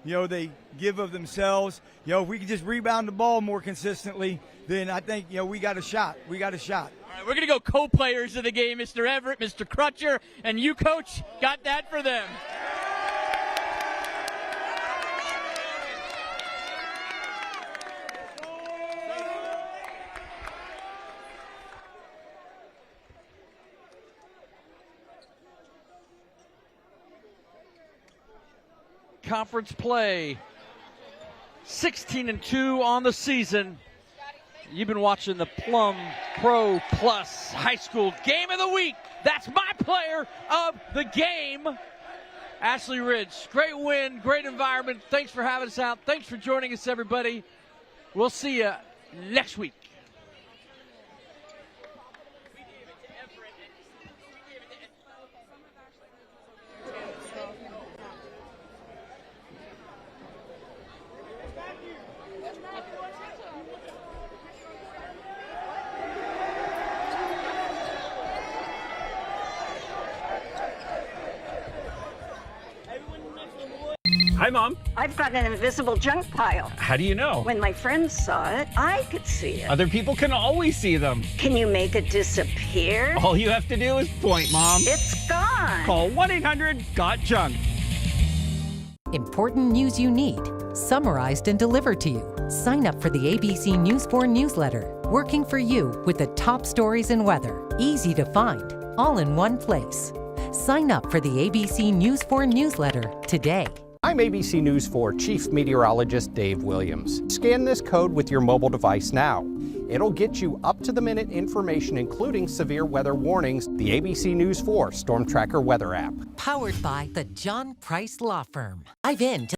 they give of themselves. If we can just rebound the ball more consistently, then I think we got a shot. We got a shot. All right, we're going to go co-players of the game, Mr. Everett, Mr. Crutcher, and you, Coach, got that for them. Conference play, 16-2 on the season. You've been watching the Plum Pro Plus High School Game of the Week. That's my player of the game, Ashley Ridge. Great win, great environment. Thanks for having us out. Thanks for joining us, everybody. We'll see you next week. Hi, Mom. I've got an invisible junk pile. How do you know? When my friends saw it, I could see it. Other people can always see them. Can you make it disappear? All you have to do is point, Mom. It's gone. Call 1-800-GOT-JUNK. Important news you need, summarized and delivered to you. Sign up for the ABC News 4 newsletter, working for you with the top stories and weather. Easy to find, all in one place. Sign up for the ABC News 4 newsletter today. I'm ABC News 4 Chief Meteorologist Dave Williams. Scan this code with your mobile device now. It'll get you up-to-the-minute information, including severe weather warnings, the ABC News 4 Storm Tracker weather app. Powered by the John Price Law Firm. Dive in to